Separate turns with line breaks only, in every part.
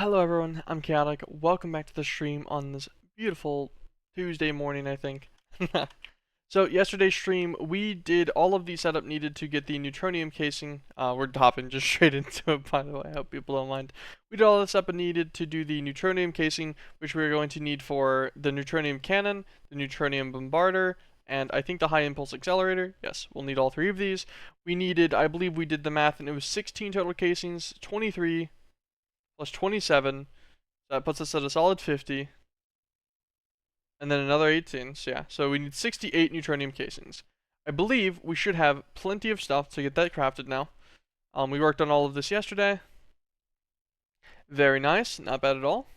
Hello everyone, I'm Chaotic. Welcome back to the stream on this beautiful Tuesday morning, I think. So yesterday's stream, we did all of the setup needed to get the neutronium casing. We're hopping just straight into it, by the way. I hope people don't mind. We did all the setup needed to do the neutronium casing, which we're going to need for the neutronium cannon, the neutronium bombarder, and I think the high impulse accelerator. Yes, we'll need all three of these. We needed, I believe we did the math, and it was 16 total casings, 23 plus 27. That puts us at a solid 50. And then another 18. So yeah, so we need 68 neutronium casings. I believe we should have plenty of stuff to get that crafted now. We worked on all of this yesterday. Very nice, not bad at all.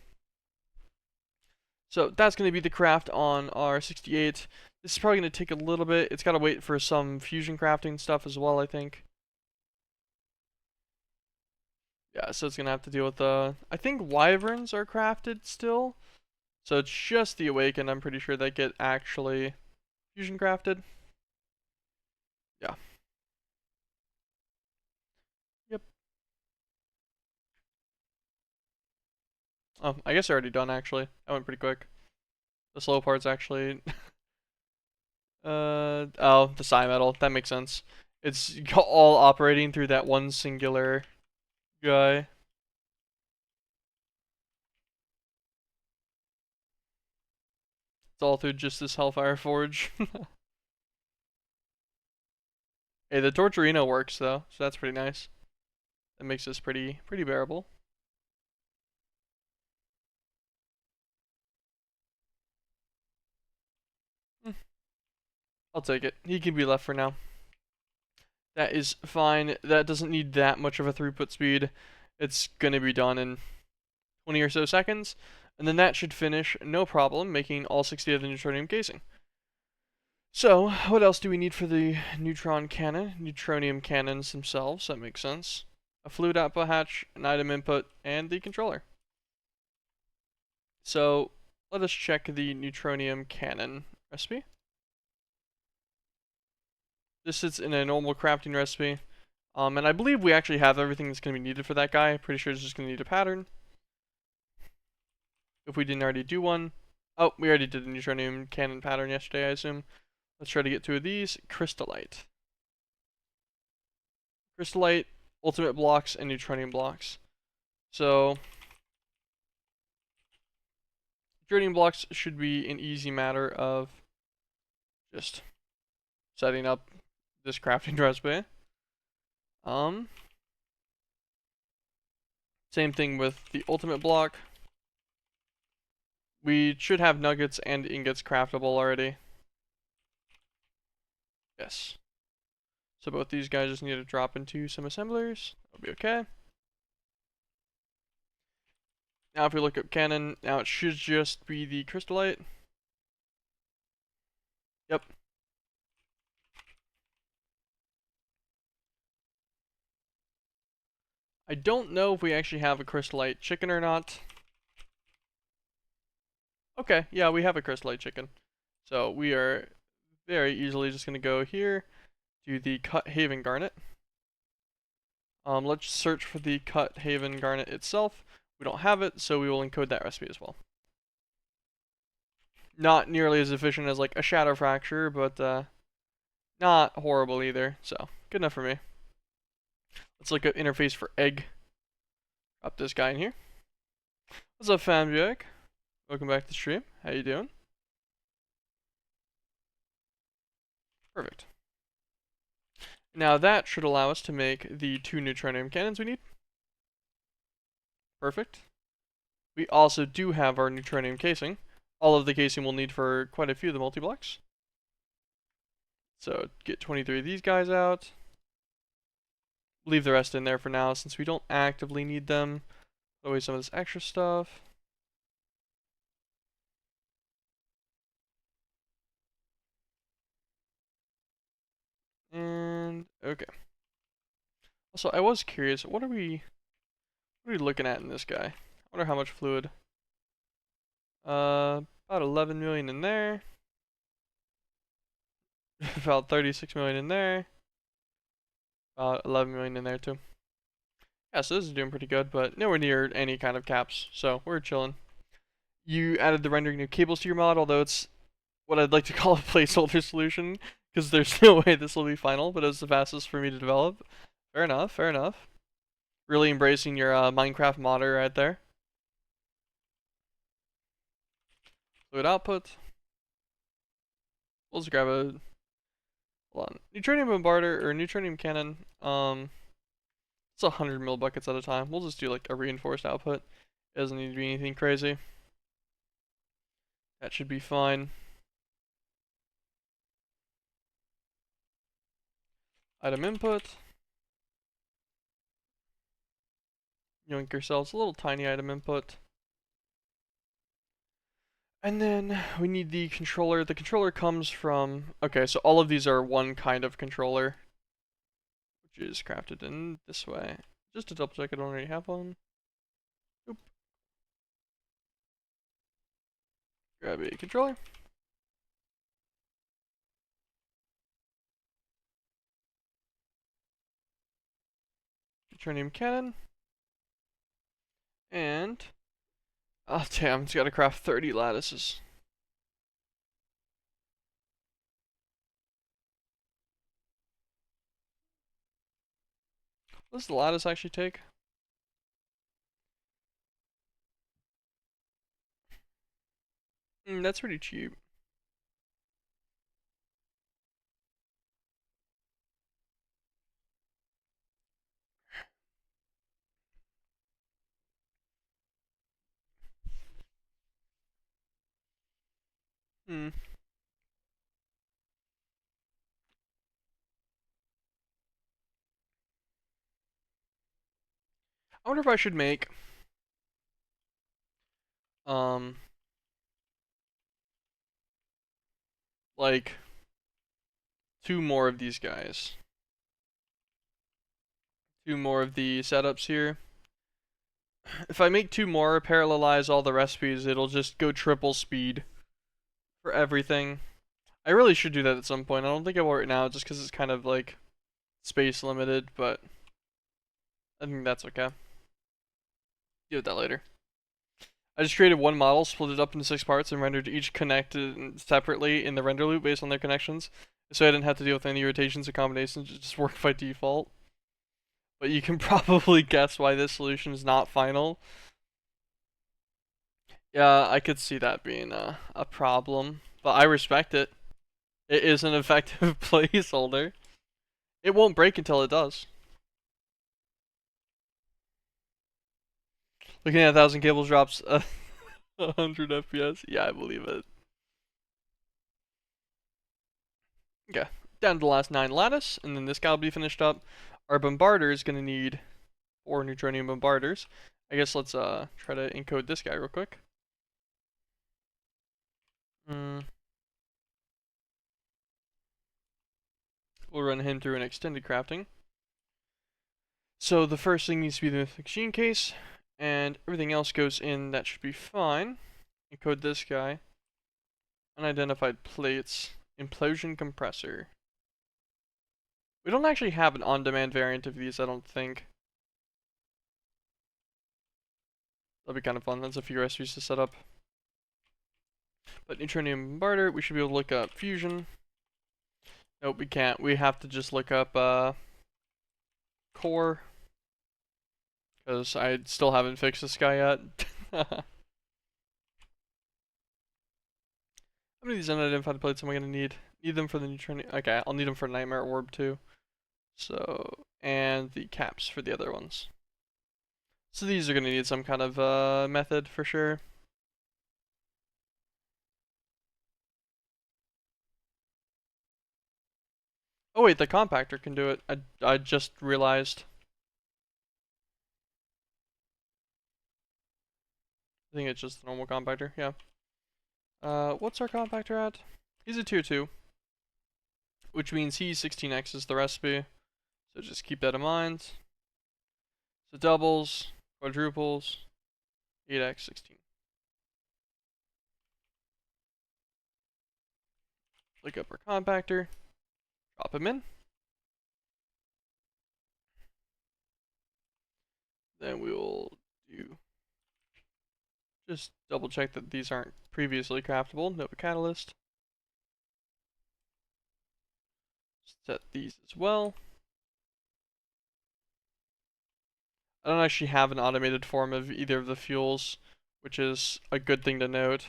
So that's going to be the craft on our 68. This is probably going to take a little bit. It's got to wait for some fusion crafting stuff as well, I think. Yeah, so it's going to have to deal with I think wyverns are crafted still. So it's just the awakened, I'm pretty sure, that get actually fusion crafted. Yeah. Yep. Oh, I guess they're already done, actually. That went pretty quick. The slow part's actually... oh, the psi metal. That makes sense. It's all operating through that one singular guy. It's all through just this Hellfire Forge. Hey, the Torturino works, though, so that's pretty nice. That makes this pretty bearable. I'll take it. He can be left for now. That is fine. That doesn't need that much of a throughput speed. It's going to be done in 20 or so seconds. And then that should finish, no problem, making all 60 of the neutronium casing. So, what else do we need for the neutron cannon? Neutronium cannons themselves, that makes sense. A fluid output hatch, an item input, and the controller. So, let us check the neutronium cannon recipe. This sits in a normal crafting recipe. And I believe we actually have everything that's going to be needed for that guy. Pretty sure it's just going to need a pattern. If we didn't already do one. Oh, we already did the neutronium cannon pattern yesterday, I assume. Let's try to get 2 of these. Crystallite. Crystallite, ultimate blocks, and neutronium blocks. So, neutronium blocks should be an easy matter of just setting up this crafting recipe. Same thing with the ultimate block. We should have nuggets and ingots craftable already. Yes. So both these guys just need to drop into some assemblers. That'll be okay. Now if we look up cannon, now it should just be the crystallite. Yep. I don't know if we actually have a crystallite chicken or not. Okay, yeah, we have a crystallite chicken. So we are very easily just going to go here to the Cut Haven Garnet. Let's search for the Cut Haven Garnet itself. We don't have it, so we will encode that recipe as well. Not nearly as efficient as like a Shadow Fracture, but not horrible either. So good enough for me. Let's look at interface for egg. Drop this guy in here. What's up, Fanbjörk? Welcome back to the stream. How you doing? Perfect. Now that should allow us to make the 2 neutronium cannons we need. Perfect. We also do have our neutronium casing. All of the casing we'll need for quite a few of the multi-blocks. So get 23 of these guys out. Leave the rest in there for now since we don't actively need them. Put away some of this extra stuff. And okay. Also, I was curious, what are we looking at in this guy? I wonder how much fluid. About 11 million in there. About 36 million in there. About 11 million in there too. Yeah, so this is doing pretty good, but nowhere near any kind of caps, so we're chilling. You added the rendering new cables to your mod, although it's what I'd like to call a placeholder solution, because there's no way this will be final, but it was the fastest for me to develop. Fair enough, fair enough. Really embracing your Minecraft modder right there. Fluid output. We'll just grab a, hold on, neutronium bombarder or neutronium cannon. It's 100 mil buckets at a time. We'll just do like a reinforced output. It doesn't need to be anything crazy. That should be fine. Item input. Yoink yourselves a little tiny item input. And then we need the controller. The controller comes from, okay, so all of these are one kind of controller, which is crafted in this way. Just to double check I don't already have one. Oop. Grab a controller. Neutronium cannon. And, oh damn, it's gotta craft 30 lattices. What does the lattice actually take? That's pretty cheap. Hmm. I wonder if I should make, um, like, 2 more of these guys. 2 more of the setups here. If I make 2 more, parallelize all the recipes, it'll just go triple speed for everything. I really should do that at some point. I don't think I will right now, just because it's kind of like space limited, but I think that's okay. Deal with that later. I just created one model, split it up into 6 parts, and rendered each connected separately in the render loop based on their connections, so I didn't have to deal with any rotations or combinations. It just worked by default. But you can probably guess why this solution is not final. Yeah, I could see that being a problem, but I respect it. It is an effective placeholder. It won't break until it does. Looking at 1,000 cables drops 100 FPS. Yeah, I believe it. Okay, down to the last 9 lattice, and then this guy will be finished up. Our bombarder is going to need 4 neutronium bombarders. I guess let's try to encode this guy real quick. We'll run him through an extended crafting. So the first thing needs to be the machine case, and everything else goes in. That should be fine. Encode this guy. Unidentified plates. Implosion compressor. We don't actually have an on-demand variant of these, I don't think. That'll be kind of fun. That's a few recipes to set up. But neutronium bombarder, we should be able to look up fusion. Nope, we can't. We have to just look up core. Because I still haven't fixed this guy yet. How many of these unidentified plates am I gonna need? Need them for the neutronium. Okay, I'll need them for Nightmare Orb too. So, and the caps for the other ones. So these are gonna need some kind of method for sure. Oh wait, the compactor can do it. I just realized. I think it's just the normal compactor. Yeah. What's our compactor at? He's a tier 2, which means he 16x is the recipe. So just keep that in mind. So doubles, quadruples, 8x, 16. Look up our compactor, drop him in. Then we will do just double check that these aren't previously craftable. Nova Catalyst. Set these as well. I don't actually have an automated form of either of the fuels, which is a good thing to note.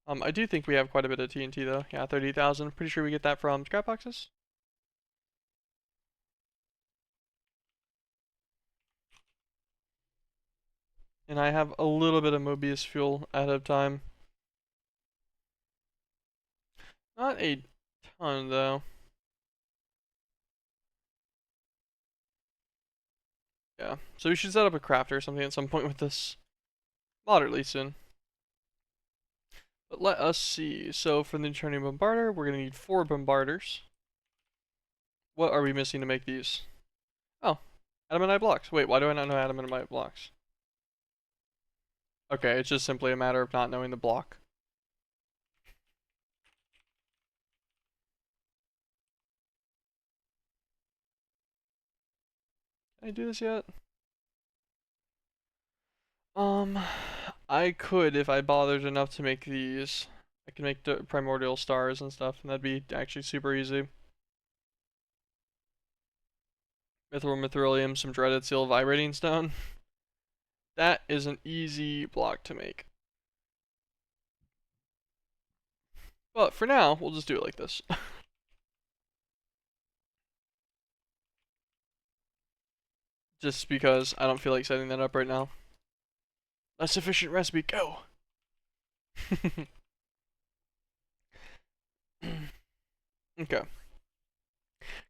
I do think we have quite a bit of TNT though. Yeah, 30,000. Pretty sure we get that from scrap boxes. And I have a little bit of Mobius fuel ahead of time. Not a ton though. Yeah, so we should set up a crafter or something at some point with this. Moderately soon. But let us see. So for the Neutronium Bombarder, we're going to need 4 Bombarders. What are we missing to make these? Oh, adamantite blocks. Wait, why do I not know adamantite blocks? Okay, it's just simply a matter of not knowing the block. Can I do this yet? I could if I bothered enough to make these. I can make the primordial stars and stuff, and that'd be actually super easy. Mithril, Mithrilium, some dreaded seal, vibrating stone. That is an easy block to make. But for now, we'll just do it like this. Just because I don't feel like setting that up right now. A sufficient recipe, go! Okay.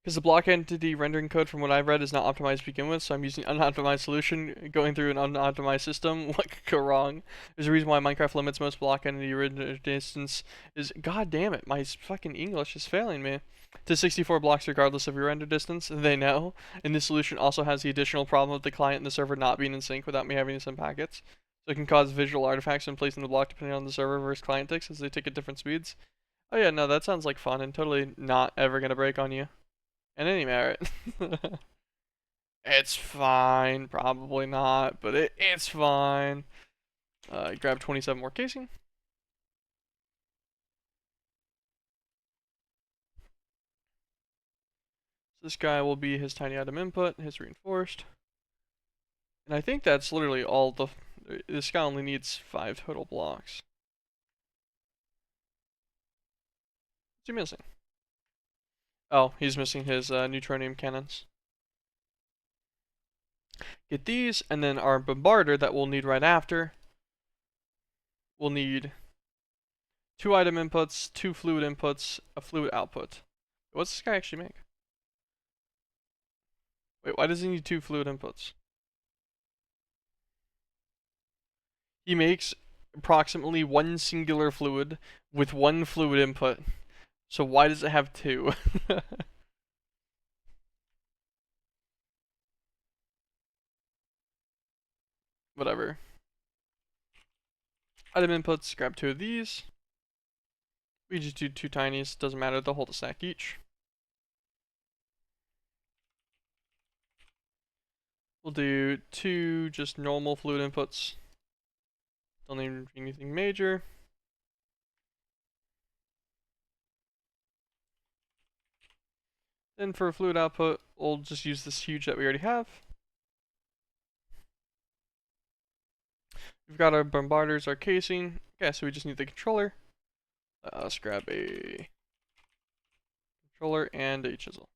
Because the block entity rendering code from what I've read is not optimized to begin with, so I'm using an unoptimized solution going through an unoptimized system. What could go wrong? There's a reason why Minecraft limits most block entity render distance is, god damn it, my fucking English is failing me, to 64 blocks regardless of your render distance. They know. And this solution also has the additional problem of the client and the server not being in sync without me having to send packets. So it can cause visual artifacts when placing the block depending on the server versus client ticks as they tick at different speeds. Oh yeah, no, that sounds like fun and totally not ever gonna break on you. And any merit. It's fine. Probably not, but it's fine. Grab 27 more casing. So this guy will be his tiny item input, his reinforced. And I think that's literally all the... This guy only needs 5 total blocks. What's he missing? Oh, he's missing his neutronium cannons. Get these, and then our bombarder that we'll need right after. We'll need 2 item inputs, 2 fluid inputs, a fluid output. What's this guy actually make? Wait, why does he need 2 fluid inputs? He makes approximately 1 singular fluid with 1 fluid input. So why does it have 2? Whatever. Item inputs, grab 2 of these. We just do 2 tinies, doesn't matter, they'll hold a stack each. We'll do 2 just normal fluid inputs. Don't need anything major. Then for fluid output, we'll just use this huge that we already have. We've got our bombarders, our casing. Okay, so we just need the controller. Let's grab a controller and a chisel.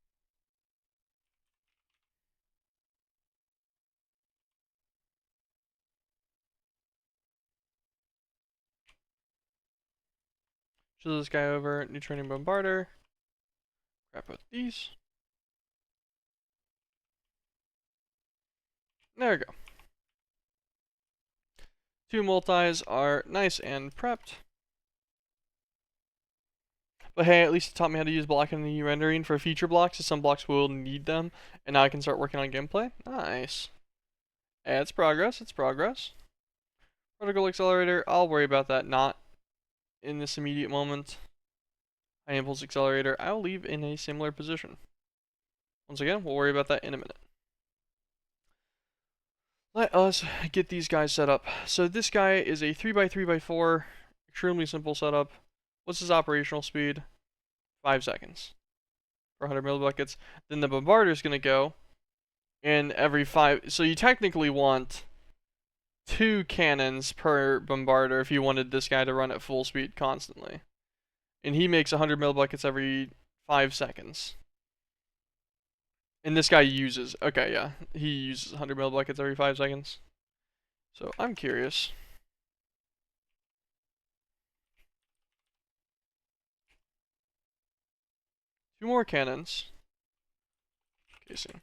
Chisel this guy over, neutronium bombarder. Grab both these. There we go. 2 multis are nice and prepped. But hey, at least it taught me how to use block entity rendering for feature blocks, so some blocks will need them, and now I can start working on gameplay. Nice. Hey, it's progress, it's progress. Particle accelerator, I'll worry about that not in this immediate moment. High impulse accelerator, I'll leave in a similar position. Once again, we'll worry about that in a minute. let us get these guys set up. So this guy is a 3x3x4, extremely simple setup. What's his operational speed? 5 seconds for 100 millibuckets. Then the bombarder is going to go, and every 5, so you technically want 2 cannons per bombarder if you wanted this guy to run at full speed constantly. And he makes 100 millibuckets every 5 seconds. And this guy uses, okay, yeah, he uses 100 millibuckets every 5 seconds. So I'm curious. Two more cannons. Casing.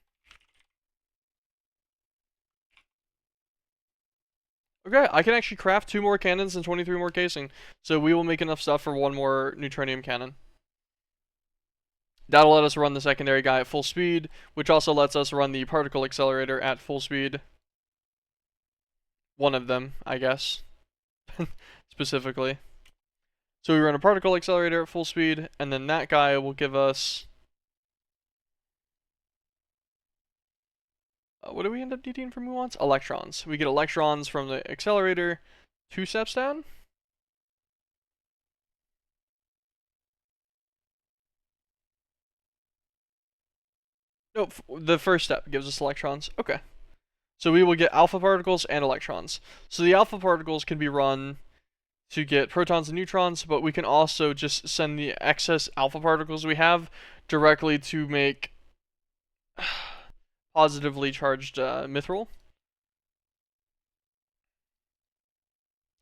Okay, I can actually craft 2 more cannons and 23 more casing. So we will make enough stuff for 1 more neutronium cannon. That'll let us run the secondary guy at full speed, which also lets us run the particle accelerator at full speed. One of them, I guess. Specifically. So we run a particle accelerator at full speed, and then that guy will give us... what do we end up needing for muons? Electrons. We get electrons from the accelerator 2 steps down. Nope, the first step gives us electrons. Okay. So we will get alpha particles and electrons. So the alpha particles can be run to get protons and neutrons, but we can also just send the excess alpha particles we have directly to make positively charged mithril.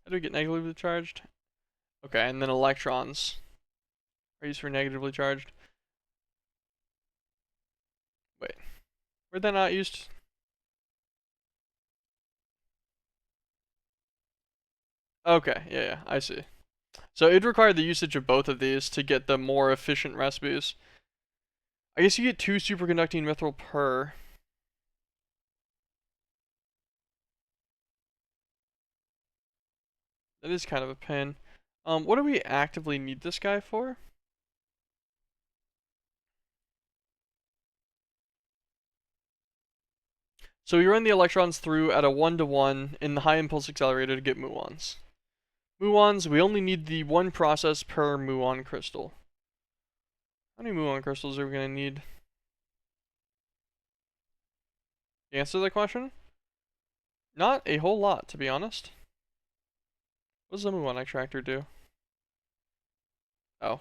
How do we get negatively charged? Okay, and then electrons are used for negatively charged. Wait, were they not used? Okay, yeah, I see. So it'd require the usage of both of these to get the more efficient recipes. I guess you get 2 superconducting mithril per. That is kind of a pain. What do we actively need this guy for? So we run the electrons through at a 1-to-1 in the high impulse accelerator to get muons. Muons, we only need the 1 process per muon crystal. How many muon crystals are we going to need? To answer that question? Not a whole lot, to be honest. What does the muon extractor do? Oh.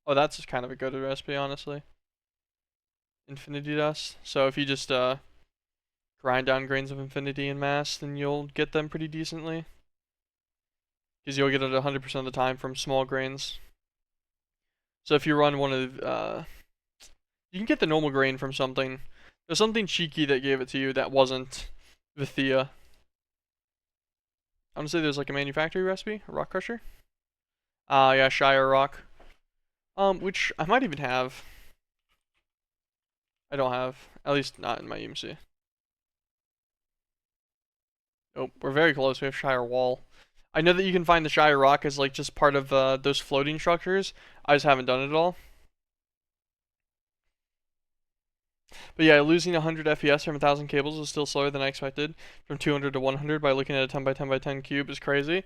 Oh, that's just kind of a good recipe, honestly. Infinity dust. So if you just grind down grains of infinity in mass, then you'll get them pretty decently. Because you'll get it 100% of the time from small grains. So if you run one of you can get the normal grain from something. There's something cheeky that gave it to you that wasn't Vithia. I'm gonna say there's like a manufacturing recipe, a rock crusher. Yeah, Shire rock. Which I might even have. I don't have, at least not in my EMC. Nope, we're very close. We have Shire wall. I know that you can find the Shire rock as like just part of those floating structures. I just haven't done it at all. But yeah, losing 100 FPS from 1,000 cables is still slower than I expected. From 200 to 100 by looking at a 10 by 10 by 10 cube is crazy.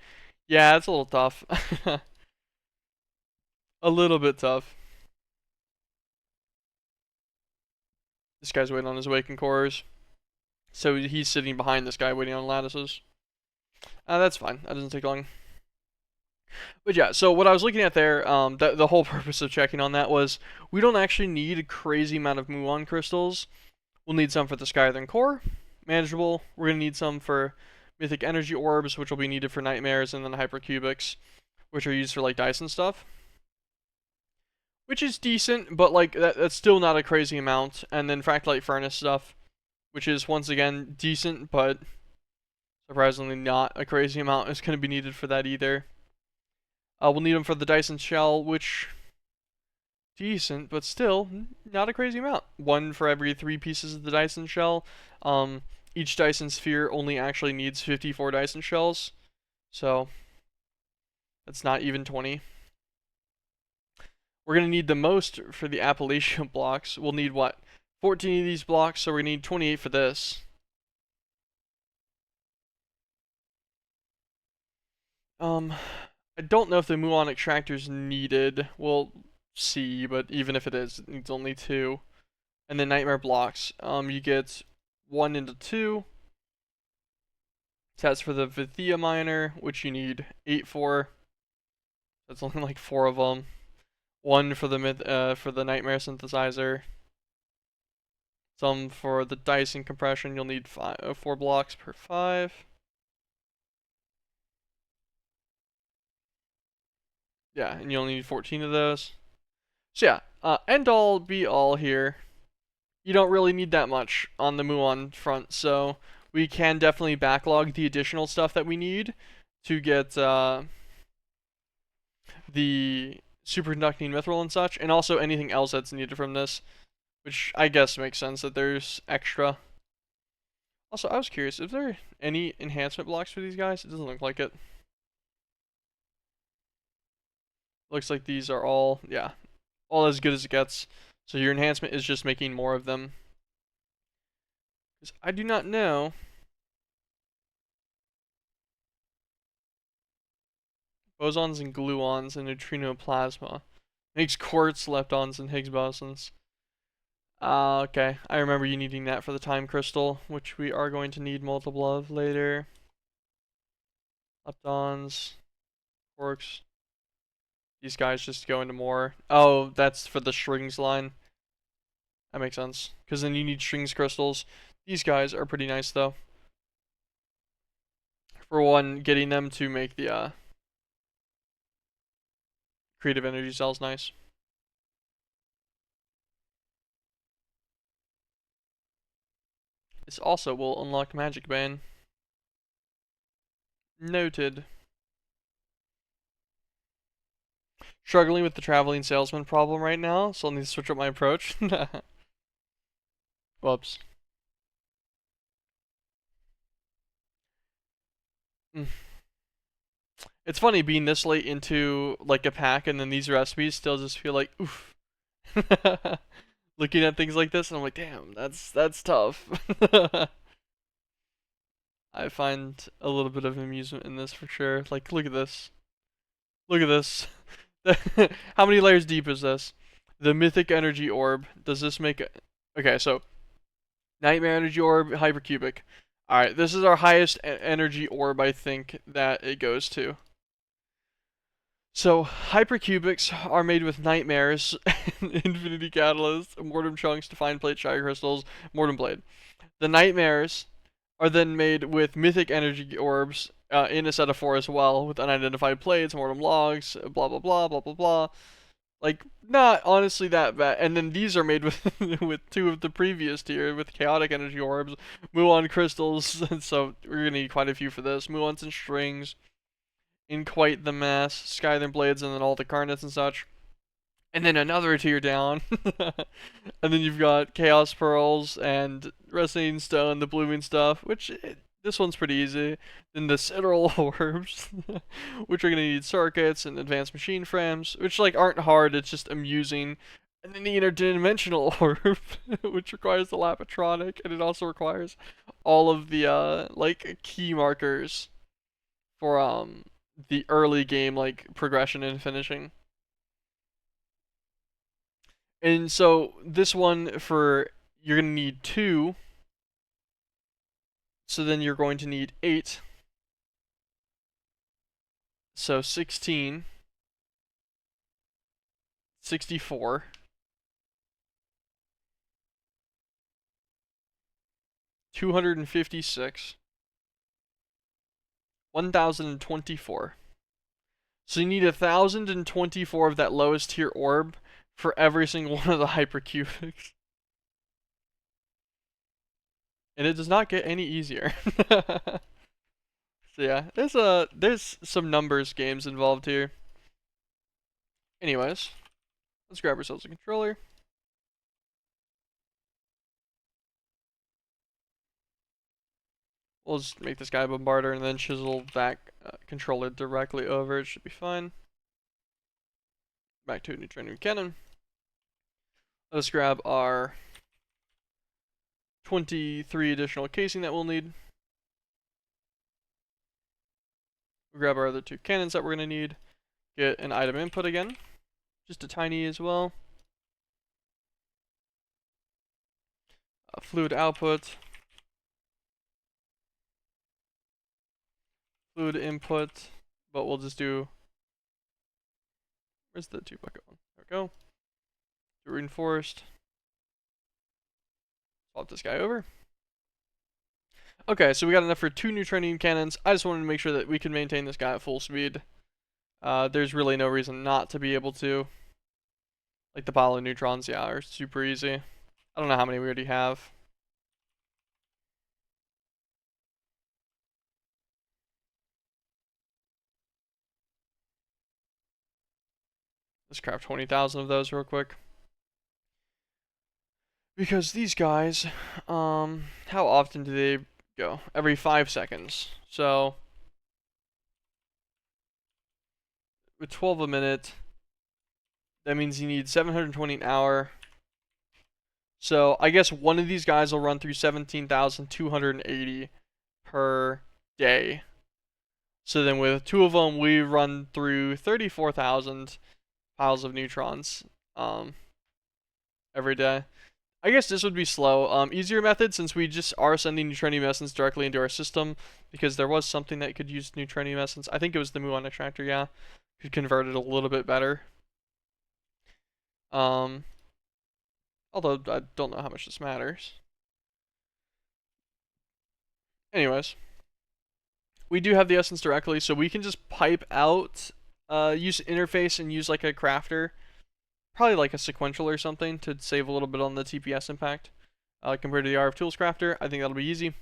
Yeah, it's a little tough. A little bit tough. This guy's waiting on his awakened cores. So he's sitting behind this guy waiting on lattices. That's fine. That doesn't take long. But yeah, so what I was looking at there, the whole purpose of checking on that was we don't actually need a crazy amount of muon crystals. We'll need some for the Skyrim core, manageable. We're going to need some for mythic energy orbs, which will be needed for nightmares, and then hypercubics, which are used for like dice and stuff. Which is decent, but like that's still not a crazy amount. And then fractalite furnace stuff, which is once again decent, but surprisingly not a crazy amount is going to be needed for that either. We'll need them for the Dyson shell, which decent, but still not a crazy amount. 1 for every 3 pieces of the Dyson shell. Each Dyson sphere only actually needs 54 Dyson shells, so that's not even 20. We're gonna need the most for the Appalachian blocks. We'll need what? 14 of these blocks, so we need 28 for this. I don't know if the muon extractor's needed. We'll see, but even if it is, it needs only 2. And then nightmare blocks. You get 1 into 2. That's for the Vithia miner, which you need 8 for. That's only like 4 of them. 1 for the nightmare synthesizer. Some for the dicing compression. You'll need 4 blocks per 5. Yeah, and you only need 14 of those. So yeah, end all be all here. You don't really need that much on the muon front, so we can definitely backlog the additional stuff that we need to get the superconducting mithril and such, and also anything else that's needed from this, which I guess makes sense that there's extra. Also, I was curious, is there any enhancement blocks for these guys? It doesn't look like it. Looks like these are all, yeah, all as good as it gets. So your enhancement is just making more of them. Because I do not know. Bosons and gluons and neutrino plasma. Makes quartz, leptons, and Higgs bosons. Okay. I remember you needing that for the time crystal, which we are going to need multiple of later. Leptons, quarks. These guys just go into more. Oh, that's for the strings line. That makes sense. Because then you need strings crystals. These guys are pretty nice, though. For one, getting them to make the creative energy cells nice. This also will unlock Magic Bane. Noted. Struggling with the traveling salesman problem right now, so I'll need to switch up my approach. Whoops. It's funny being this late into like a pack and then these recipes still just feel like oof. Looking at things like this and I'm like, damn, that's tough. I find a little bit of amusement in this for sure. Like, look at this. Look at this. How many layers deep is this? The mythic energy orb. Does this make it? Okay, so nightmare energy orb, hypercubic. All right, this is our highest energy orb I think that it goes to. So hypercubics are made with nightmares, infinity catalyst, mortem chunks, defined plate, shire crystals, mortem blade. The nightmares are then made with mythic energy orbs in a set of 4 as well, with unidentified plates, mortem logs, blah blah blah blah blah blah. Like, not honestly that bad. And then these are made with with 2 of the previous tier with chaotic energy orbs, muon crystals. So we're gonna need quite a few for this. Muons and strings, in quite the mass, Skyther blades, and then all the carnets and such. And then another tier down. And then you've got Chaos Pearls and Resonating Stone, the blooming stuff, which this one's pretty easy. Then the Sideral Orbs, which are going to need circuits and advanced machine frames, which like aren't hard, it's just amusing. And then the Interdimensional Orb, which requires the Lapatronic, and it also requires all of the like key markers for the early game like progression and finishing. And so this one for you're gonna need 2. So then you're going to need 8. So 16. 64. 256. 1024. So you need 1024 of that lowest tier orb for every single one of the hypercubics. And it does not get any easier. So yeah, there's some numbers games involved here. Anyways, let's grab ourselves a controller. We'll just make this guy a bombarder and then chisel that controller directly over. It should be fine. Back to a neutronium cannon. Let's grab our 23 additional casing that we'll need. We'll grab our other 2 cannons that we're going to need. Get an item input again. Just a tiny as well. Fluid output. Fluid input. But we'll just do... Where's the 2 bucket one? There we go. Do reinforced. Swap this guy over. Okay, so we got enough for 2 neutronium cannons. I just wanted to make sure that we can maintain this guy at full speed. There's really no reason not to be able to. Like the pile of neutrons, yeah, are super easy. I don't know how many we already have. Let's craft 20,000 of those real quick. Because these guys, how often do they go? Every 5 seconds. So, with 12 a minute, that means you need 720 an hour. So, I guess one of these guys will run through 17,280 per day. So then with 2 of them, we run through 34,000 piles of neutrons every day. I guess this would be slow. Easier method, since we just are sending neutronium essence directly into our system, because there was something that could use neutronium essence. I think it was the muon extractor, yeah. Could convert it a little bit better. Although I don't know how much this matters. Anyways, we do have the essence directly, so we can just pipe out, use interface and use like a crafter. Probably like a sequential or something to save a little bit on the TPS impact compared to the RF Tools crafter. I think that'll be easy.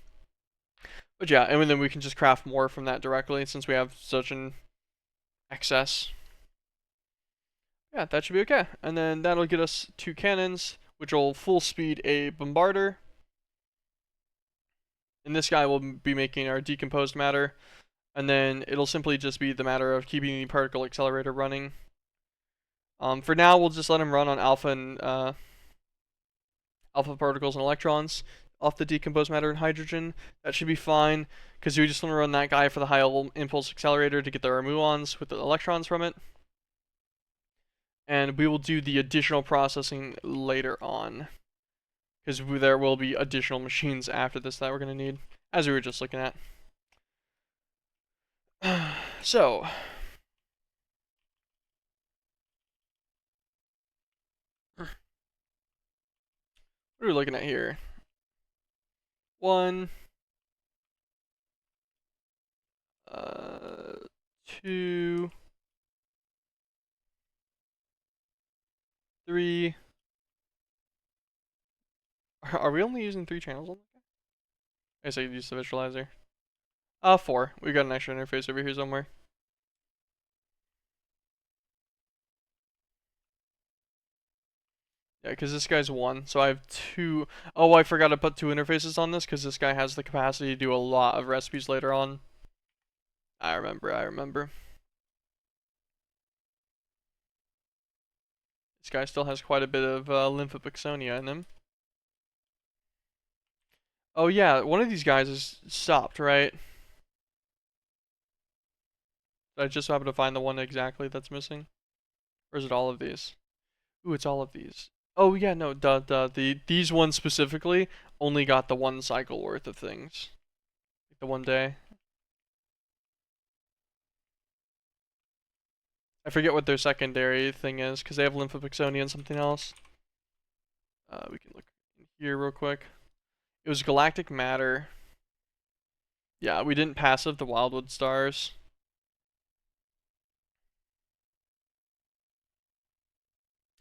But yeah, and then we can just craft more from that directly since we have such an excess. Yeah, that should be okay. And then that'll get us 2 cannons, which will full speed a bombarder. And this guy will be making our decomposed matter. And then it'll simply just be the matter of keeping the particle accelerator running. For now, we'll just let him run on alpha and alpha particles and electrons off the decomposed matter and hydrogen. That should be fine, because we just want to run that guy for the high impulse accelerator to get the muons with the electrons from it. And we will do the additional processing later on, because there will be additional machines after this that we're going to need, as we were just looking at. So... what are we looking at here? 1, 2, 3. Are we only using 3 channels on that? I guess I could use the visualizer. 4. We got an extra interface over here somewhere. Yeah, because this guy's 1, so I have 2. Oh, I forgot to put 2 interfaces on this because this guy has the capacity to do a lot of recipes later on. I remember. This guy still has quite a bit of lymphopixonia in him. Oh yeah, one of these guys is stopped, right? I just happen to find the one exactly that's missing. Or is it all of these? Ooh, it's all of these. Oh yeah, no, these ones specifically only got the 1 cycle worth of things. Like the 1 day. I forget what their secondary thing is, because they have lymphopixonia and something else. We can look here real quick. It was galactic matter. Yeah, we didn't passive the wildwood stars.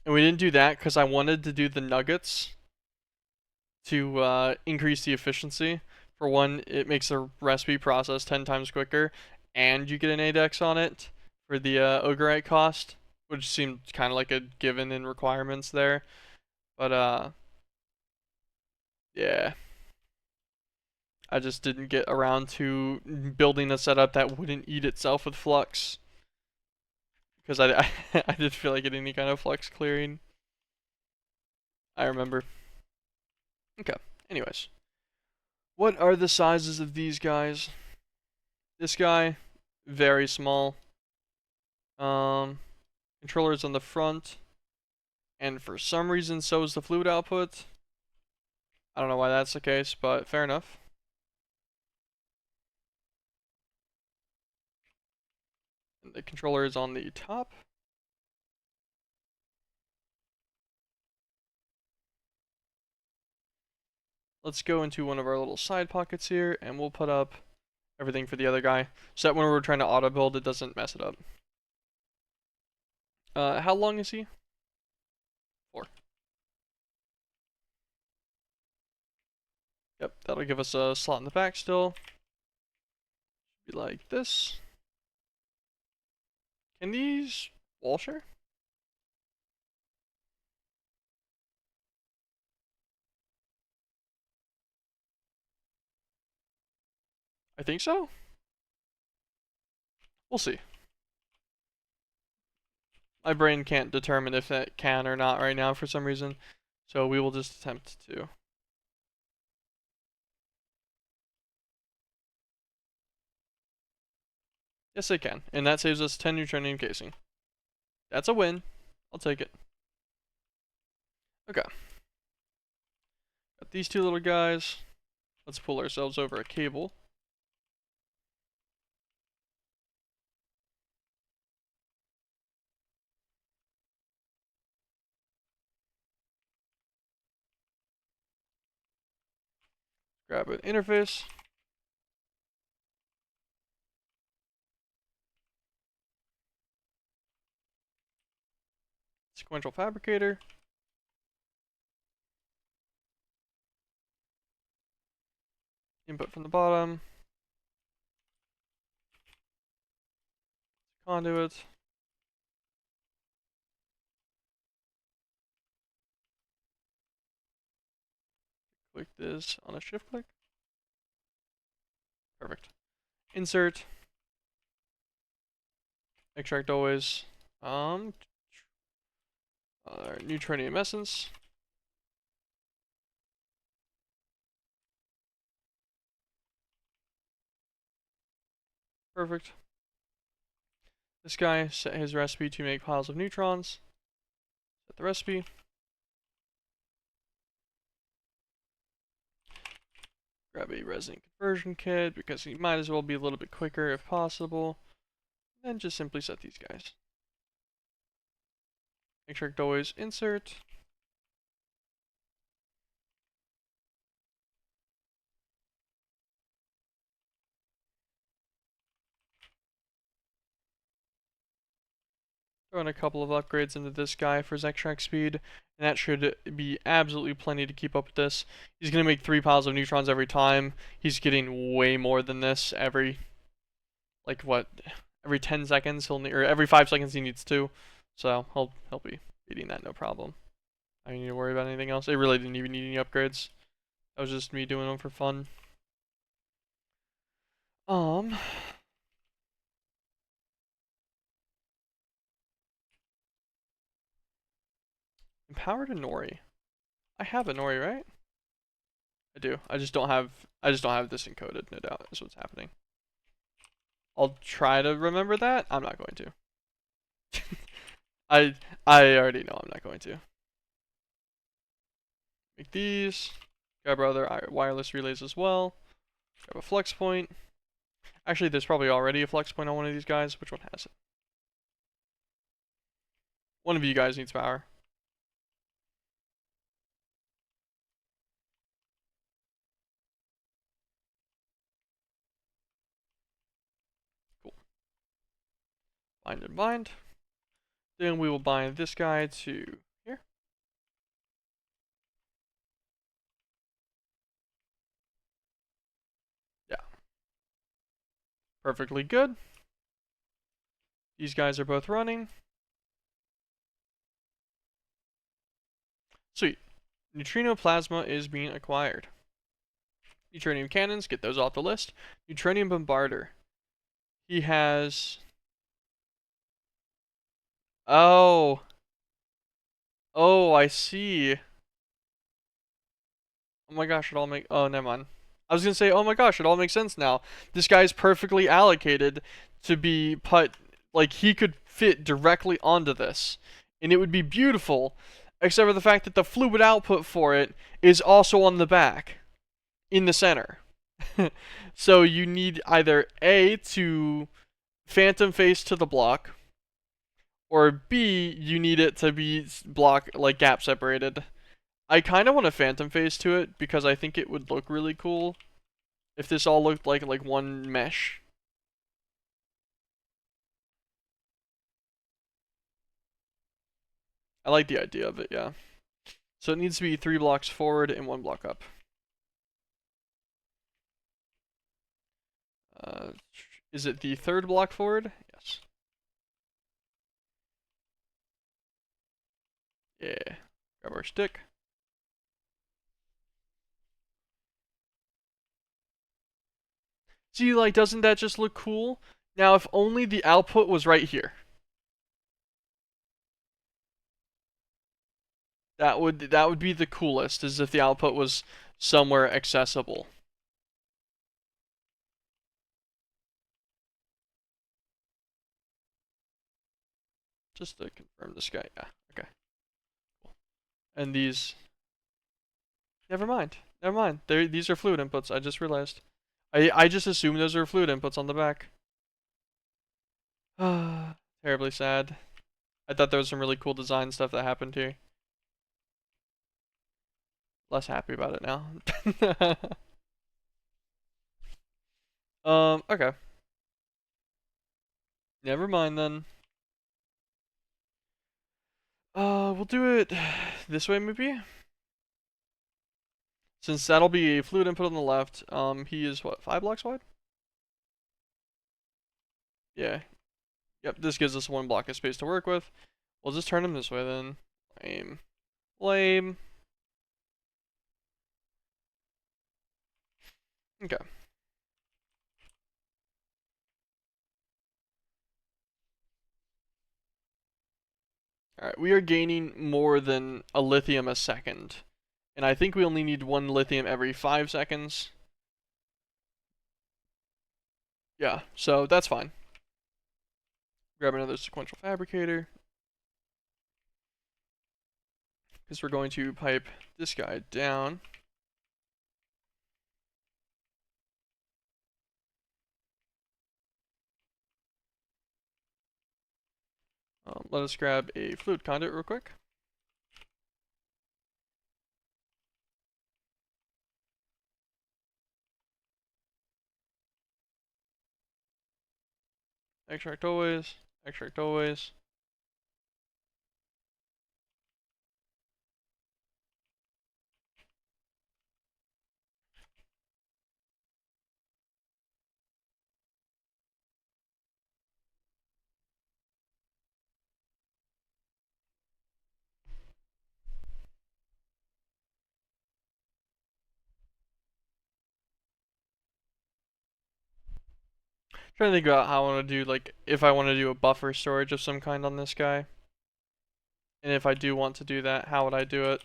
And we didn't do that because I wanted to do the nuggets to increase the efficiency. For one, it makes the recipe process 10 times quicker, and you get an ADEX on it for the Ogrite cost, which seemed kind of like a given in requirements there. But yeah. I just didn't get around to building a setup that wouldn't eat itself with flux. Because I did feel like getting any kind of flux clearing. I remember. Okay, anyways. What are the sizes of these guys? This guy very small. Controller is on the front, and for some reason, so is the fluid output. I don't know why that's the case, but fair enough. And the controller is on the top. Let's go into one of our little side pockets here, and we'll put up everything for the other guy, so that when we're trying to auto build, it doesn't mess it up. How long is he? 4. Yep, that'll give us a slot in the back still. Be like this. Can these wall share? I think so. We'll see. My brain can't determine if that can or not right now for some reason, so we will just attempt to. Yes, they can, and that saves us 10 neutronium casing. That's a win. I'll take it. Okay. Got these 2 little guys. Let's pull ourselves over a cable. Grab an interface. Sequential fabricator. Input from the bottom. Conduit. Click this on a shift click. Perfect. Insert. Extract always. Neutronium essence. Perfect. This guy set his recipe to make piles of neutrons. Set the recipe. Grab a resin conversion kit because he might as well be a little bit quicker if possible. And just simply set these guys. Extract always insert. Throw in a couple of upgrades into this guy for his extract speed, and that should be absolutely plenty to keep up with this. He's going to make 3 piles of neutrons every time. He's getting way more than this every, like what, every 10 seconds he'll need, or every 5 seconds he needs 2. So he'll be beating that no problem. I don't need to worry about anything else. It really didn't even need any upgrades. That was just me doing them for fun. Empowered a Nori. I have a Nori, right? I do. I just don't have this encoded, no doubt, is what's happening. I'll try to remember that. I'm not going to. I already know I'm not going to. Make these. Grab our other wireless relays as well. Grab a flex point. Actually, there's probably already a flex point on one of these guys. Which one has it? One of you guys needs power. Cool. Bind and bind. Then we will bind this guy to here. Yeah. Perfectly good. These guys are both running. Sweet. Neutrino plasma is being acquired. Neutronium cannons, get those off the list. Neutronium bombarder. He has... Oh. Oh, I see. Oh my gosh, it all make... Oh, never mind. I was gonna say, oh my gosh, it all makes sense now. This guy's perfectly allocated to be put, like, he could fit directly onto this, and it would be beautiful, except for the fact that the fluid output for it is also on the back, in the center. So you need either A, to phantom face to the block, or B, you need it to be block, like, gap separated. I kind of want a phantom face to it because I think it would look really cool if this all looked like one mesh. I like the idea of it, yeah. So it needs to be 3 blocks forward and 1 block up. Uh, is it the 3rd block forward? Yes. Yeah. Grab our stick. See, like, doesn't that just look cool? Now, if only the output was right here. That would be the coolest, is if the output was somewhere accessible. Just to confirm this guy. Yeah, okay. Cool. And these... Never mind. Never mind. These are fluid inputs, I just realized. I just assumed those are fluid inputs on the back. Terribly sad. I thought there was some really cool design stuff that happened here. Less happy about it now. Okay. Never mind then. We'll do it this way maybe? Since that'll be a fluid input on the left, he is what, 5 blocks wide? Yeah. Yep, this gives us 1 block of space to work with. We'll just turn him this way then. Lame. Lame. Okay. Alright, we are gaining more than a lithium a second. And I think we only need 1 lithium every 5 seconds. Yeah, so that's fine. Grab another sequential fabricator. Because we're going to pipe this guy down. Let us grab a fluid conduit real quick. Extract always. Extract always. Trying to think about how I want to do, like, if I want to do a buffer storage of some kind on this guy. And if I do want to do that, how would I do it?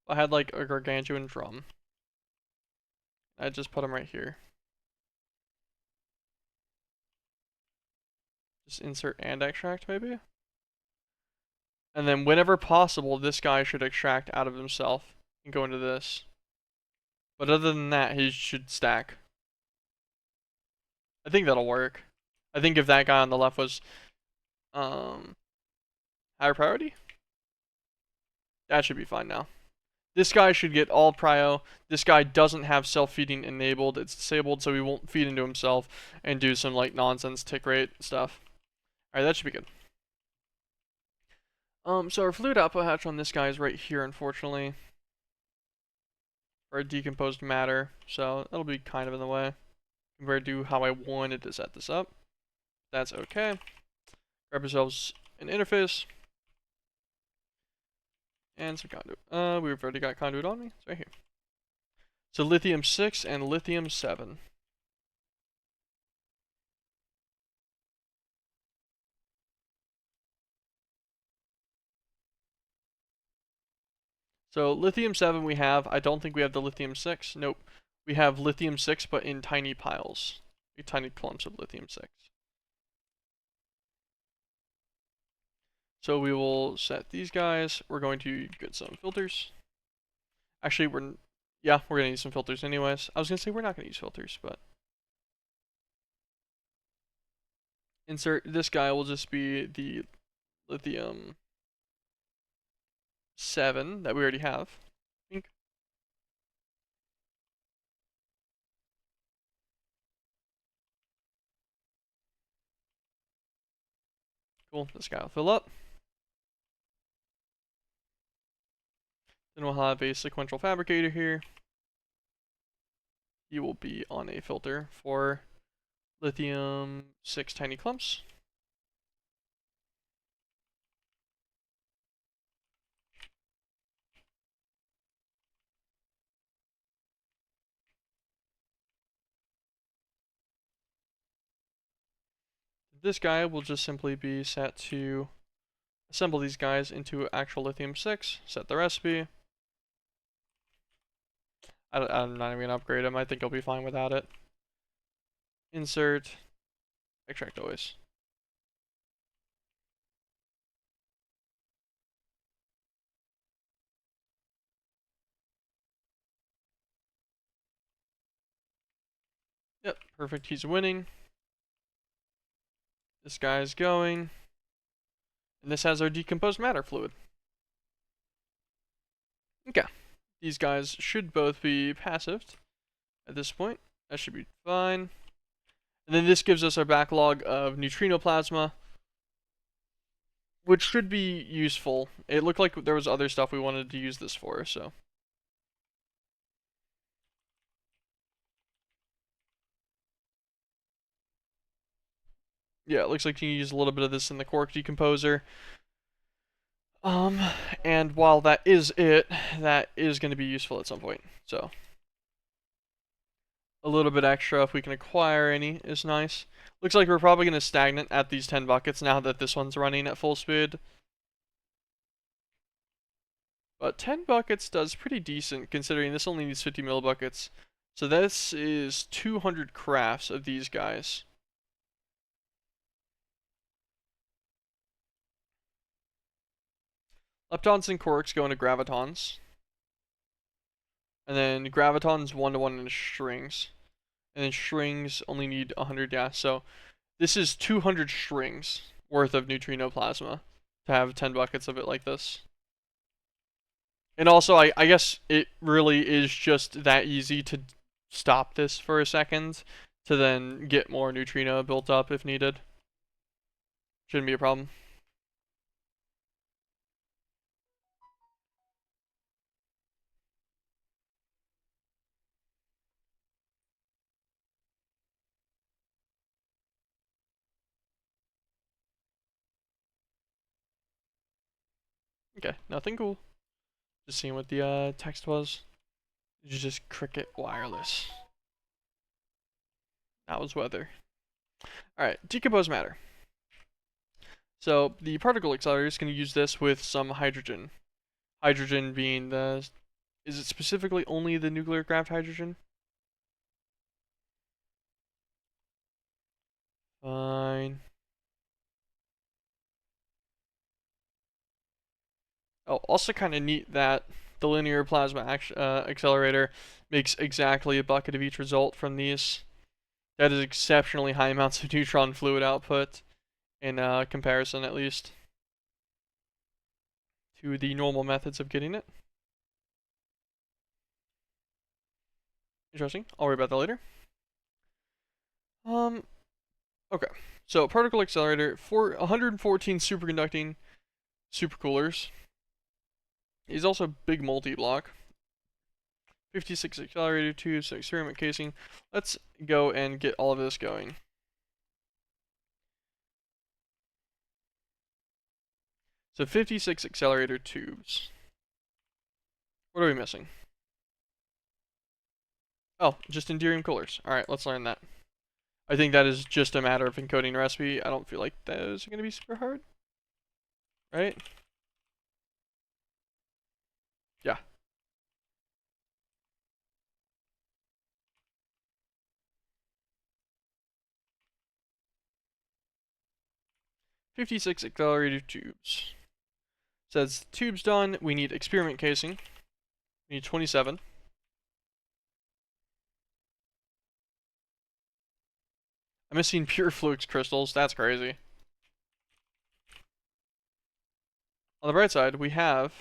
I had like a gargantuan drum. I just put him right here. Just insert and extract maybe? And then whenever possible, this guy should extract out of himself and go into this. But other than that, he should stack. I think that'll work. I think if that guy on the left was higher priority, that should be fine now. This guy should get all prio. This guy doesn't have self-feeding enabled. It's disabled, so he won't feed into himself and do some like nonsense tick rate stuff. Alright, that should be good. So our fluid output hatch on this guy is right here, unfortunately. For decomposed matter, so that'll be kind of in the way compared to how I wanted to set this up. That's okay. Grab ourselves an interface and some conduit. We've already got conduit on me. It's right here. So lithium 6 and lithium 7. So lithium 7 we have. I don't think we have the lithium 6. Nope. We have lithium 6, but in tiny piles. Tiny clumps of lithium 6. So we will set these guys. We're going to get some filters. Actually, we're going to use some filters anyways. I was going to say we're not going to use filters, but insert this guy will just be the lithium 7 that we already have. I think. Cool. This guy will fill up. Then we'll have a sequential fabricator here. He will be on a filter for lithium 6 tiny clumps. This guy will just simply be set to assemble these guys into actual lithium 6, set the recipe. I'm not even going to upgrade him. I think I'll be fine without it. Insert, extract always. Yep, perfect. He's winning. This guy's going. And this has our decomposed matter fluid. Okay. These guys should both be passived at this point. That should be fine. And then this gives us our backlog of neutrino plasma, which should be useful. It looked like there was other stuff we wanted to use this for, so. Yeah, it looks like you can use a little bit of this in the quark decomposer. And while that is it, that is going to be useful at some point. So, a little bit extra if we can acquire any is nice. Looks like we're probably going to stagnate at these 10 buckets now that this one's running at full speed. But 10 buckets does pretty decent considering this only needs 50 millibuckets. So this is 200 crafts of these guys. Leptons and quarks go into gravitons. And then gravitons 1-to-1 into strings. And then strings only need 100, yeah. So this is 200 strings worth of neutrino plasma to have 10 buckets of it like this. And also, I guess it really is just that easy to stop this for a second to then get more neutrino built up if needed. Shouldn't be a problem. Okay, nothing cool. Just seeing what the text was. You just cricket wireless. That was weather. Alright, decompose matter. So the particle accelerator is going to use this with some hydrogen. Hydrogen being the... Is it specifically only the nuclear graft hydrogen? Fine. Oh, also kind of neat that the linear plasma accelerator makes exactly a bucket of each result from these. That is exceptionally high amounts of neutron fluid output in comparison, at least, to the normal methods of getting it. Interesting. I'll worry about that later. Okay. So particle accelerator for 114 superconducting supercoolers. He's also big multi-block. 56 accelerator tubes, experiment casing. Let's go and get all of this going. So 56 accelerator tubes. What are we missing? Oh, just Enderium coolers. Alright, let's learn that. I think that is just a matter of encoding recipe. I don't feel like those are going to be super hard. Right? Yeah. 56 accelerator tubes. Says tubes done. We need experiment casing. We need 27. I'm missing pure flux crystals. That's crazy. On the bright side, we have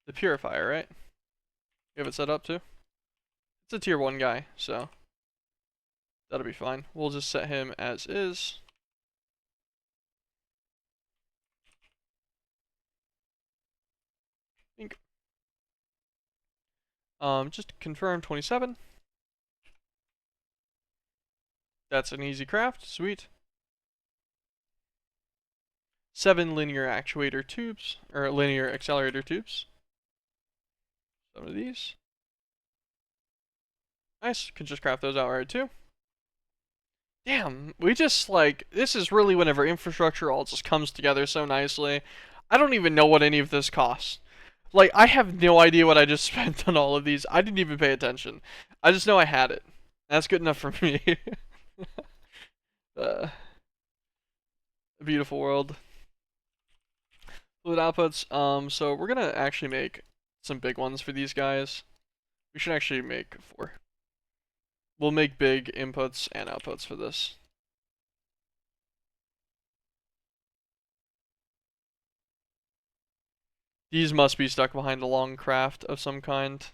the purifier, right? We have it set up too. It's a tier 1 guy, so that'll be fine. We'll just set him as is. Think. Just confirm 27. That's an easy craft. Sweet. 7 linear actuator tubes, or linear accelerator tubes. Some of these. Nice. Can just craft those outright too. Damn, we just like, this is really whenever infrastructure all just comes together so nicely. I don't even know what any of this costs. Like, I have no idea what I just spent on all of these. I didn't even pay attention. I just know I had it. That's good enough for me. uh, a beautiful world. Fluid outputs. So we're gonna actually make some big ones for these guys. We should actually make 4. We'll make big inputs and outputs for this. These must be stuck behind a long craft of some kind.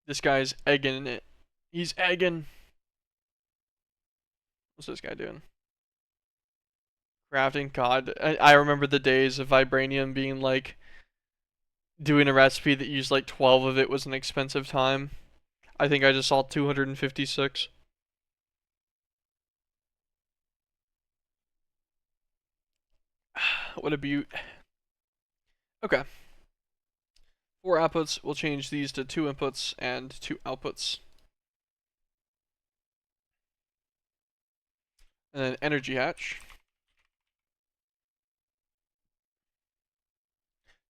This guy's egging it. He's egging. What's this guy doing? Crafting. God, I remember the days of vibranium being like, doing a recipe that used like 12 of it was an expensive time. I think I just saw 256. What a beaut. Okay. 4 outputs. We'll change these to 2 inputs and 2 outputs. And then energy hatch.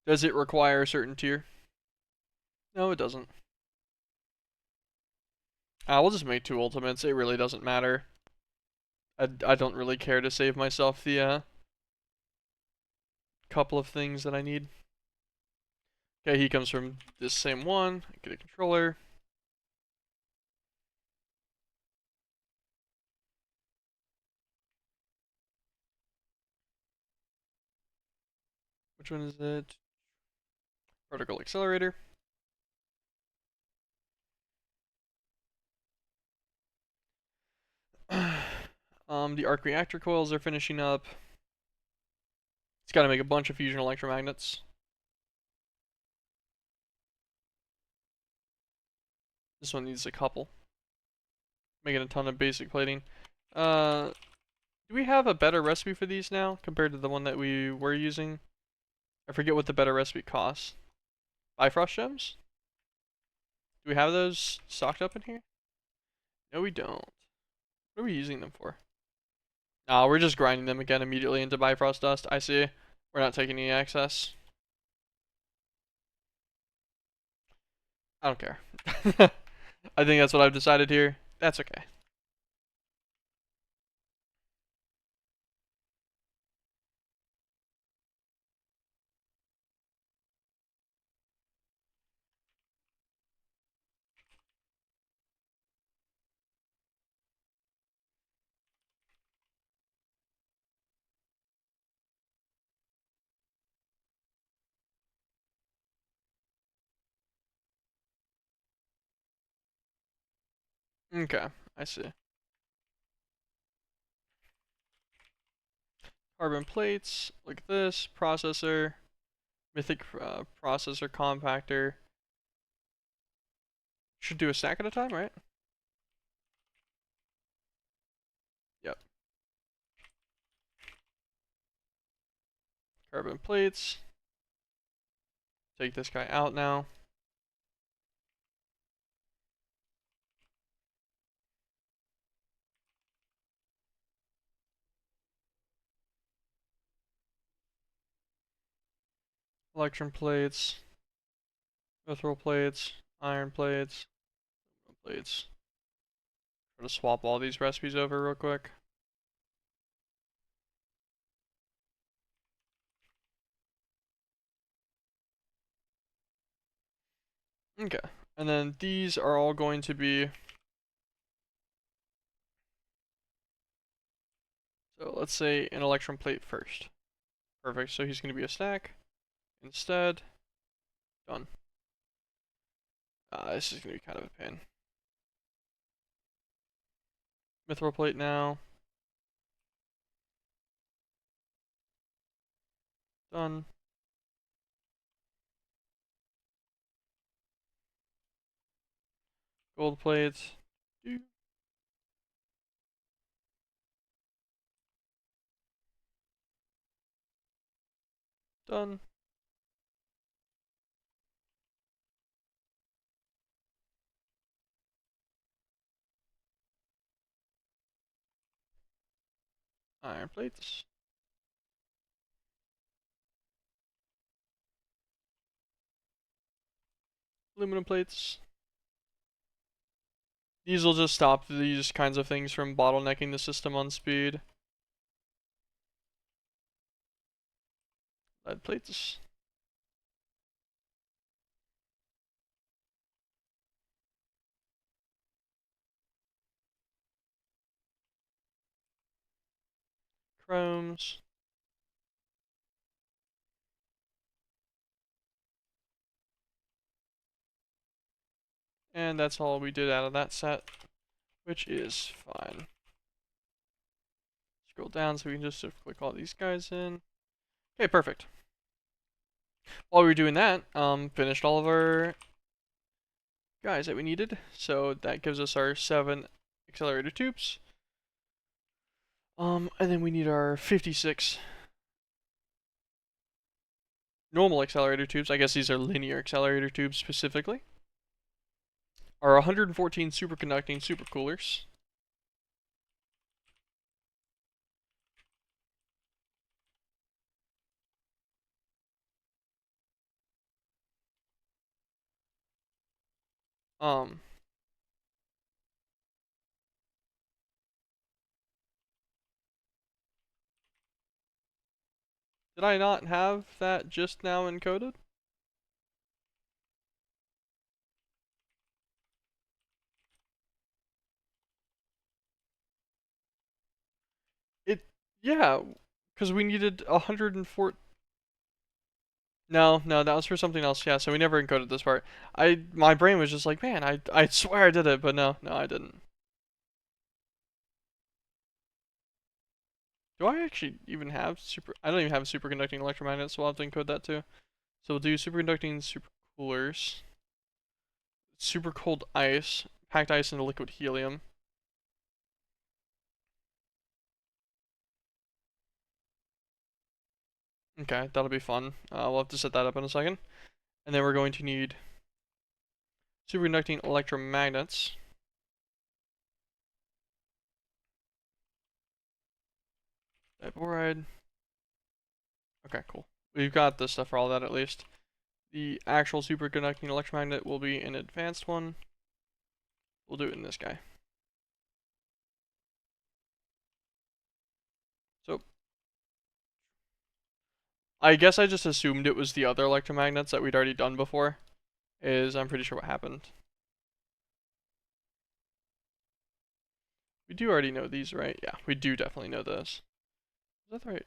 Does it require a certain tier? No, it doesn't. We'll just make 2 ultimates. It really doesn't matter. I don't really care to save myself the couple of things that I need. Okay, he comes from this same one. Get a controller. Which one is it? Particle accelerator. The arc reactor coils are finishing up. It's got to make a bunch of fusion electromagnets. This one needs a couple. Making a ton of basic plating. Do we have a better recipe for these now compared to the one that we were using? I forget what the better recipe costs. Bifrost gems? Do we have those stocked up in here? No, we don't. What are we using them for? No, we're just grinding them again immediately into Bifrost dust. I see. We're not taking any excess. I don't care. I think that's what I've decided here. That's okay. Okay, I see. Carbon plates. Look at this. Processor. Mythic processor compactor. Should do a stack at a time, right? Yep. Carbon plates. Take this guy out now. electrum plates, mithril plates, iron plates, plates. Try to swap all these recipes over real quick. Okay, and then these are all going to be, so let's say an electrum plate first. Perfect, so he's going to be a stack. Instead, done. This is going to be kind of a pain. Mithril plate now. Done. Gold plates. Done. Iron plates. Aluminum plates. These will just stop these kinds of things from bottlenecking the system on speed. Lead plates. Chromes. And that's all we did out of that set, which is fine. Scroll down so we can just sort of click all these guys in. Okay, perfect. While we were doing that, finished all of our guys that we needed. So that gives us our 7 accelerator tubes. And then we need our 56 normal accelerator tubes. I guess these are linear accelerator tubes specifically. Our 114 superconducting supercoolers. Um, did I not have that just now encoded? Yeah, because we needed 104. No, that was for something else. Yeah, so we never encoded this part. My brain was just like, man, I swear I did it, but no, I didn't. Do I actually even have I don't even have superconducting electromagnets, so I'll have to encode that too. So we'll do superconducting supercoolers, super cold ice, packed ice into liquid helium. Okay, that'll be fun. We'll have to set that up in a second. And then we're going to need superconducting electromagnets. Diboride. Okay, cool. We've got this stuff for all that at least. The actual superconducting electromagnet will be an advanced one. We'll do it in this guy. So, I guess I just assumed it was the other electromagnets that we'd already done before. I'm pretty sure what happened. We do already know these, right? Yeah, we do definitely know this. Is that right?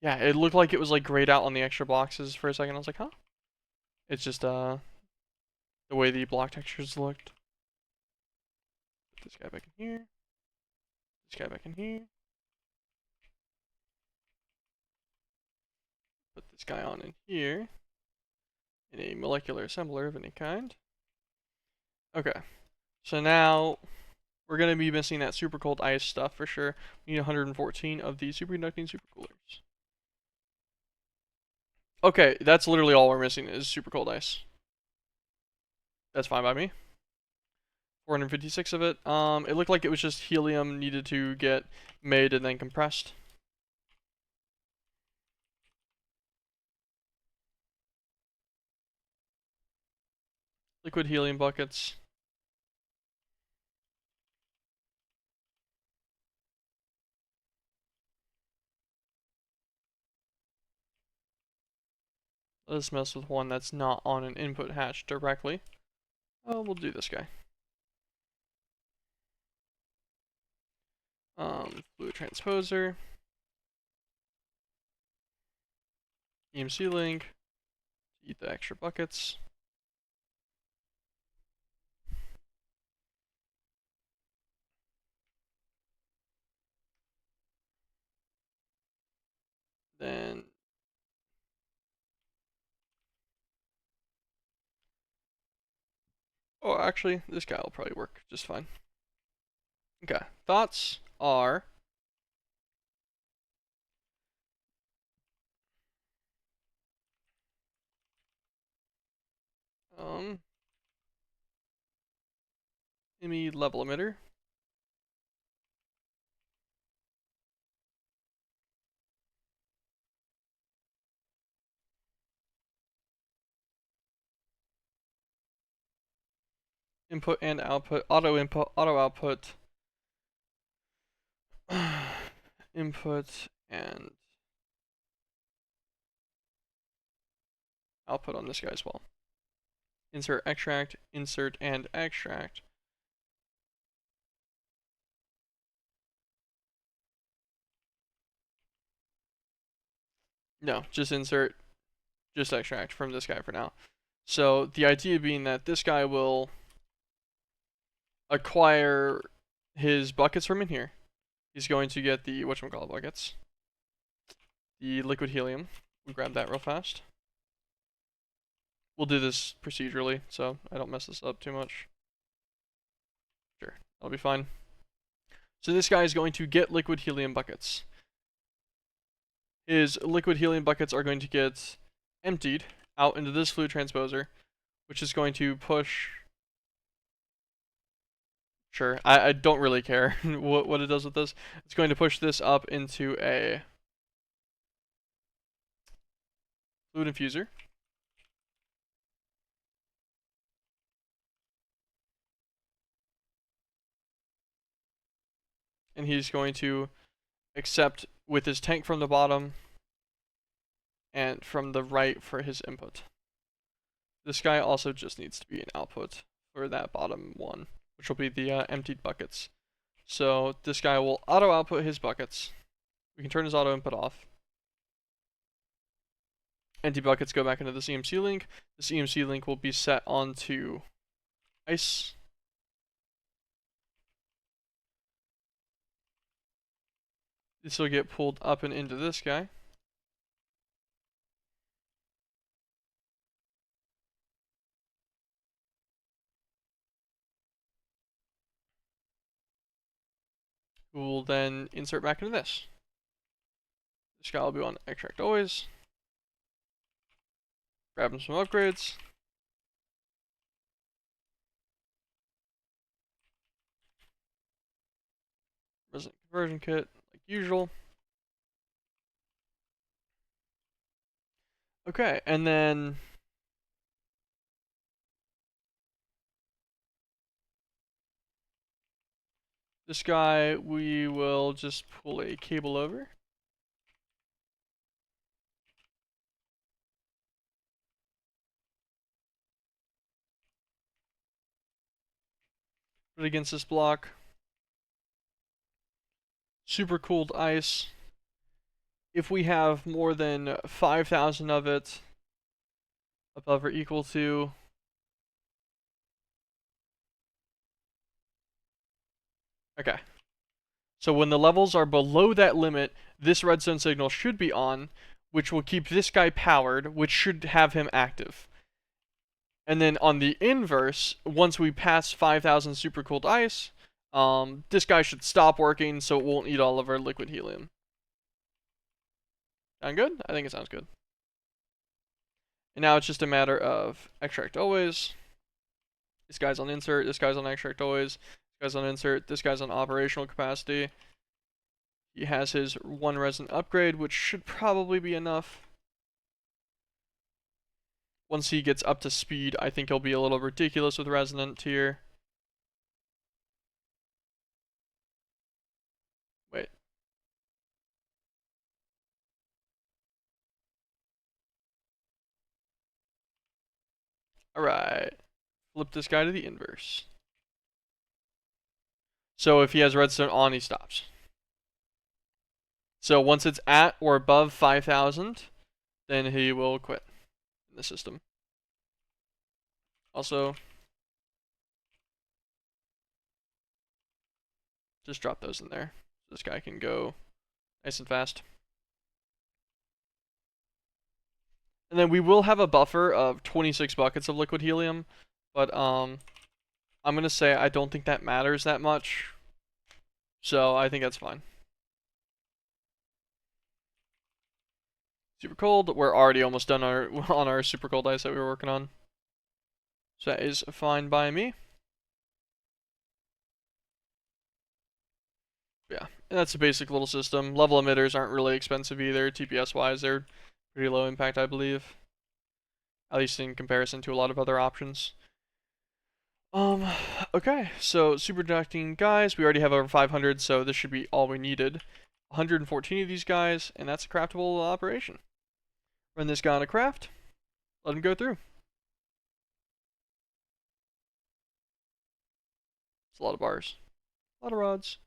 Yeah, it looked like it was like grayed out on the extra boxes for a second. I was like, huh? It's just the way the block textures looked. Put this guy back in here. This guy back in here. Put this guy on in here. In a molecular assembler of any kind. Okay. So now we're going to be missing that super cold ice stuff for sure. We need 114 of these superconducting supercoolers. Okay, that's literally all we're missing is super cold ice. That's fine by me. 456 of it. It looked like it was just helium needed to get made and then compressed. liquid helium buckets. Let's mess with one that's not on an input hatch directly. Oh, we'll do this guy. Fluid transposer. EMC link. Eat the extra buckets. Then oh, actually, this guy will probably work just fine. Okay, thoughts are EMI level emitter. Input and output, auto input, auto output, input and output on this guy as well. Insert extract, insert and extract. No, just insert, just extract from this guy for now. So the idea being that this guy will acquire his buckets from in here. He's going to get the whatchamacallit buckets. The liquid helium. We'll grab that real fast. We'll do this procedurally, so I don't mess this up too much. Sure, that'll be fine. So this guy is going to get liquid helium buckets. His liquid helium buckets are going to get emptied out into this fluid transposer, which is going to push... Sure, I don't really care what it does with this. It's going to push this up into a fluid infuser. And he's going to accept with his tank from the bottom and from the right for his input. This guy also just needs to be an output for that bottom one, which will be the emptied buckets. So this guy will auto output his buckets. We can turn his auto input off. Empty buckets go back into this EMC link. This EMC link will be set onto ice. This will get pulled up and into this guy. Who will then insert back into this. This guy will be on extract always. Grab him some upgrades. Resident conversion kit, like usual. Okay, and then this guy, we will just pull a cable over. Put it against this block. Super cooled ice. If we have more than 5,000 of it, above or equal to okay. So when the levels are below that limit, this redstone signal should be on, which will keep this guy powered, which should have him active. And then on the inverse, once we pass 5,000 supercooled ice, this guy should stop working so it won't eat all of our liquid helium. Sound good? I think it sounds good. And now it's just a matter of extract always. This guy's on insert, this guy's on extract always, this guy's on insert, this guy's on operational capacity. He has his one resin upgrade, which should probably be enough. once he gets up to speed, I think he'll be a little ridiculous with resonant here. Wait. Alright. Flip this guy to the inverse. So if he has redstone on, he stops. So once it's at or above 5,000, then he will quit the system. Also, just drop those in there. This guy can go nice and fast. And then we will have a buffer of 26 buckets of liquid helium, but I'm gonna say I don't think that matters that much. So I think that's fine. Super cold. We're already almost done on our super cold ice that we were working on. So that is fine by me. Yeah, and that's a basic little system. Level emitters aren't really expensive either. TPS wise, they're pretty low impact, I believe. At least in comparison to a lot of other options. Okay, so super conducting guys, we already have over 500, so this should be all we needed. 114 of these guys, and that's a craftable operation. Run this guy on a craft, let him go through. It's a lot of bars, a lot of rods.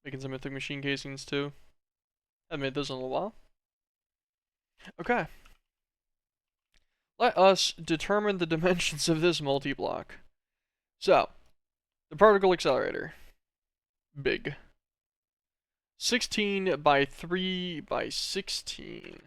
Making some mythic machine casings too. I've made those in a little while. Okay. Let us determine the dimensions of this multi-block. So, the particle accelerator. Big. 16 by 3 by 16.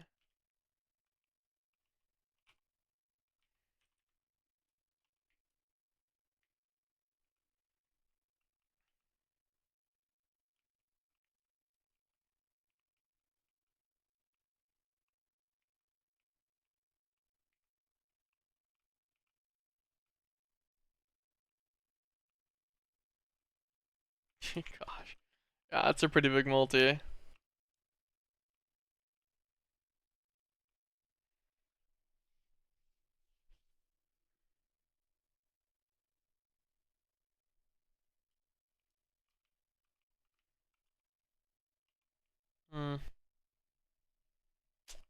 Gosh. Yeah, that's a pretty big multi. Hmm.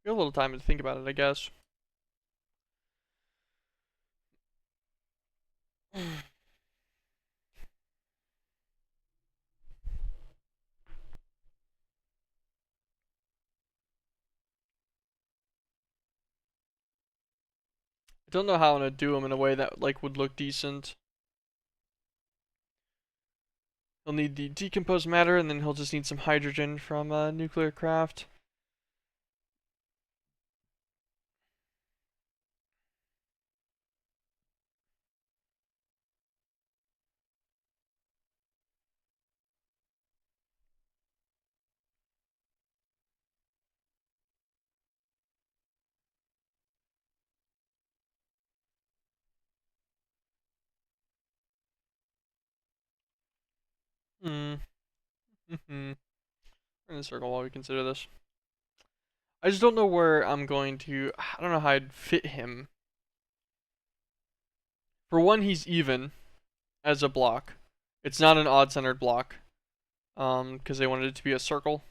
We have a little time to think about it, I guess. I don't know how I'm gonna do them in a way that like would look decent. He'll need the decomposed matter, and then he'll just need some hydrogen from nuclear craft. Hmm. Hmm. We're in a circle while we consider this. I just don't know where I'm going to. I don't know how I'd fit him. For one, he's even as a block. It's not an odd-centered block. Because they wanted it to be a circle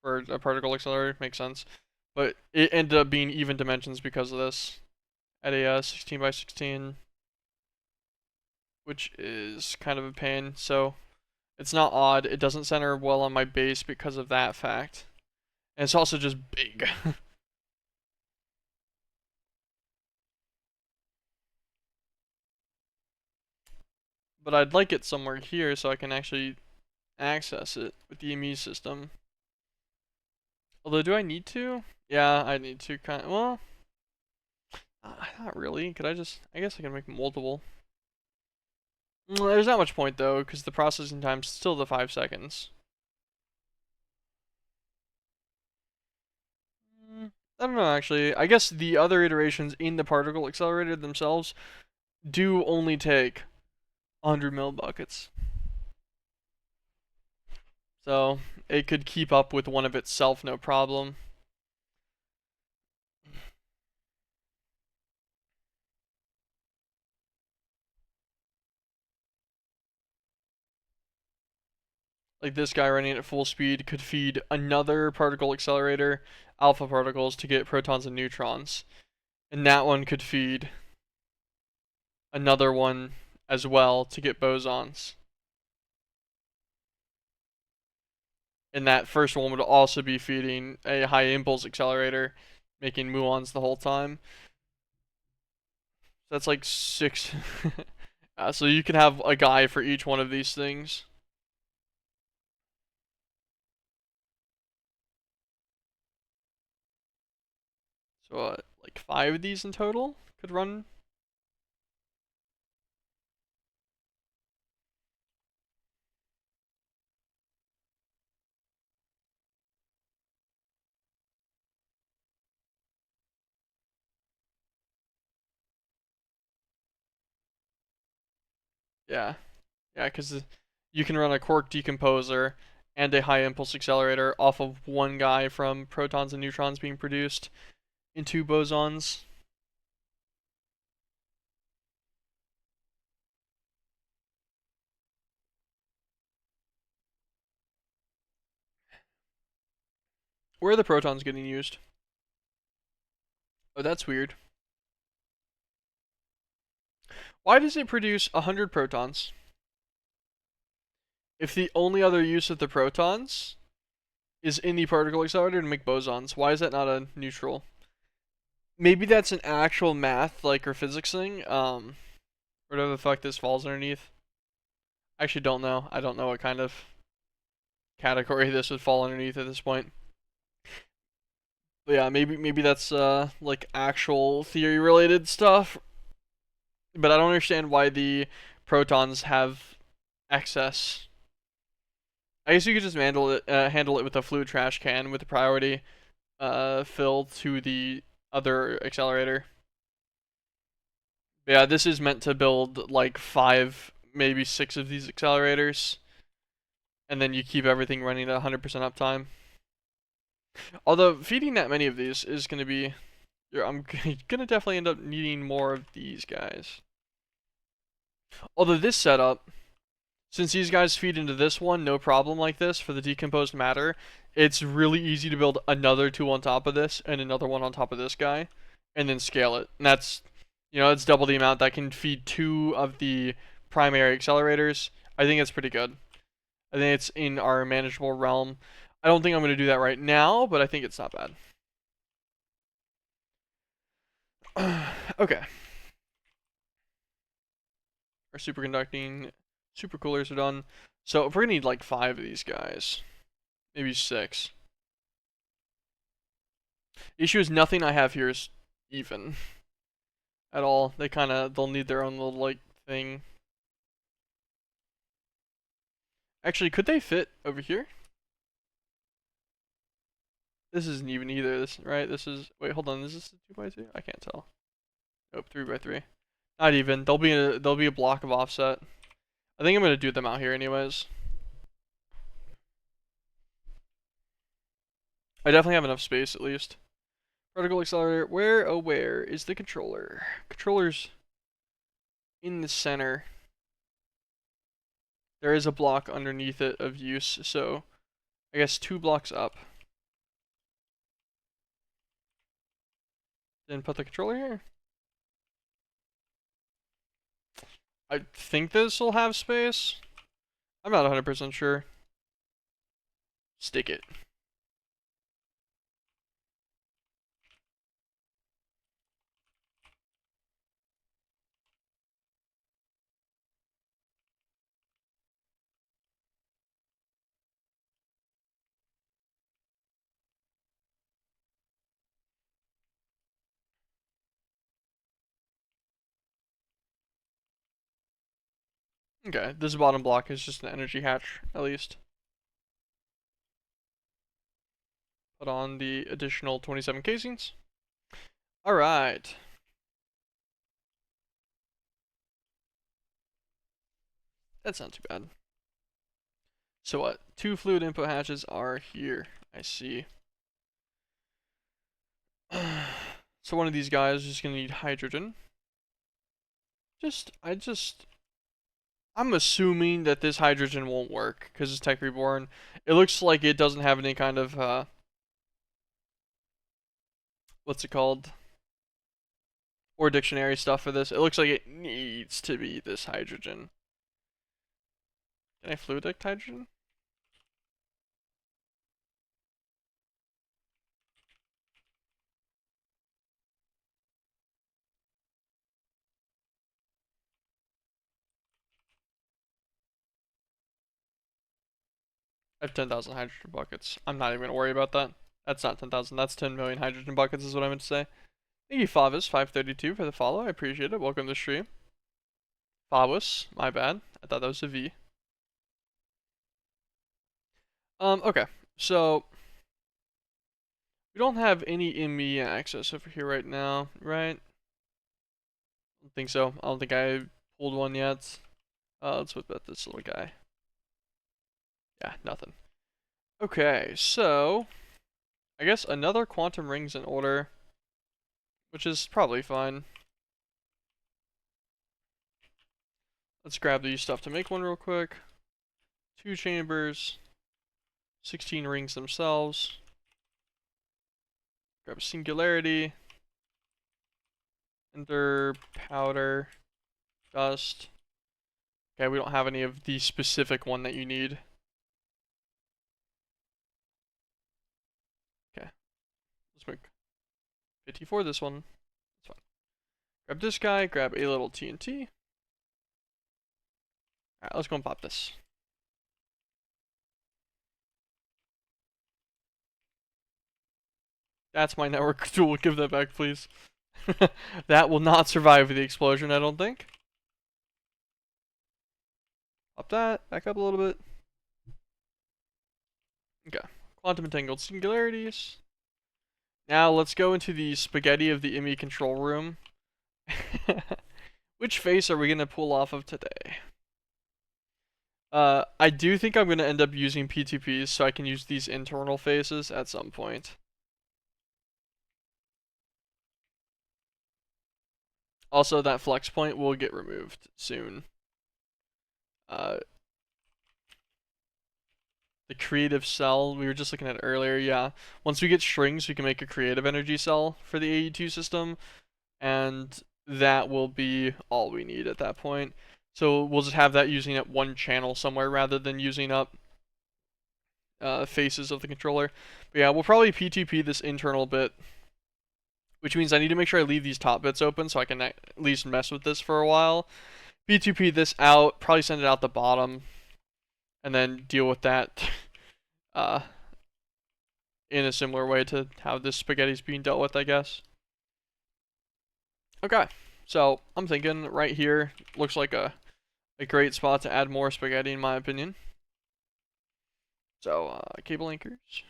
for a particle accelerator. Makes sense. But it ended up being even dimensions because of this. At a 16 by 16. Which is kind of a pain. So it's not odd. It doesn't center well on my base because of that fact. And it's also just big. But I'd like it somewhere here so I can actually access it with the ME system. Although, do I need to? Yeah, I need to kind of, well, not really. Could I just, I guess I can make multiple. There's not much point though, because the processing time's still the 5 seconds. I don't know actually. I guess the other iterations in the particle accelerator themselves do only take 100 mil buckets. So it could keep up with one of itself no problem. Like this guy running at full speed could feed another particle accelerator alpha particles to get protons and neutrons. And that one could feed another one as well to get bosons. And that first one would also be feeding a high impulse accelerator, making muons the whole time. That's like 6. So you can have a guy for each one of these things. So like 5 of these in total could run. Yeah, yeah, because you can run a quark decomposer and a high impulse accelerator off of one guy from protons and neutrons being produced into bosons. Where are the protons getting used? Oh, that's weird. Why does it produce 100 protons if the only other use of the protons is in the particle accelerator to make bosons? Why is that not a neutral? Maybe that's an actual math, like, or physics thing. Whatever the fuck this falls underneath. I actually don't know. I don't know what kind of category this would fall underneath at this point. But yeah, maybe that's like actual theory related stuff. But I don't understand why the protons have excess. I guess you could just handle it with a fluid trash can with the priority filled to the other accelerator. Yeah, this is meant to build like 5, maybe 6 of these accelerators, and then you keep everything running at 100% uptime. Although feeding that many of these is going to be, I'm gonna definitely end up needing more of these guys. Although this setup, since these guys feed into this one, no problem like this for the decomposed matter, it's really easy to build another 2 on top of this and another one on top of this guy, and then scale it. And that's, it's double the amount that can feed 2 of the primary accelerators. I think it's pretty good. I think it's in our manageable realm. I don't think I'm going to do that right now, but I think it's not bad. Okay. Our superconducting supercoolers are done. So if we're going to need like 5 of these guys, maybe 6. The issue is nothing I have here is even at all. They'll need their own little like thing. Actually, could they fit over here? This isn't even either. This right? This is wait, hold on. Is this a 2x2? I can't tell. Nope, 3x3. Not even. There'll be a block of offset. I think I'm gonna do them out here anyways. I definitely have enough space at least. Particle accelerator. Where is the controller? Controller's in the center. There is a block underneath it of use, so I guess 2 blocks up. Then put the controller here. I think this will have space. I'm not 100% sure. Stick it. Okay, this bottom block is just an energy hatch, at least. Put on the additional 27 casings. Alright. That's not too bad. So what? 2 fluid input hatches are here. I see. So one of these guys is just gonna need hydrogen. I'm assuming that this hydrogen won't work because it's Tech Reborn. It looks like it doesn't have any kind of what's it called? Or dictionary stuff for this. It looks like it needs to be this hydrogen. Can I fluid duct hydrogen? I have 10,000 hydrogen buckets. I'm not even gonna worry about that. That's not 10,000. That's 10 million hydrogen buckets is what I meant to say. Thank you, Favis532 for the follow. I appreciate it. Welcome to the stream. Favis, my bad. I thought that was a V. Okay. So we don't have any ME access over here right now, right? I don't think so. I don't think I pulled one yet. Let's whip out this little guy. Yeah, nothing. Okay, so I guess another quantum ring's in order, which is probably fine. Let's grab the stuff to make one real quick. 2 chambers, 16 rings themselves. Grab a singularity, ender, powder, dust. Okay, we don't have any of the specific one that you need. Okay, let's make 50 for this one. That's fine. Grab this guy, grab a little TNT. Alright, let's go and pop this. That's my network tool. Give that back, please. That will not survive the explosion, I don't think. Pop that, back up a little bit. Okay, quantum entangled singularities. Now let's go into the spaghetti of the ME control room. Which face are we gonna pull off of today? I do think I'm gonna end up using P2Ps so I can use these internal faces at some point. Also, that flex point will get removed soon. The creative cell we were just looking at earlier, yeah. Once we get strings, we can make a creative energy cell for the AE2 system, and that will be all we need at that point. So we'll just have that using up one channel somewhere rather than using up faces of the controller. But yeah, we'll probably P2P this internal bit, which means I need to make sure I leave these top bits open so I can at least mess with this for a while. P2P this out, probably send it out the bottom, and then deal with that in a similar way to how this spaghetti's being dealt with, I guess. Okay, so I'm thinking right here looks like a great spot to add more spaghetti in my opinion. So, cable anchors.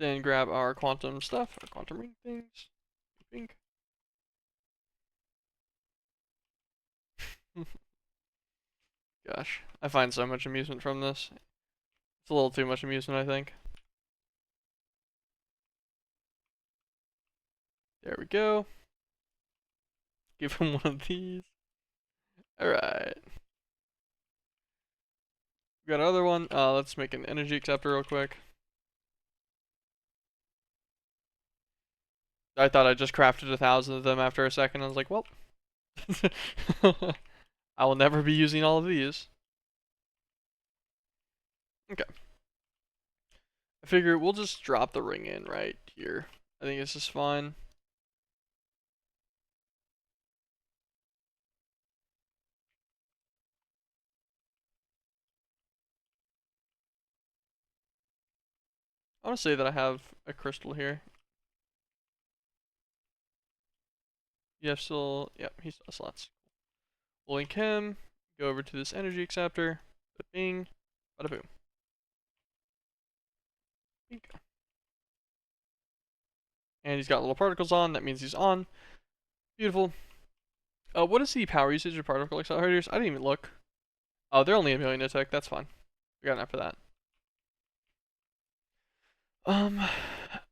Then grab our quantum stuff, our quantum ring things. Pink. Gosh, I find so much amusement from this. It's a little too much amusement, I think. There we go. Give him one of these. Alright. We got another one. Let's make an energy acceptor real quick. I thought I just crafted 1,000 of them after a second. I was like, well, I will never be using all of these. Okay. I figure we'll just drop the ring in right here. I think this is fine. I want to say that I have a crystal here. Yeah, still, yep, he's slots. We'll link him, go over to this energy acceptor, bing, bada boom. Bing. And he's got little particles on, that means he's on. Beautiful. What is the power usage of particle accelerators? I didn't even look. Oh, they're only a million attack. That's fine. We got enough for that. Um,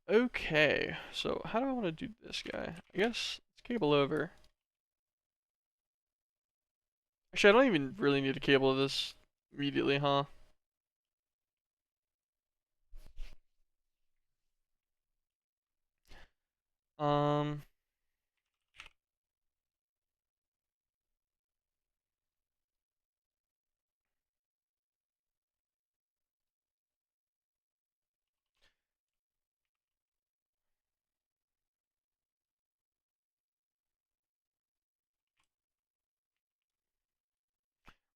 okay. So how do I want to do this guy? I guess let's cable over. Actually, I don't even really need to cable this immediately, huh? Um,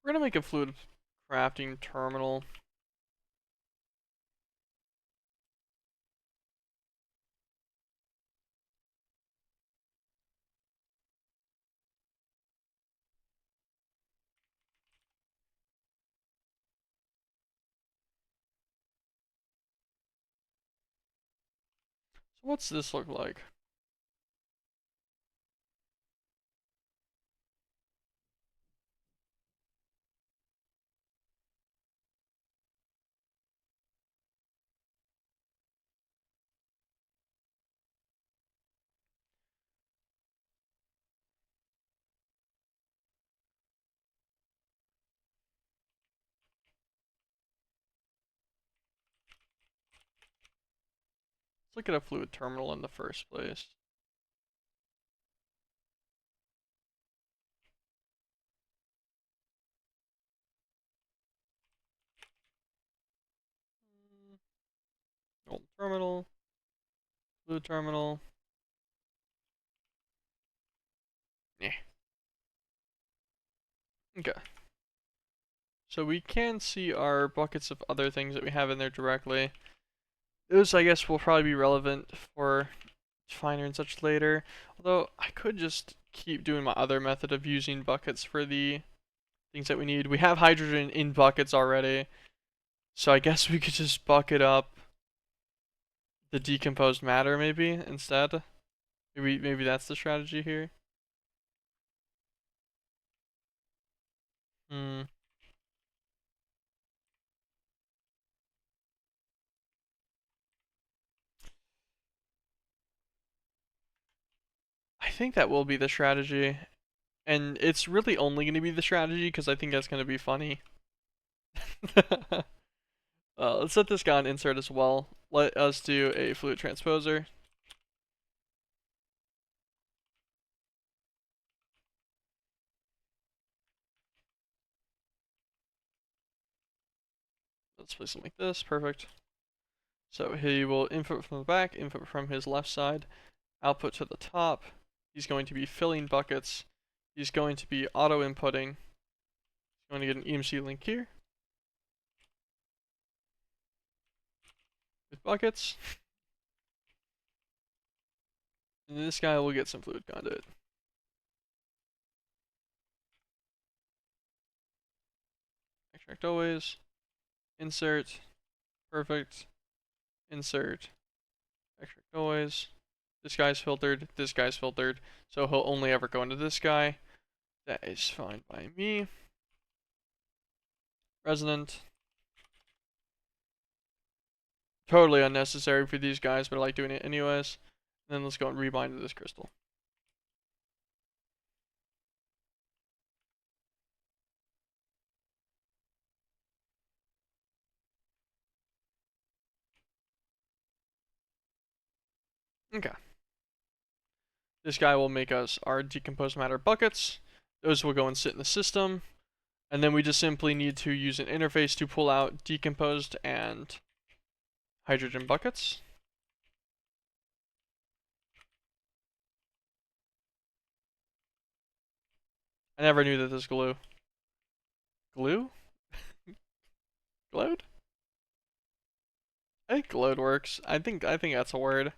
we're gonna make a fluid crafting terminal. So what's this look like? Let's look at a fluid terminal in the first place. Old terminal, fluid terminal. Yeah. Okay. So we can see our buckets of other things that we have in there directly. Those, I guess, will probably be relevant for finer and such later. Although, I could just keep doing my other method of using buckets for the things that we need. We have hydrogen in buckets already. So I guess we could just bucket up the decomposed matter maybe instead. Maybe that's the strategy here. Hmm. I think that will be the strategy. And it's really only going to be the strategy because I think that's going to be funny. Let's set this guy on insert as well. Let us do a fluid transposer. Let's place him like this. Perfect. So he will input from the back, input from his left side, output to the top. He's going to be filling buckets. He's going to be auto inputting. He's going to get an EMC link here with buckets. And this guy will get some fluid conduit. Extract always. Insert. Perfect. Insert. Extract always. This guy's filtered. This guy's filtered. So he'll only ever go into this guy. That is fine by me. Resonant. Totally unnecessary for these guys, but I like doing it anyways. And then let's go and rebind to this crystal. Okay. This guy will make us our decomposed matter buckets. Those will go and sit in the system. And then we just simply need to use an interface to pull out decomposed and hydrogen buckets. I never knew that this glue. Glue? Glowed? I think glowed works. I think that's a word.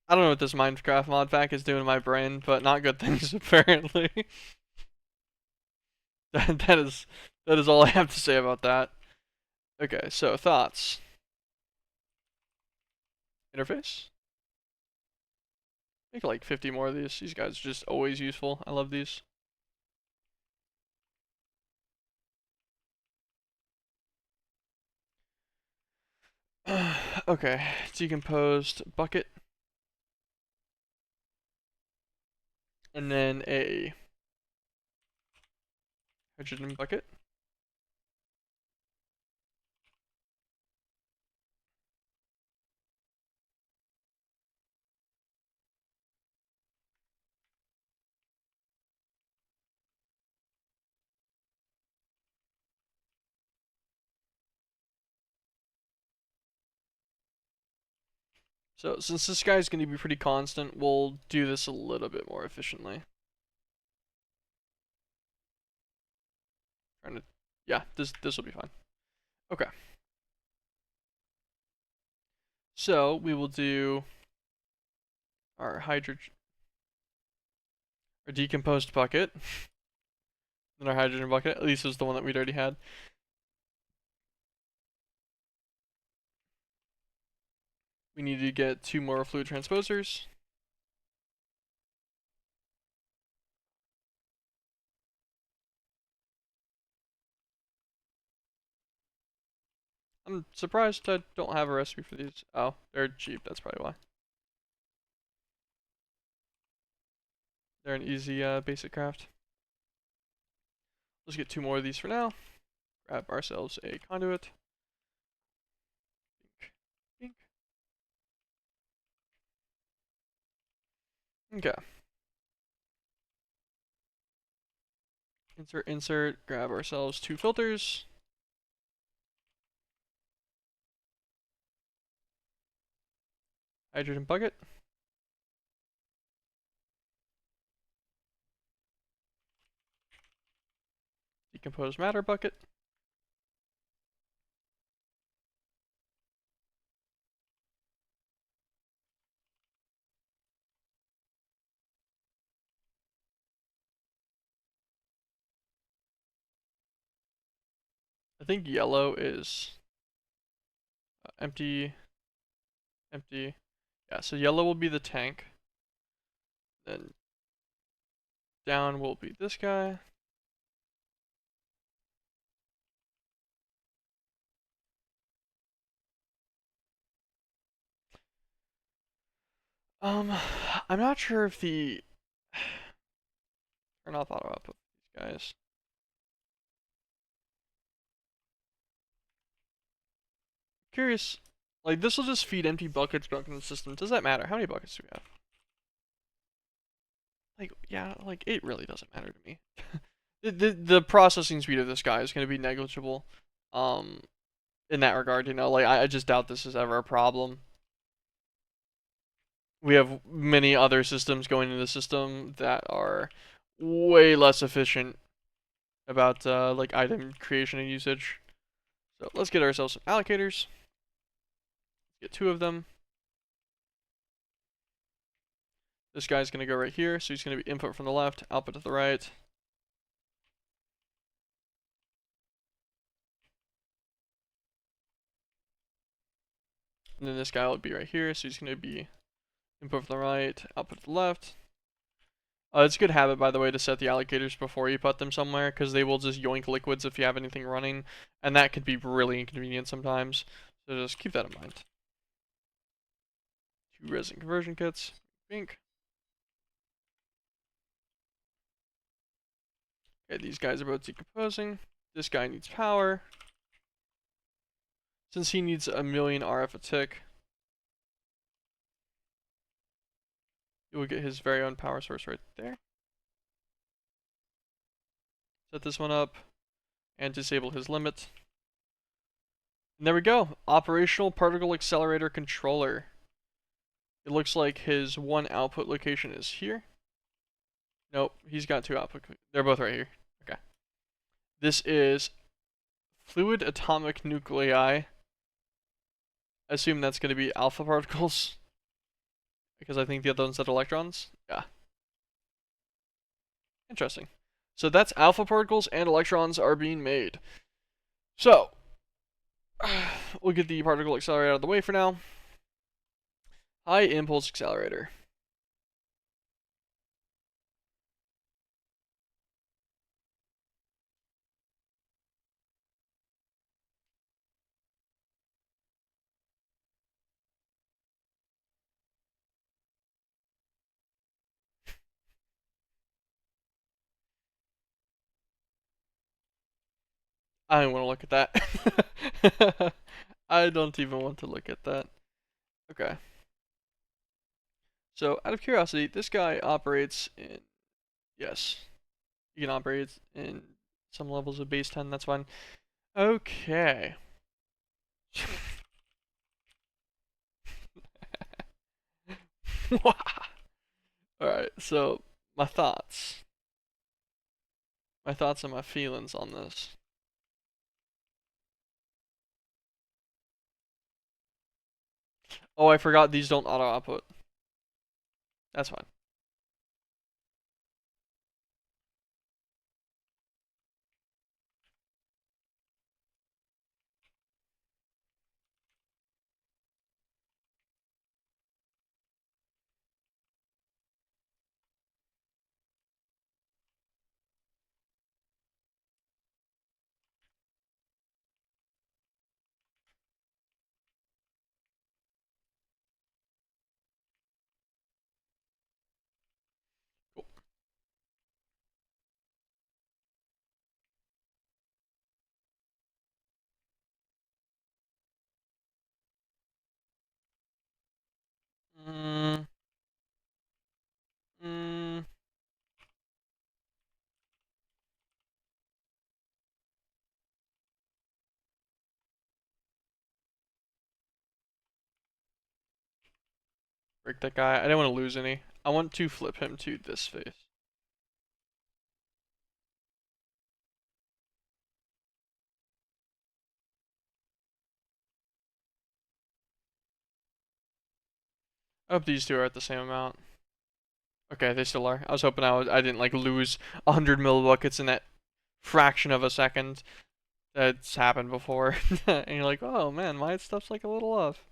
I don't know what this Minecraft mod pack is doing in my brain, but not good things apparently. that is all I have to say about that. Okay, so thoughts. Interface. Make like 50 more of these. These guys are just always useful. I love these. Okay, decomposed bucket, and then a hydrogen bucket. So since this guy's going to be pretty constant, we'll do this a little bit more efficiently. Trying to, yeah, this will be fine. Okay. So we will do our hydrogen, our decomposed bucket, and our hydrogen bucket. At least it was the one that we'd already had. We need to get 2 more fluid transposers. I'm surprised I don't have a recipe for these. Oh, they're cheap. That's probably why. They're an easy basic craft. Let's get 2 more of these for now. Grab ourselves a conduit. Bink, bink. Okay. Insert, insert. Grab ourselves 2 filters. Hydrogen bucket. Decomposed matter bucket. I think yellow is empty, empty. Yeah, so yellow will be the tank. Then down will be this guy. Um, I'm not sure if the turn off auto output these guys. Curious, like this will just feed empty buckets back in the system. Does that matter? How many buckets do we have? Like, yeah, like it really doesn't matter to me. The processing speed of this guy is going to be negligible. Um, in that regard, you know, like I just doubt this is ever a problem. We have many other systems going into the system that are way less efficient about like item creation and usage. So let's get ourselves some allocators. Get 2 of them. This guy's going to go right here, so he's going to be input from the left, output to the right. And then this guy will be right here, so he's going to be input from the right, output to the left. It's a good habit, by the way, to set the allocators before you put them somewhere, because they will just yoink liquids if you have anything running, and that could be really inconvenient sometimes. So just keep that in mind. 2 resin conversion kits. Bink. Okay, these guys are both decomposing. This guy needs power. Since he needs a million RF a tick, he will get his very own power source right there. Set this one up and disable his limit. And there we go. Operational particle accelerator controller. It looks like his one output location is here. Nope, he's got 2 output. They're both right here. Okay. This is fluid atomic nuclei. I assume that's going to be alpha particles. Because I think the other ones said electrons. Yeah. Interesting. So that's alpha particles and electrons are being made. So, we'll get the particle accelerator out of the way for now. High impulse accelerator. I don't want to look at that. I don't even want to look at that. Okay. So, out of curiosity, this guy operates in. Yes. You can operate in some levels of base 10, that's fine. Okay. Alright, so my thoughts. My thoughts and my feelings on this. Oh, I forgot these don't auto output. That's fine. Cool. Mm, mm, break that guy. I didn't want to lose any. I want to flip him to this face. I hope these two are at the same amount. Okay, they still are. I was hoping I didn't like lose 100 millibuckets in that fraction of a second. That's happened before. And you're like, oh man, my stuff's like a little off.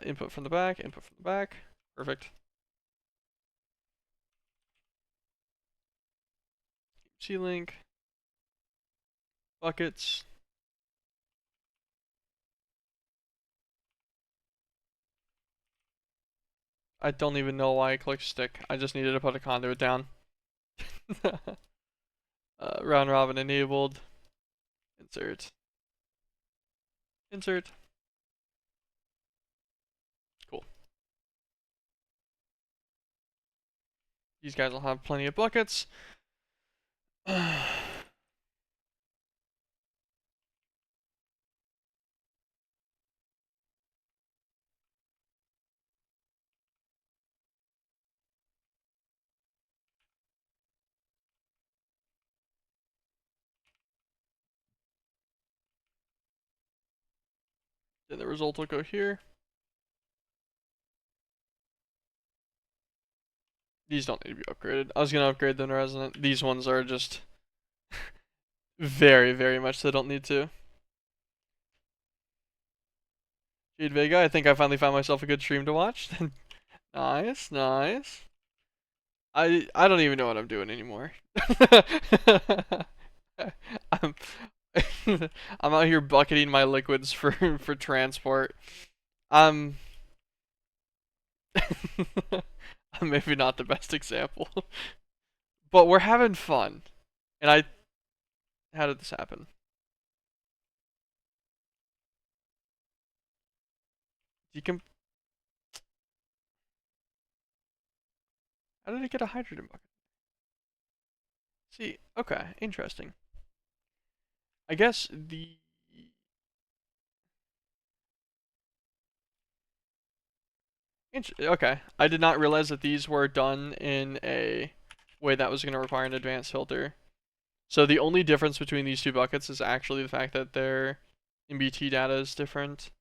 Input from the back, input from the back. Perfect. C-Link. Buckets. I don't even know why I clicked stick. I just needed to put a conduit down. Round robin enabled. Insert. Insert. Cool. These guys will have plenty of buckets. Then the result will go here. These don't need to be upgraded. I was gonna upgrade them to resonant. These ones are just very, very much they don't need to. Jade Vega, I think I finally found myself a good stream to watch. Nice, nice. I don't even know what I'm doing anymore. I'm I'm out here bucketing my liquids for transport. I'm I'm maybe not the best example, but we're having fun. And how did this happen? Decom How did it get a hydrogen bucket? See, okay, interesting. I guess the okay, I did not realize that these were done in a way that was going to require an advanced filter. So the only difference between these two buckets is actually the fact that their MBT data is different.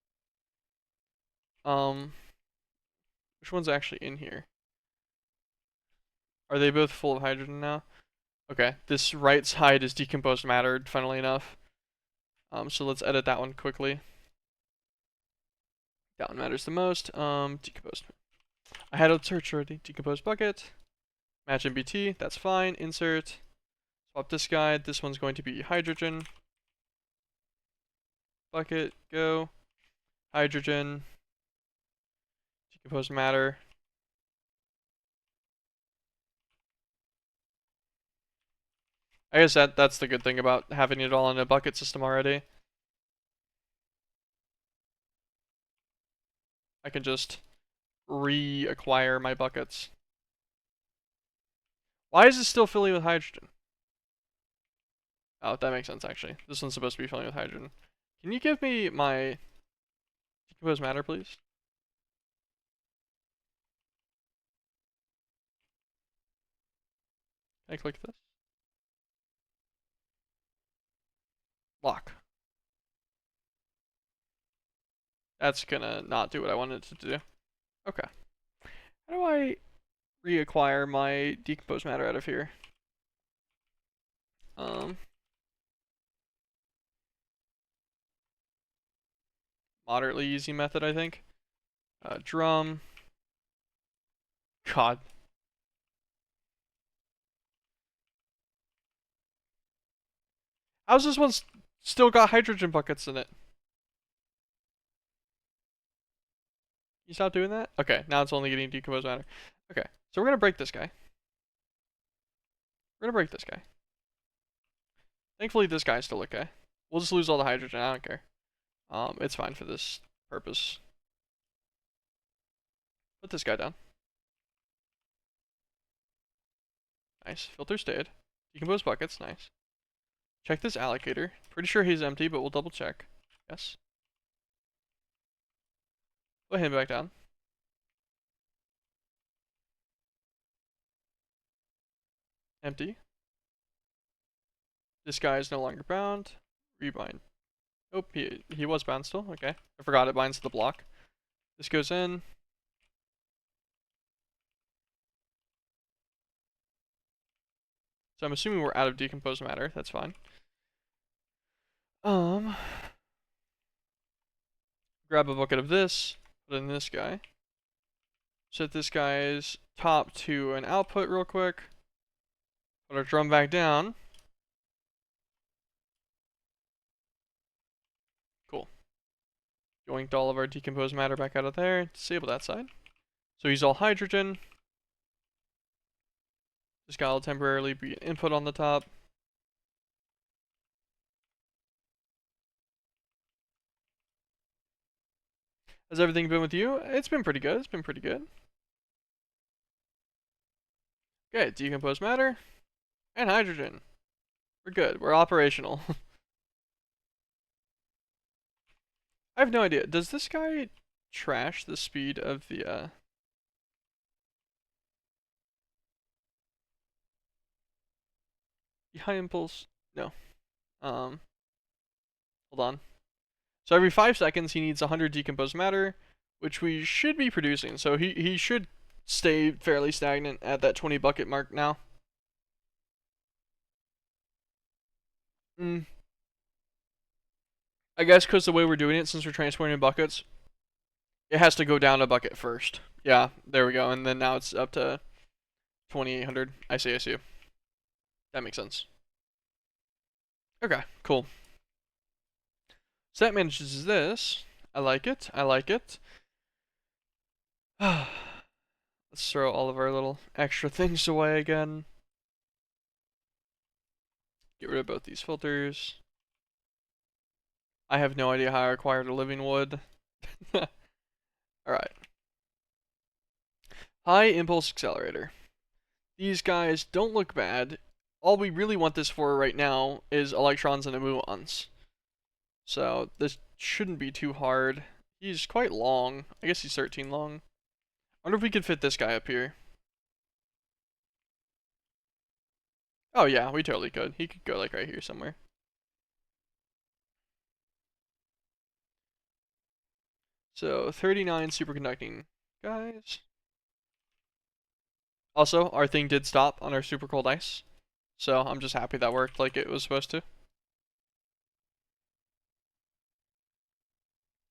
Um, which one's actually in here? Are they both full of hydrogen now? Okay, this right side is decomposed matter, funnily enough. So let's edit that one quickly. That one matters the most. Decomposed. I had a search already. Decomposed bucket. Match MBT, that's fine. Insert. Swap this guy. This one's going to be hydrogen. Bucket, go. Hydrogen. Decomposed matter. I guess that's the good thing about having it all in a bucket system already. I can just reacquire my buckets. Why is it still filling with hydrogen? Oh, that makes sense actually. This one's supposed to be filling with hydrogen. Can you give me my decomposed matter, please? Can I click this? Lock. That's gonna not do what I wanted it to do. Okay. How do I reacquire my decomposed matter out of here? Moderately easy method, I think. Drum. God. How's this one still got hydrogen buckets in it? You stop doing that? Okay, now it's only getting decomposed matter. Okay, so we're gonna break this guy. We're gonna break this guy. Thankfully, this guy's still okay. We'll just lose all the hydrogen. I don't care. It's fine for this purpose. Put this guy down. Nice. Filter stayed. Decompose buckets. Nice. Check this allocator. Pretty sure he's empty, but we'll double check. Yes. Put him back down. Empty. This guy is no longer bound. Rebind. Oh, he was bound still. Okay. I forgot it binds to the block. This goes in. So I'm assuming we're out of decomposed matter. That's fine. Grab a bucket of this. Put it in this guy. Set this guy's top to an output real quick. Put our drum back down. Cool. Yoinked all of our decomposed matter back out of there. Disable that side. So he's all hydrogen. This guy will temporarily be an input on the top. Has everything been with you? It's been pretty good. It's been pretty good. Okay, decomposed matter and hydrogen. We're good. We're operational. I have no idea. Does this guy trash the speed of the high impulse? No. Hold on. So every 5 seconds he needs 100 decomposed matter, which we should be producing. So he should stay fairly stagnant at that 20 bucket mark now. I guess because the way we're doing it, since we're transporting buckets, it has to go down a bucket first. Yeah, there we go. And then now it's up to 2,800 ICSU. That makes sense. Okay, cool. So that manages this. I like it. I like it. Let's throw all of our little extra things away again. Get rid of both these filters. I have no idea how I acquired a living wood. Alright. High impulse accelerator. These guys don't look bad. All we really want this for right now is electrons and muons. So this shouldn't be too hard. He's quite long. I guess he's 13 long. I wonder if we could fit this guy up here. Oh yeah, we totally could. He could go like right here somewhere. So 39 superconducting guys. Also, our thing did stop on our super cold ice. So I'm just happy that worked like it was supposed to.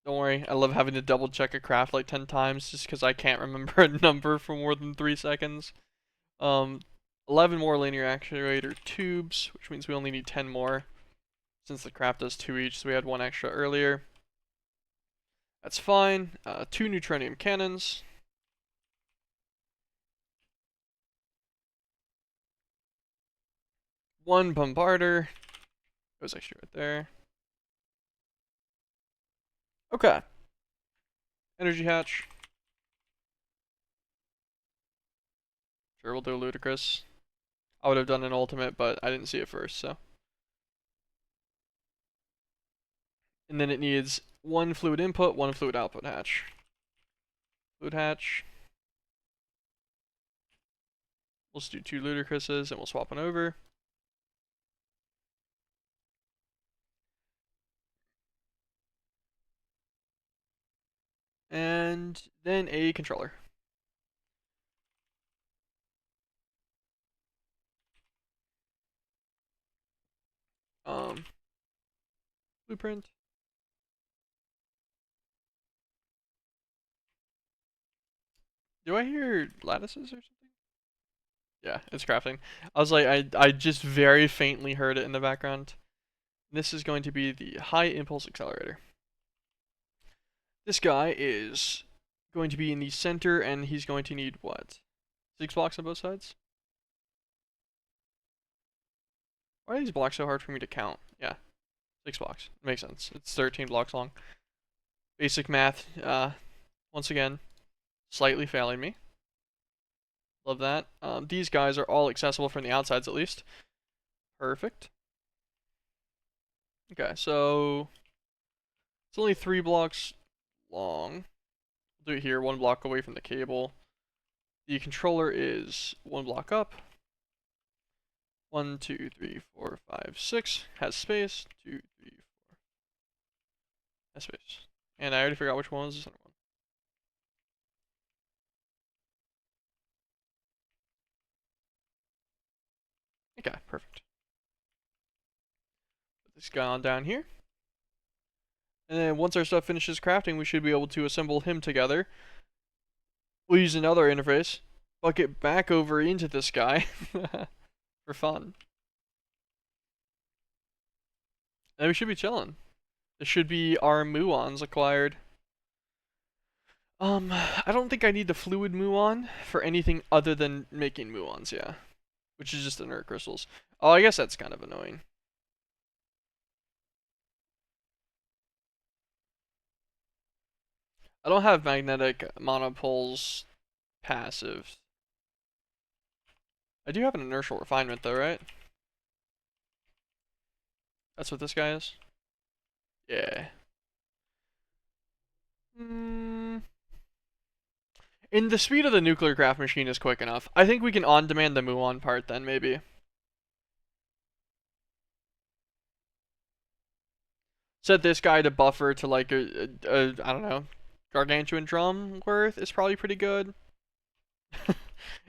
Don't worry, I love having to double check a craft like 10 times just because I can't remember a number for more than 3 seconds. 11 more linear actuator tubes, which means we only need 10 more since the craft does 2 each, so we had 1 extra earlier. That's fine. 2 neutronium cannons. 1 bombarder. Goes actually right there. Okay. Energy hatch. Sure, we'll do a ludicrous. I would have done an ultimate, but I didn't see it first, so. And then it needs 1 fluid input, 1 fluid output hatch. Fluid hatch. We'll just do 2 ludicrouses and we'll swap one over. And then a controller. Blueprint. Do I hear lattices or something? Yeah, it's crafting. I was like, I just very faintly heard it in the background. This is going to be the high impulse accelerator. This guy is going to be in the center, and he's going to need what? 6 blocks on both sides? Why are these blocks so hard for me to count? Yeah, 6 blocks. Makes sense. It's 13 blocks long. Basic math, once again, slightly failing me. Love that. These guys are all accessible from the outsides at least. Perfect. Okay, so it's only 3 blocks long. We'll do it here, 1 block away from the cable. The controller is 1 block up. 1, 2, 3, 4, 5, 6. Has space. 2, 3, 4. Has space. And I already forgot which one was the center one. Okay, perfect. Put this guy on down here. And then once our stuff finishes crafting, we should be able to assemble him together. We'll use another interface. Buck it back over into this guy. For fun. And we should be chilling. This should be our muons acquired. I don't think I need the fluid muon for anything other than making muons, yeah. Which is just inert crystals. Oh, I guess that's kind of annoying. I don't have magnetic monopoles passive. I do have an inertial refinement though, right? That's what this guy is? Yeah. And the speed of the nuclear craft machine is quick enough. I think we can on-demand the muon part then, maybe. Set this guy to buffer to like a I don't know, gargantuan drum worth is probably pretty good.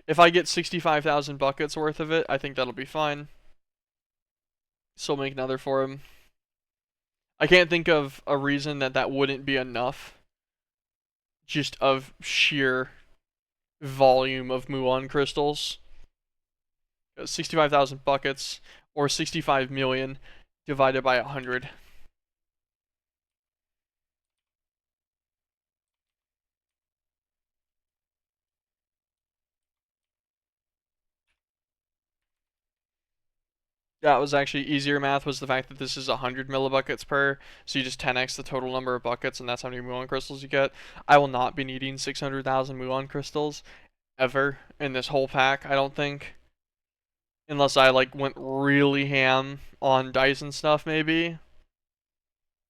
If I get 65,000 buckets worth of it, I think that'll be fine. Still make another for him. I can't think of a reason that that wouldn't be enough. Just of sheer volume of muon crystals. 65,000 buckets or 65 million divided by 100. That was actually easier math, was the fact that this is 100 millibuckets per, so you just 10x the total number of buckets, and that's how many muon crystals you get. I will not be needing 600,000 muon crystals ever in this whole pack, I don't think. Unless I like went really ham on dice and stuff, maybe.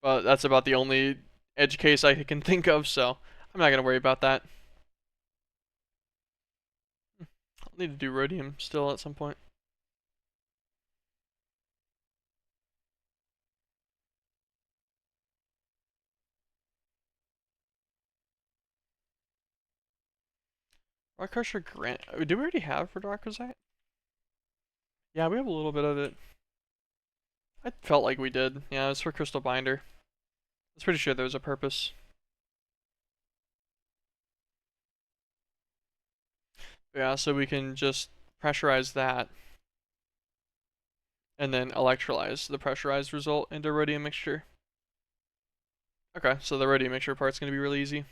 But that's about the only edge case I can think of, so I'm not gonna worry about that. I'll need to do rhodium still at some point. Rock Crusher Grant. Do we already have for Darkozite? Yeah, we have a little bit of it. I felt like we did. Yeah, it's for Crystal Binder. I was pretty sure there was a purpose. Yeah, so we can just pressurize that. And then electrolyze the pressurized result into rhodium mixture. Okay, so the rhodium mixture part's going to be really easy.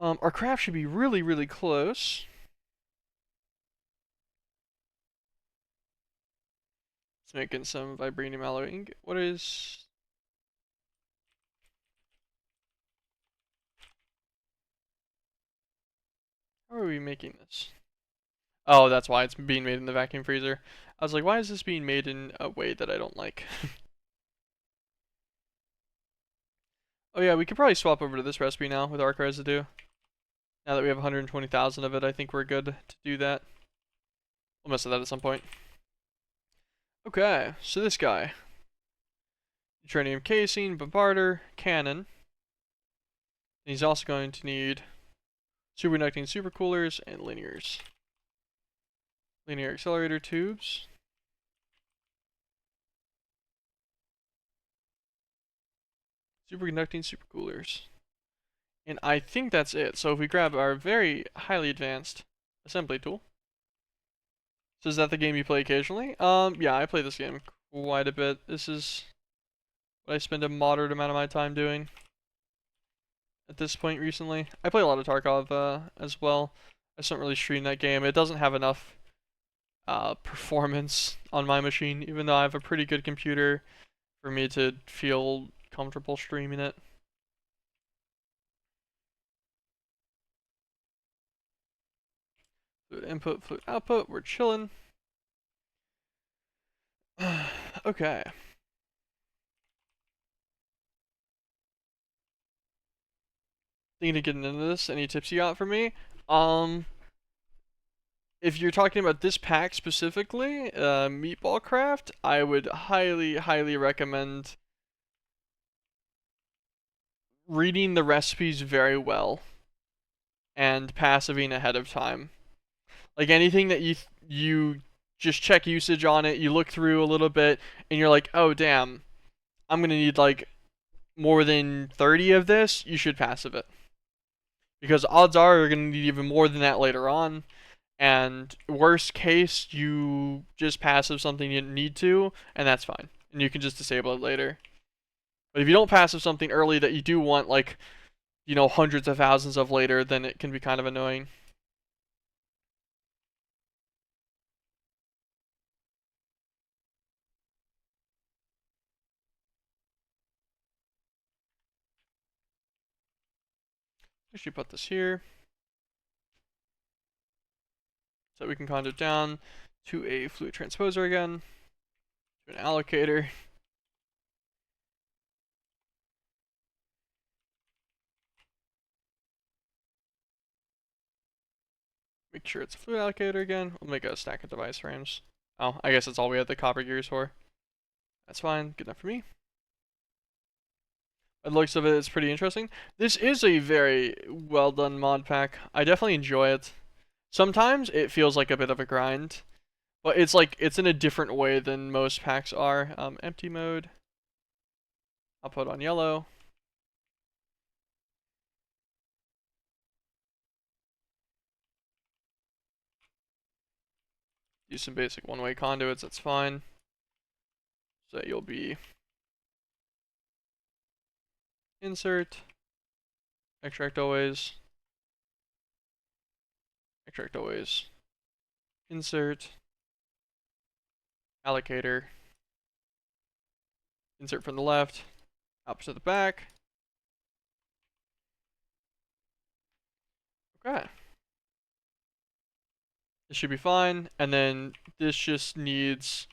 Our craft should be really, really close. Let's make in some vibranium alloy ingot. What is... How are we making this? Oh, that's why it's being made in the vacuum freezer. I was like, why is this being made in a way that I don't like? Oh yeah, we could probably swap over to this recipe now with arc residue. Now that we have 120,000 of it, I think we're good to do that. We'll mess with that at some point. Okay, so this guy. Neutronium casing, bombarder, cannon. And he's also going to need superconducting supercoolers and linears. Linear accelerator tubes. Superconducting supercoolers. And I think that's it. So if we grab our very highly advanced assembly tool. So is that the game you play occasionally? Yeah, I play this game quite a bit. This is what I spend a moderate amount of my time doing at this point recently. I play a lot of Tarkov as well. I just don't really stream that game. It doesn't have enough performance on my machine, even though I have a pretty good computer for me to feel comfortable streaming it. Fluid input, fluid output, we're chilling. Okay. Thinking of getting into this, any tips you got for me? If you're talking about this pack specifically, MeatBallCraft, I would highly, highly recommend reading the recipes very well and passiving ahead of time. Like anything that you just check usage on it, you look through a little bit, and you're like, oh damn, I'm gonna need like more than 30 of this, you should passive it. Because odds are you're gonna need even more than that later on. And worst case, you just passive something you didn't need to, and that's fine. And you can just disable it later. But if you don't passive something early that you do want, like, you know, hundreds of thousands of later, then it can be kind of annoying. Actually put this here. So we can conjure it down to a fluid transposer again. To an allocator. Make sure it's a fluid allocator again. We'll make a stack of device frames. Oh, I guess that's all we had the copper gears for. That's fine. Good enough for me. By the looks of it, it's pretty interesting. This is a very well done mod pack. I definitely enjoy it. Sometimes it feels like a bit of a grind, but it's like it's in a different way than most packs are. Empty mode. I'll put on yellow. Use some basic one-way conduits. That's fine. So you'll be insert, extract always, insert, allocator, insert from the left, opposite to the back. Okay. This should be fine, and then this just needs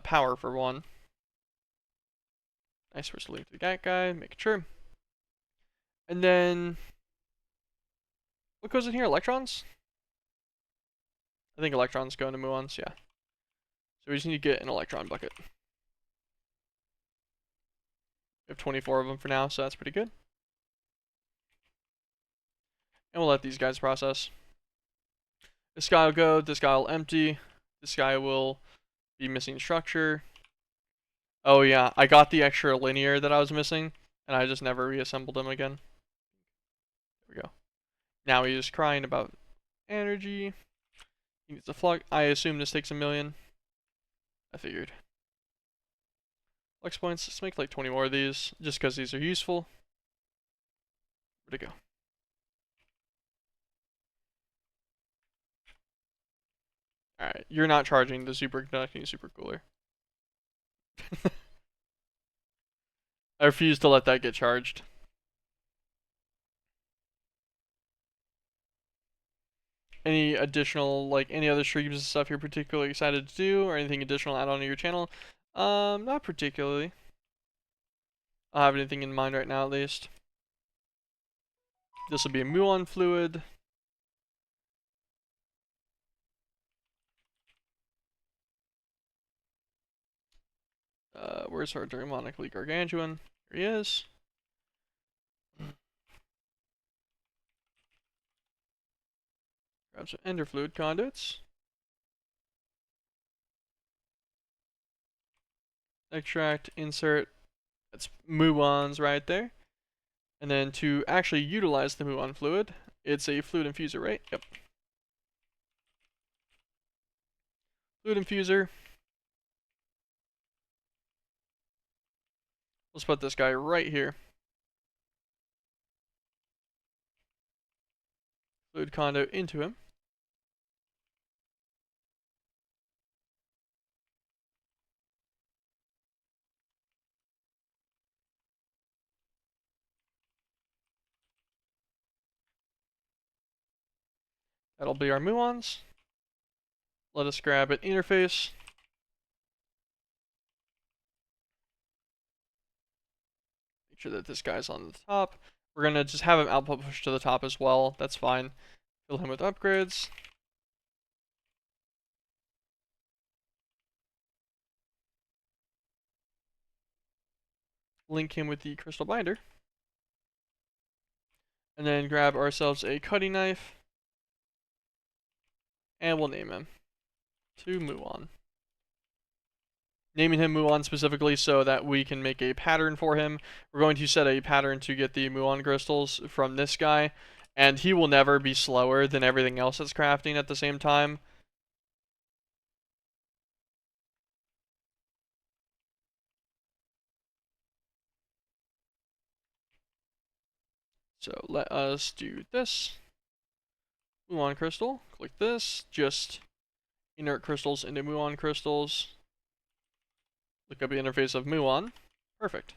power for one. Nice, we're link to that guy, make sure. And then, what goes in here? Electrons? I think electrons go into muons, yeah. So we just need to get an electron bucket. We have 24 of them for now, so that's pretty good. And we'll let these guys process. This guy will go, this guy will empty, this guy will be missing structure. Oh yeah, I got the extra linear that I was missing, and I just never reassembled them again. There we go. Now he's crying about energy. He needs a flux. I assume this takes 1,000,000. I figured. Flux points, let's make like 20 more of these, just because these are useful. Where'd it go? Alright, you're not charging the superconducting supercooler. I refuse to let that get charged. Any additional, like, any other streams and stuff you're particularly excited to do, or anything additional add on to your channel? Not particularly. I don't have anything in mind right now, at least. This will be a muon fluid. Where's our demonically gargantuan? Here he is. Grab some ender fluid conduits. Extract, insert. That's muons right there. And then to actually utilize the muon fluid, it's a fluid infuser, right? Yep. Fluid infuser. Let's put this guy right here. Fluid conduit into him. That'll be our muons. Let us grab an interface. Make sure that this guy's on the top. We're gonna just have him output push to the top as well. That's fine. Fill him with upgrades. Link him with the crystal binder. And then grab ourselves a cutting knife. And we'll name him to Muon. Naming him Muon specifically so that we can make a pattern for him. We're going to set a pattern to get the Muon crystals from this guy. And he will never be slower than everything else that's crafting at the same time. So let us do this. Muon crystal. Click this. Just inert crystals into Muon crystals. Look up the interface of Muon. Perfect.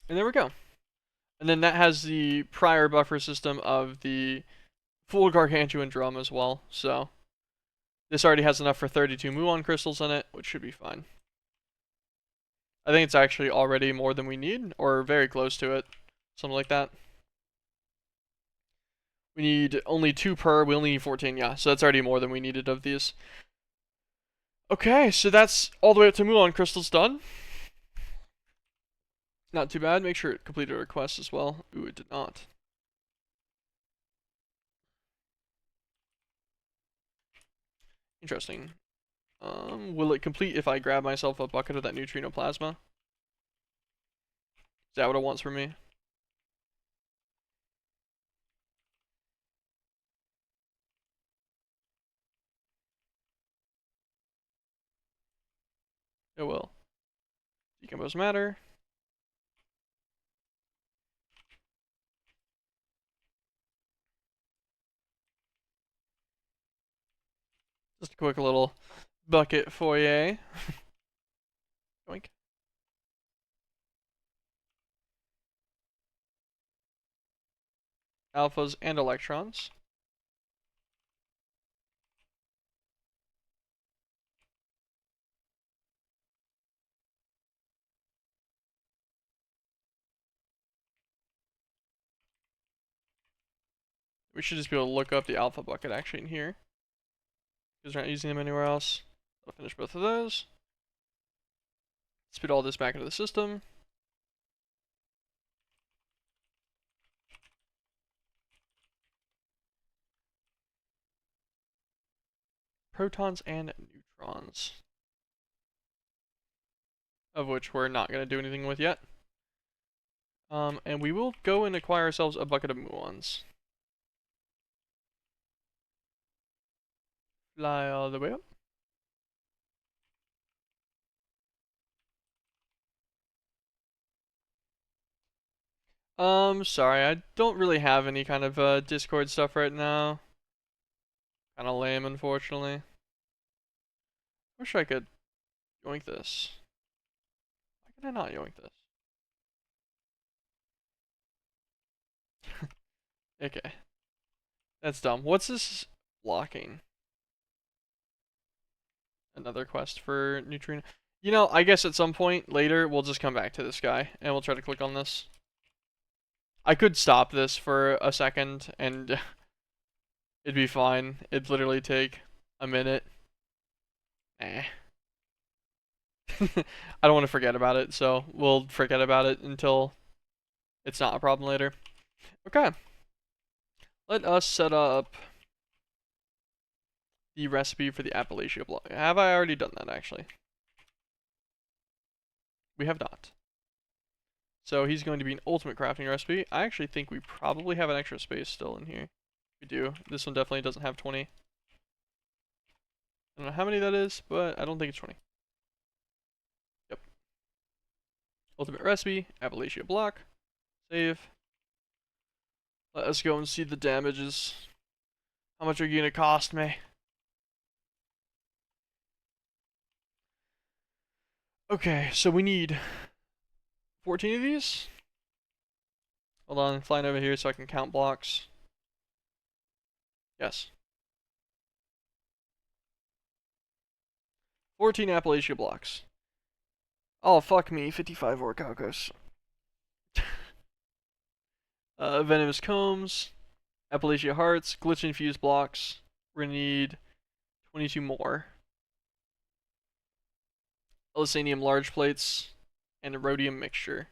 And there we go. And then that has the prior buffer system of the full gargantuan drum as well. So this already has enough for 32 muon crystals in it, which should be fine. I think it's actually already more than we need, or very close to it. Something like that. We need only 2 per, we only need 14, yeah. So that's already more than we needed of these. Okay, so that's all the way up to muon crystals done. Not too bad. Make sure it completed a request as well. Ooh, it did not. Interesting. Will it complete if I grab myself a bucket of that neutrino plasma? Is that what it wants from me? It will. Decompose matter. Just a quick little bucket foyer. Yoink. Alphas and electrons. We should just be able to look up the alpha bucket actually in here, because we're not using them anywhere else. I'll finish both of those. Spit all this back into the system. Protons and neutrons, of which we're not going to do anything with yet. And we will go and acquire ourselves a bucket of muons. Fly all the way up. Sorry, I don't really have any kind of Discord stuff right now. Kinda lame, unfortunately. Wish I could yoink this. Why can I not yoink this? Okay. That's dumb. What's this blocking? Another quest for neutrino. You know, I guess at some point later we'll just come back to this guy and we'll try to click on this. I could stop this for a second and it'd be fine. It'd literally take a minute. Eh. I don't want to forget about it, so we'll forget about it until it's not a problem later. Okay. Let us set up the recipe for the Appalachia block. Have I already done that, actually? We have not. So he's going to be an ultimate crafting recipe. I actually think we probably have an extra space still in here. We do. This one definitely doesn't have 20. I don't know how many that is, but I don't think it's 20. Yep. Ultimate recipe, Appalachia block. Save. Let us go and see the damages. How much are you going to cost me? Okay, so we need 14 of these. Hold on, I'm flying over here so I can count blocks. Yes. 14 Appalachia blocks. Oh, fuck me. 55 Orcalcos. Venomous Combs. Appalachia Hearts. Glitch Infused blocks. We're gonna need 22 more. Elisanium Large Plates. And a Rhodium Mixture.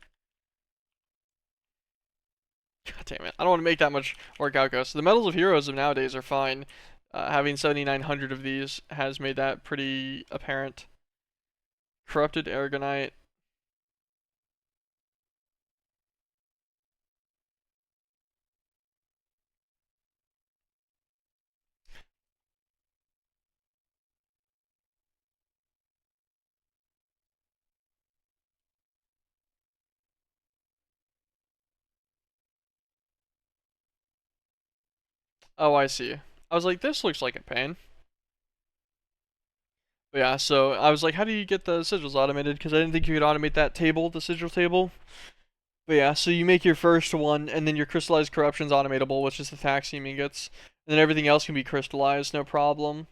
God damn it. I don't want to make that much Orcalcos. The Medals of Heroes of nowadays are fine. Having 7,900 of these has made that pretty apparent. Corrupted Aragonite. Oh, I see. I was like, this looks like a pain. But yeah, so I was like, how do you get the sigils automated? Because I didn't think you could automate that table, the sigil table. But yeah, so you make your first one, and then your crystallized corruption's automatable, which is the taxium ingots. And then everything else can be crystallized, no problem.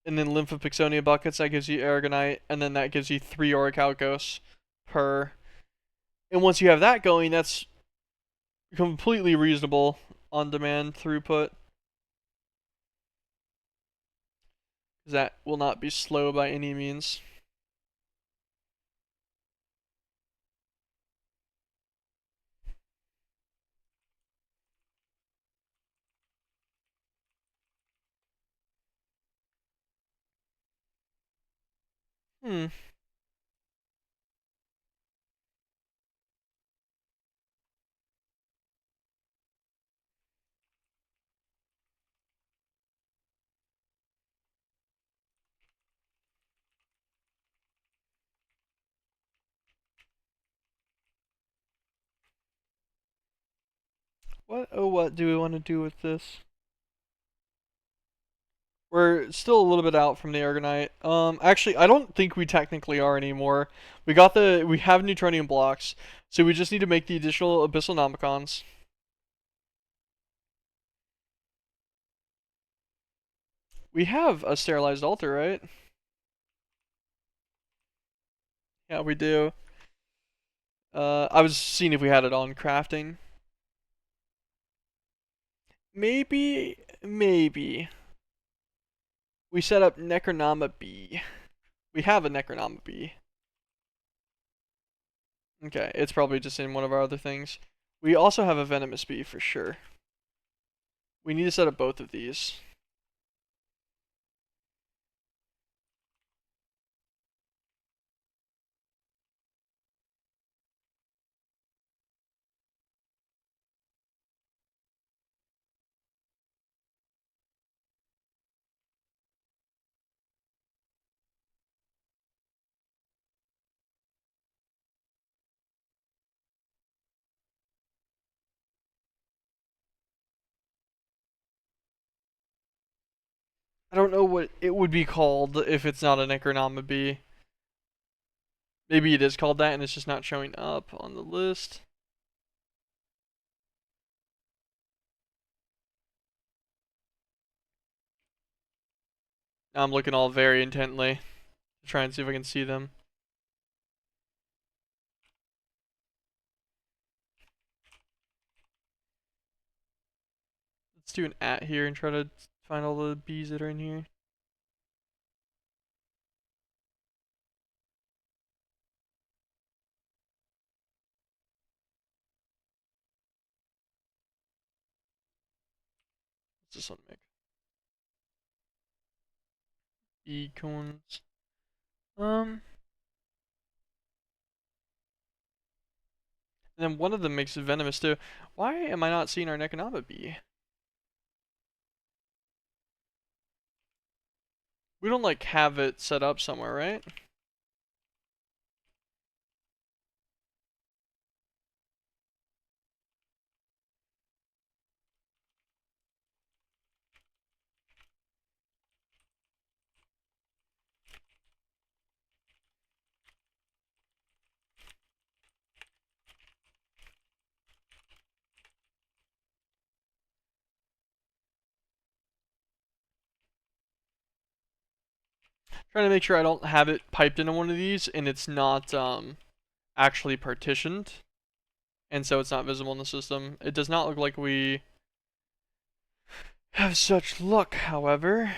And then lymphopixonia buckets, that gives you aragonite, and then that gives you 3 orichalcos per. And once you have that going, that's completely reasonable on-demand throughput. That will not be slow by any means. Hmm. What do we want to do with this? We're still a little bit out from the Aragonite. Actually, I don't think we technically are anymore. We have neutronium blocks, so we just need to make the additional abyssal nomicons. We have a sterilized altar, right? Yeah, we do. I was seeing if we had it on crafting. Maybe. We set up Necronama B. We have a Necronama B. Okay, it's probably just in one of our other things. We also have a Venomous B for sure. We need to set up both of these. I don't know what it would be called if it's not an Necronoma bee. Maybe it is called that and it's just not showing up on the list. Now I'm looking all very intently to try and see if I can see them. Let's do an @ here and try to find all the bees that are in here. What's this one make? Bee cones. And then one of them makes it venomous too. Why am I not seeing our Necronoma bee? We don't like have it set up somewhere, right? Trying to make sure I don't have it piped into one of these and it's not actually partitioned. And so it's not visible in the system. It does not look like we have such luck, however.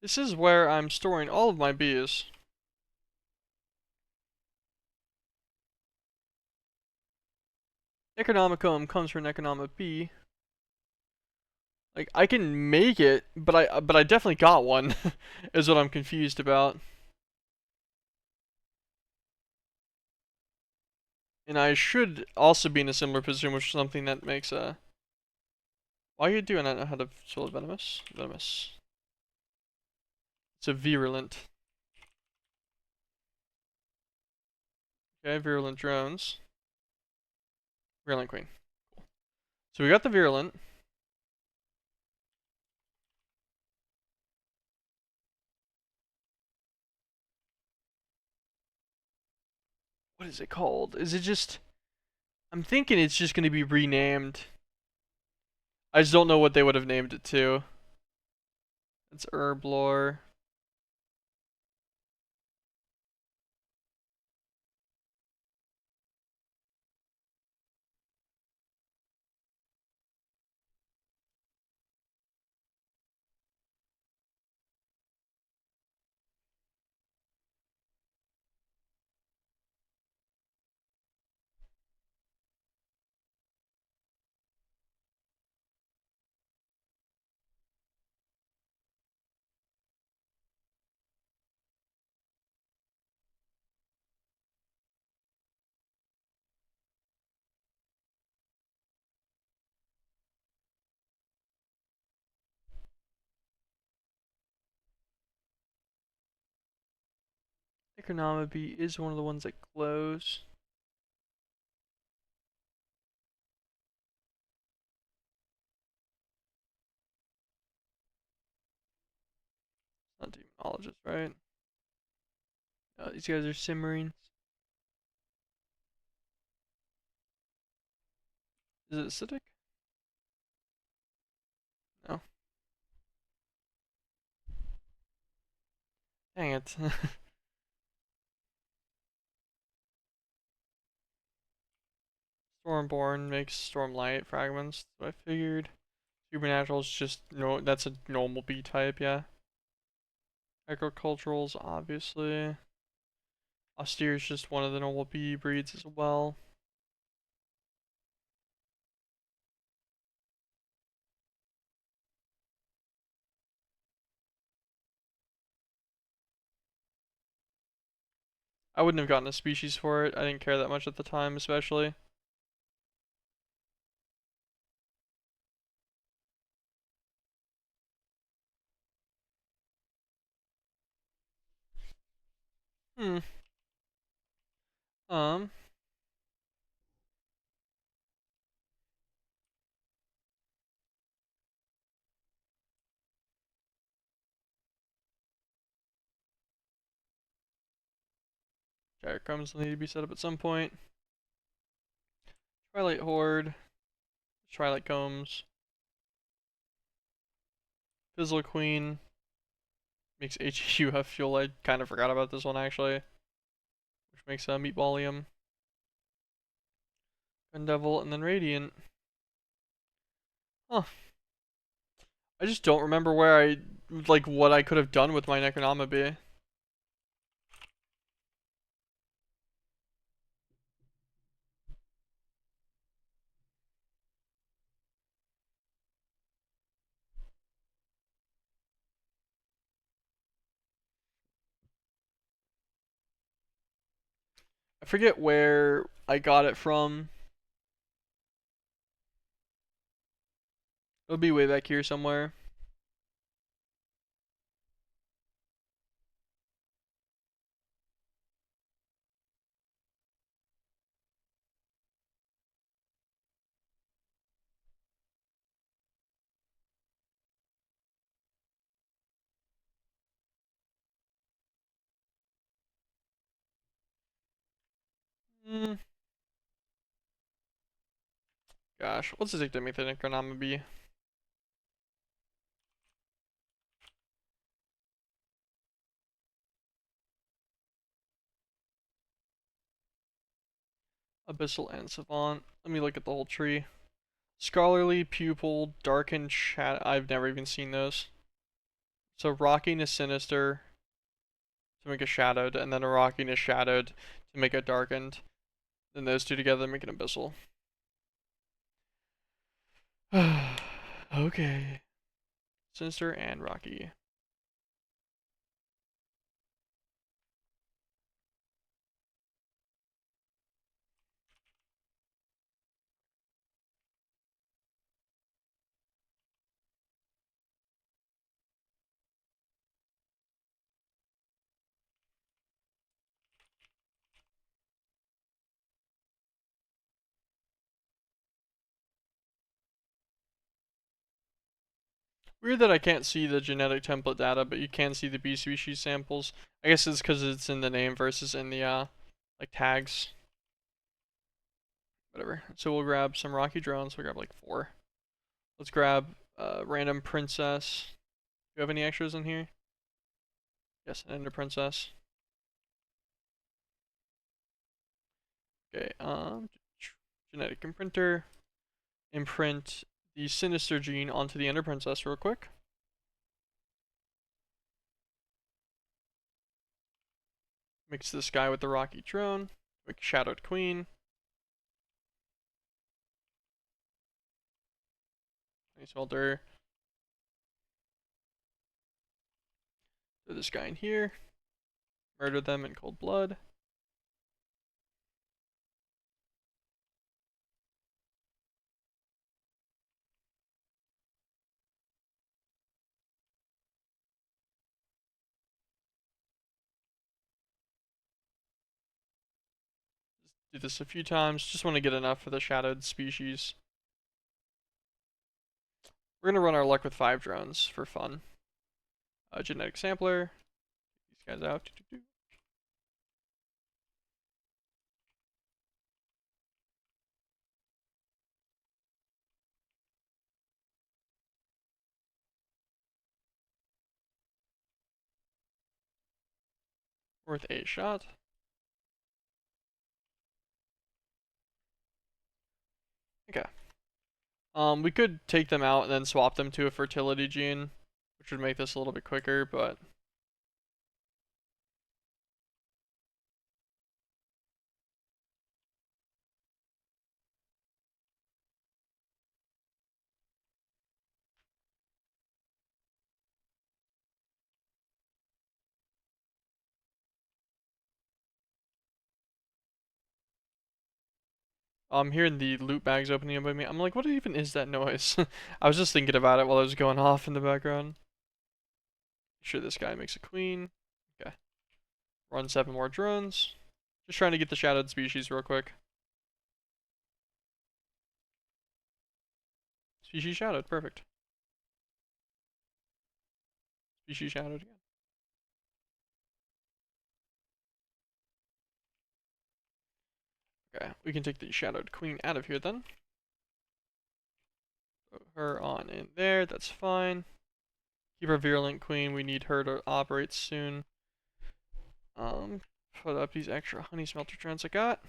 This is where I'm storing all of my bees. Economicum comes from Economic bee. Like I can make it, but I definitely got one. Is what I'm confused about. And I should also be in a similar position with something that makes a. Why are you doing that? How to spell venomous? Venomous. It's a virulent. Okay, virulent drones. Virulent queen. Cool. So we got the virulent. What is it called? Is it just? I'm thinking it's just gonna be renamed. I just don't know what they would have named it to. It's herblore. Economy is one of the ones that glows. Not demonologist, right? These guys are simmering. Is it acidic? No. Dang it. Stormborn makes stormlight fragments. That's what I figured. Supernatural is just no. That's a normal bee type, yeah. Agriculturals, obviously. Austere is just one of the normal bee breeds as well. I wouldn't have gotten a species for it. I didn't care that much at the time, especially. Hmm. Um. Gyrochromes will need to be set up at some point. Twilight Horde. Twilight Combs. Fizzle Queen. Makes HUF fuel. I kind of forgot about this one actually. Which makes Meatballium. Gun Devil, and then Radiant. Huh. I just don't remember where what I could have done with my Necronomicon. I forget where I got it from. It'll be way back here somewhere. Hmm. Gosh, what's the take me to Necronomicon be? Abyssal and Savant. Let me look at the whole tree. Scholarly, Pupil, Darkened, Shadow. I've never even seen those. So Rockiness Sinister to make a Shadowed, and then a Rockiness Shadowed to make a Darkened. Then those two together make an Abyssal. Okay. Sinister and Rocky. Weird that I can't see the genetic template data, but you can see the bee species samples. I guess it's because it's in the name versus in the like tags. Whatever. So we'll grab some Rocky drones. We'll grab like 4. Let's grab random princess. Do you have any extras in here? Yes, an ender princess. Okay. Genetic imprinter. Imprint the sinister gene onto the ender princess real quick. Mix this guy with the Rocky drone. Make shadowed queen. Nice welder. Throw this guy in here. Murder them in cold blood. Do this a few times. Just want to get enough for the shadowed species. We're going to run our luck with 5 drones for fun. Genetic sampler. These guys out. Worth a shot. Okay. We could take them out and then swap them to a fertility gene, which would make this a little bit quicker, but I'm hearing the loot bags opening up by me. I'm like, what even is that noise? I was just thinking about it while it was going off in the background. Make sure this guy makes a queen. Okay. Run 7 more drones. Just trying to get the shadowed species real quick. Species shadowed, perfect. Species shadowed again. Okay, we can take the Shadowed Queen out of here then. Put her on in there, that's fine. Keep our Virulent Queen, we need her to operate soon. Put up these extra honey smelter trends I got.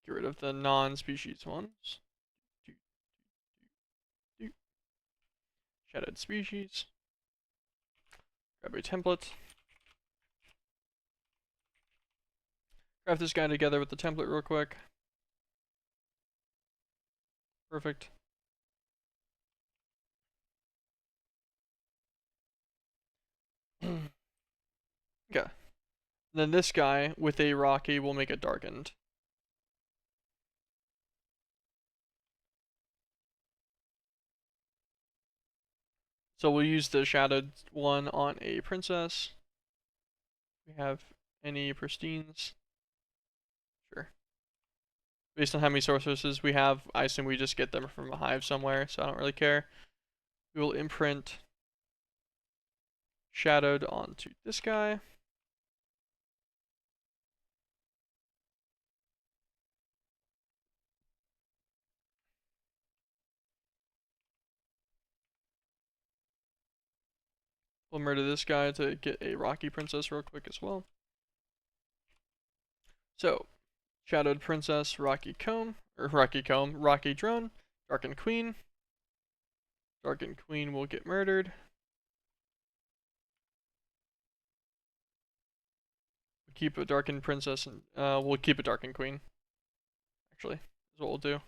Get rid of the non-species ones. Shadowed species. Grab a template. Craft this guy together with the template real quick. Perfect. Okay. Then this guy with a Rocky will make it darkened. So we'll use the shadowed one on a princess. We have any pristines? Sure. Based on how many sources we have, I assume we just get them from a hive somewhere, so I don't really care. We will imprint shadowed onto this guy. We'll murder this guy to get a Rocky princess real quick as well. So, shadowed princess, Rocky drone, darkened queen. Darkened queen will get murdered. We'll keep a darkened princess and we'll keep a darkened queen. Actually, is what we'll do.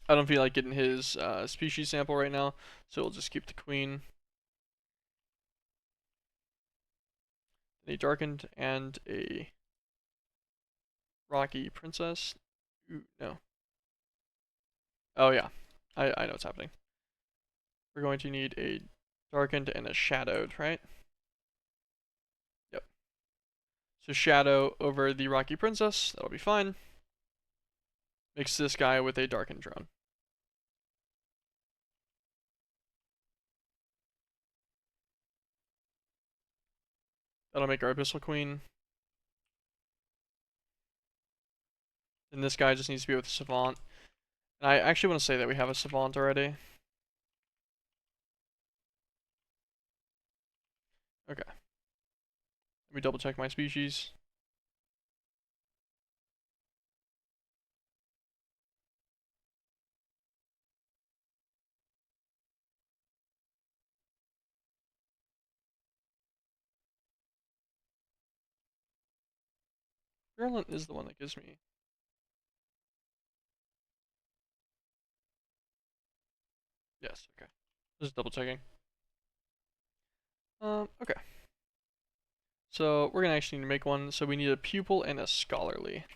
I don't feel like getting his species sample right now, so we'll just keep the queen. A darkened and a Rocky princess. Ooh, no. Oh yeah, I know what's happening. We're going to need a darkened and a shadowed, right? Yep. So shadow over the Rocky princess, that'll be fine. Mix this guy with a darkened drone. That'll make our Abyssal Queen. And this guy just needs to be with a Savant. And I actually want to say that we have a Savant already. Okay. Let me double check my species. Virulent is the one that gives me. Yes, okay. Just double checking. Okay. So we're gonna actually need to make one. So we need a pupil and a scholarly.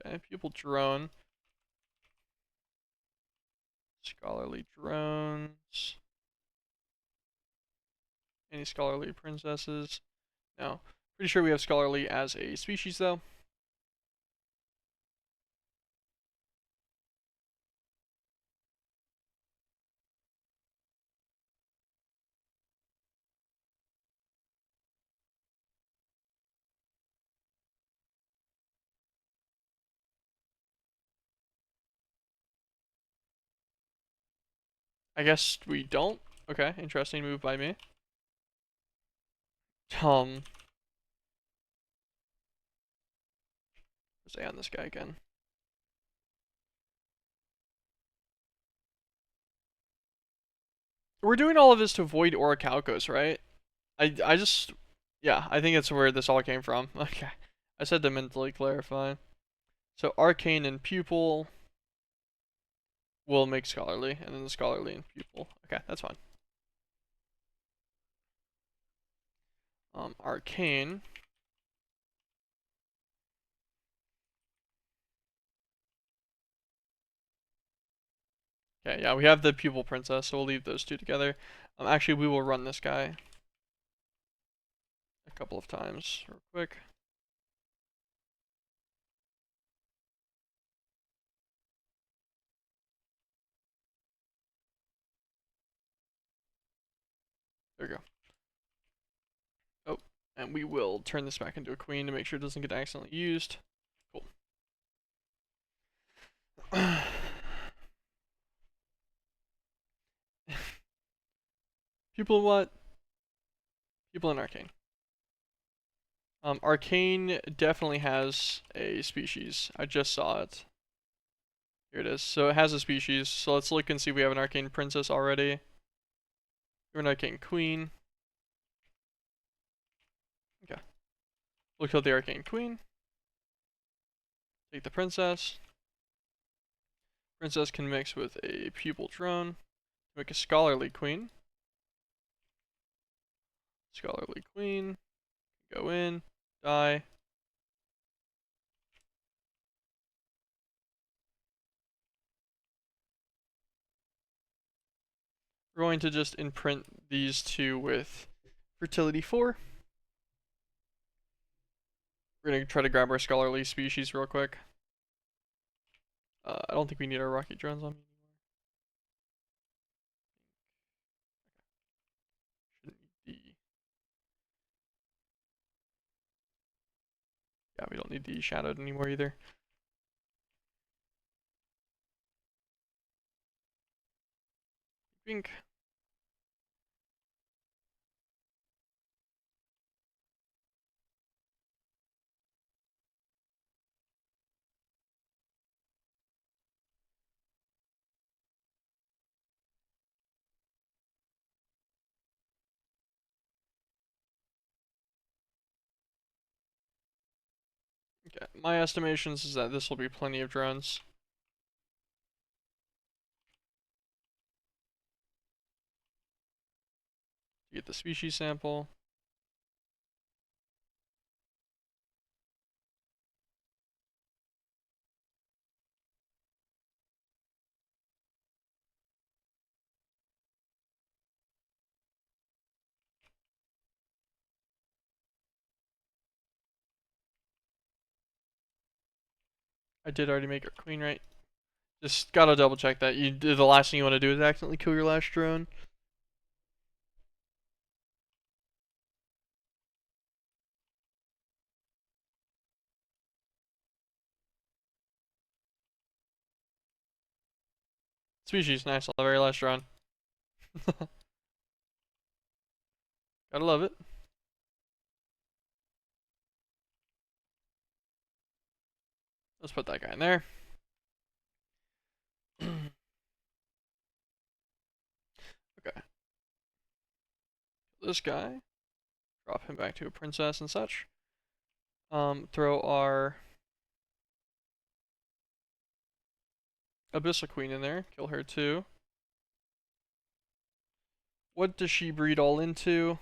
Okay, pupil drone. Scholarly drones. Any scholarly princesses? No. Pretty sure we have scholarly as a species though. I guess we don't. Okay, interesting move by me. Let's say on this guy again. We're doing all of this to avoid Orichalcos, right? I just, yeah, I think it's where this all came from. Okay, I said to mentally clarify. So arcane and pupil will make scholarly, and then the scholarly and pupil. Okay, that's fine. Arcane. Okay, yeah, we have the pupil princess, so we'll leave those two together. Actually, we will run this guy a couple of times real quick. There we go. Oh, and we will turn this back into a queen to make sure it doesn't get accidentally used. Cool. People in what? People in Arcane. Arcane definitely has a species. I just saw it. Here it is. So it has a species. So let's look and see if we have an Arcane Princess already. We have an Arcane Queen. Okay. We'll kill the Arcane Queen. Take the Princess. Princess can mix with a Pupil Drone. Make a Scholarly Queen. Scholarly Queen. Go in. Die. We're going to just imprint these two with Fertility 4. We're going to try to grab our Scholarly species real quick. I don't think we need our rocket drones on me anymore. Shouldn't need the... Yeah, we don't need the shadowed anymore either. Bink. Okay, my estimations is that this will be plenty of drones. Get the species sample. I did already make our queen, right? Just gotta double check that. The last thing you want to do is accidentally kill your last drone. Species, nice on the very last drone. Gotta love it. Let's put that guy in there. Okay. This guy. Drop him back to a princess and such. Throw our Abyssal Queen in there. Kill her too. What does she breed all into?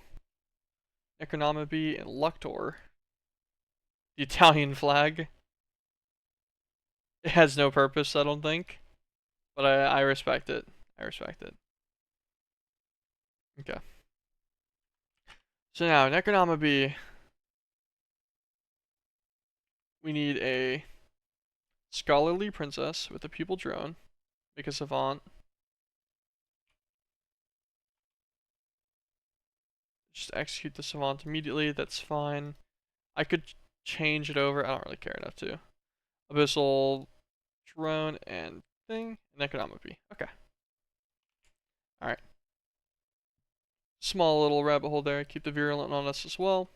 Economy and Luctor. The Italian flag. It has no purpose, I don't think. But I respect it. I respect it. Okay. So now, in Economy, we need a Scholarly Princess with a Pupil Drone. Make a Savant. Just execute the Savant immediately, that's fine. I could change it over, I don't really care enough to. Abyssal Drone and thing, and Economy. Okay. Alright. Small little rabbit hole there, keep the Virulent on us as well.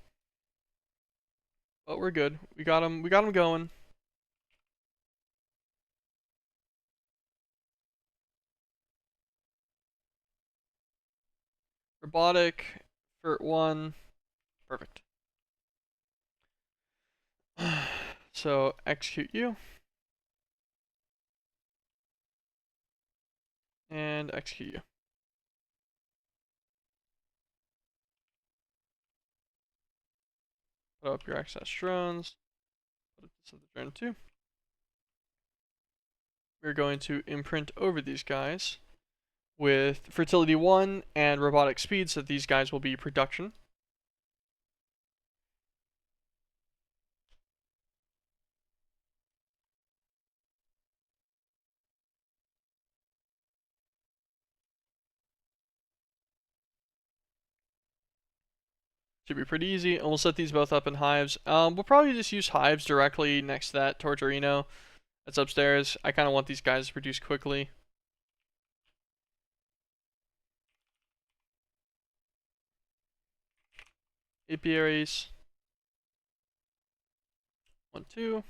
But we're good. We got him going. Robotic, Fert 1. Perfect. So execute you. And execute you. Put up your access drones. Put up this other drone too. We're going to imprint over these guys with Fertility 1 and Robotic Speed, so that these guys will be production. Should be pretty easy, and we'll set these both up in hives. We'll probably just use hives directly next to that Torturino that's upstairs. I kind of want these guys to produce quickly. Apiaries. 1, 2.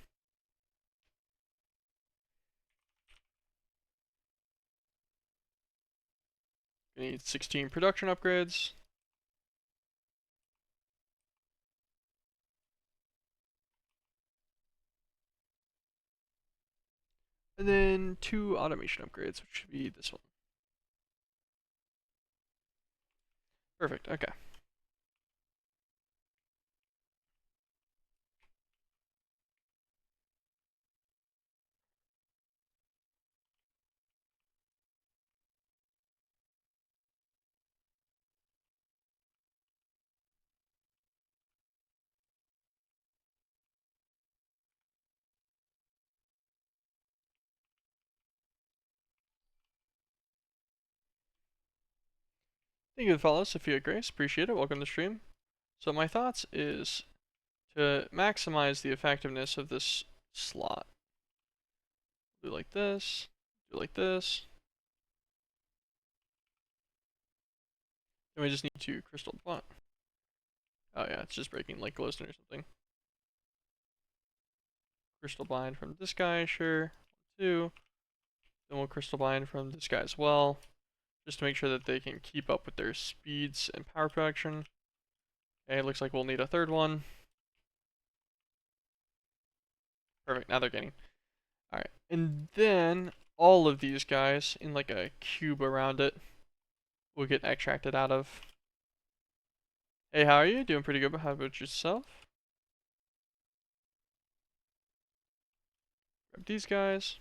We need 16 production upgrades. And then 2 automation upgrades, which should be this one. Perfect, okay. Thank you for the follow, Sophia Grace. Appreciate it. Welcome to the stream. So my thoughts is to maximize the effectiveness of this slot. Do like this. Do like this. And we just need to crystal blunt. Oh yeah, it's just breaking like glowstone or something. Crystal bind from this guy, sure. 2. Then we'll crystal bind from this guy as well, just to make sure that they can keep up with their speeds and power production. Okay, it looks like we'll need a third one. Perfect, now they're getting. Alright, and then all of these guys in like a cube around it will get extracted out of. Hey, how are you? Doing pretty good, but how about yourself? Grab these guys.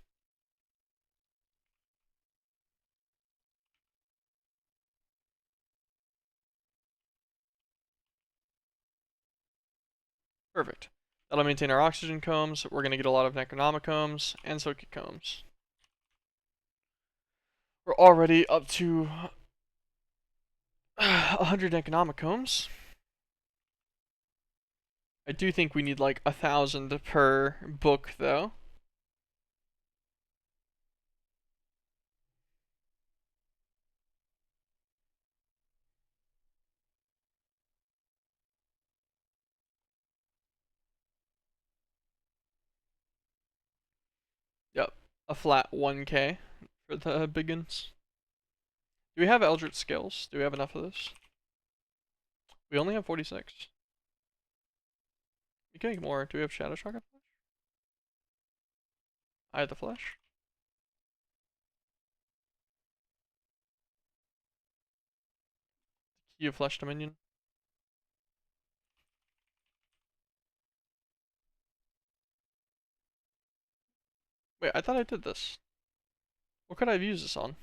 Perfect. That'll maintain our oxygen combs. We're going to get a lot of Necronomicombs and Soakit combs. We're already up to 100 Necronomicombs. I do think we need like 1,000 per book, though. Yep, a flat 1k for the biggins. Do we have Eldritch skills? Do we have enough of this? We only have 46. We can make more. Do we have Shadow Shotgun Flesh? I have the flesh. Key of Flesh Dominion. Wait, I thought I did this. What could I have used this on?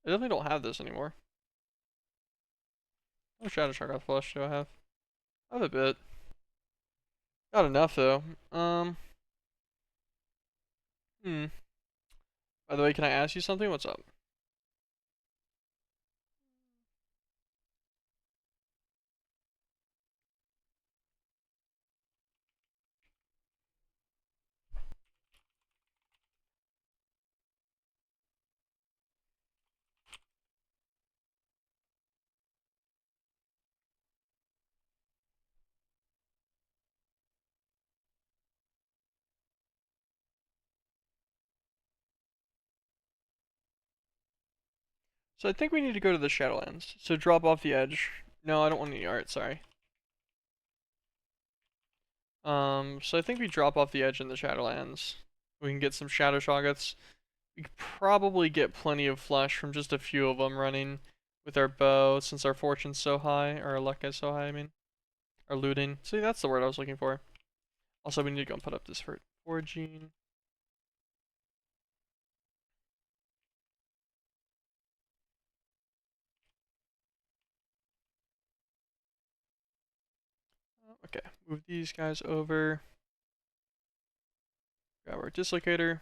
I definitely don't have this anymore. What Shadow Shotgun Flesh do I have? I have a bit. Not enough though. Hmm. By the way, can I ask you something? What's up? So I think we need to go to the Shadowlands. So drop off the edge. No, I don't want any art, sorry. So I think we drop off the edge in the Shadowlands. We can get some Shadow Shoggoths. We could probably get plenty of flesh from just a few of them running with our bow, since our fortune's so high, or our luck is so high, I mean. Our looting. See, that's the word I was looking for. Also, we need to go and put up this for foraging. Okay, move these guys over. Grab our dislocator.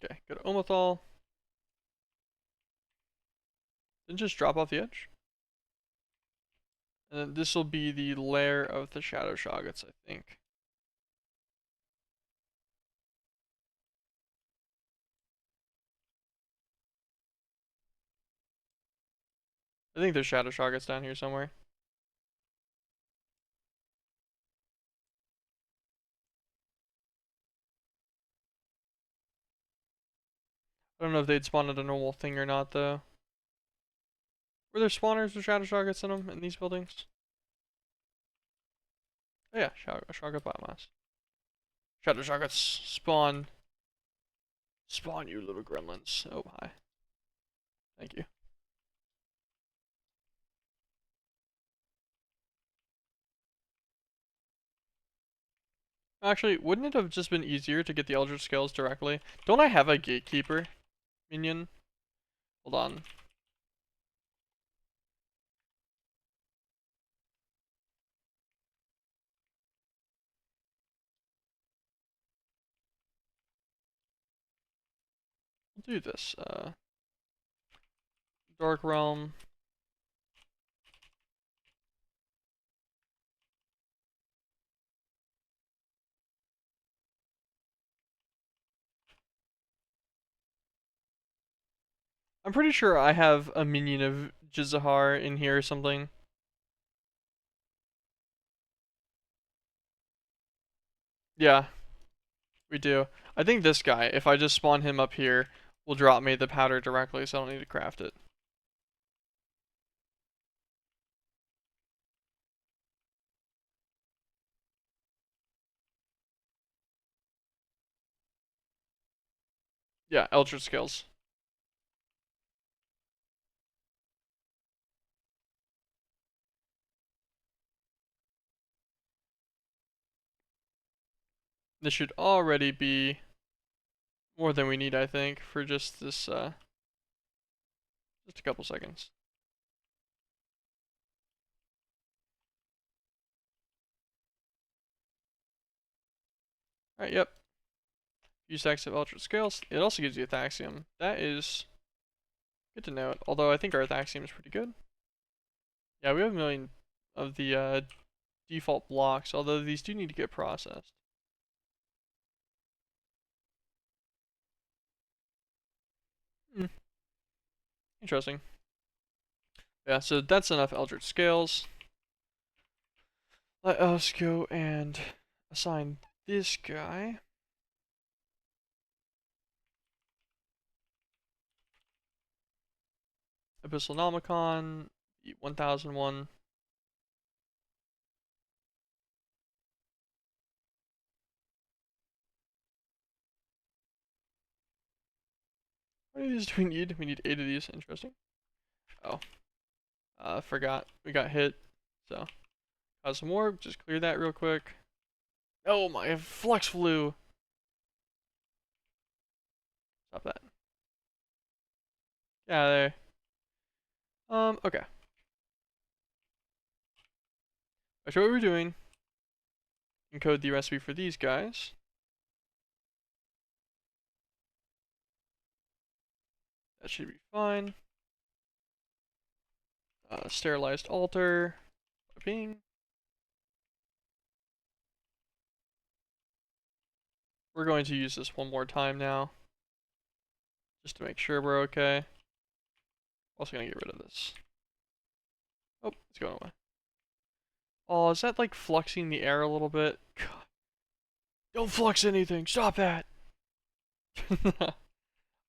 Okay, go to Omathal. Then just drop off the edge. And then this will be the lair of the Shadow Shoggoths, I think. I think there's Shadow Shoggoths down here somewhere. I don't know if they'd spawn at a normal thing or not, though. Were there spawners with Shadow Shoggoths in them in these buildings? Oh yeah, Shoggoth biomass. Shadow Shoggoths spawn. Spawn, you little gremlins. Oh, hi. Thank you. Actually, wouldn't it have just been easier to get the Eldritch Scales directly? Don't I have a Gatekeeper minion? Hold on. We'll do this. Dark Realm. I'm pretty sure I have a minion of Jizahar in here or something. Yeah, we do. I think this guy, if I just spawn him up here, will drop me the powder directly, so I don't need to craft it. Yeah, Eldritch Scales. This should already be more than we need, I think, for just this, just a couple seconds. Alright, yep. Few stacks of Eldritch Scales. It also gives you Athaxium. That is good to note, although I think our Athaxium is pretty good. Yeah, we have a million of the default blocks, although these do need to get processed. Mm, interesting. Yeah, so that's enough Eldritch Scales. Let us go and assign this guy. Abyssal Nomicon, 1001. How many of these do we need? We need 8 of these. Interesting. Oh, forgot. We got hit. So, got some more. Just clear that real quick. Oh my, Flux flew. Stop that. Yeah, there. Okay. I show what we're doing. Encode the recipe for these guys. That should be fine. Sterilized altar. Ping. We're going to use this one more time now. Just to make sure we're okay. Also gonna get rid of this. Oh, it's going away. Oh, is that like fluxing the air a little bit? God. Don't flux anything. Stop that.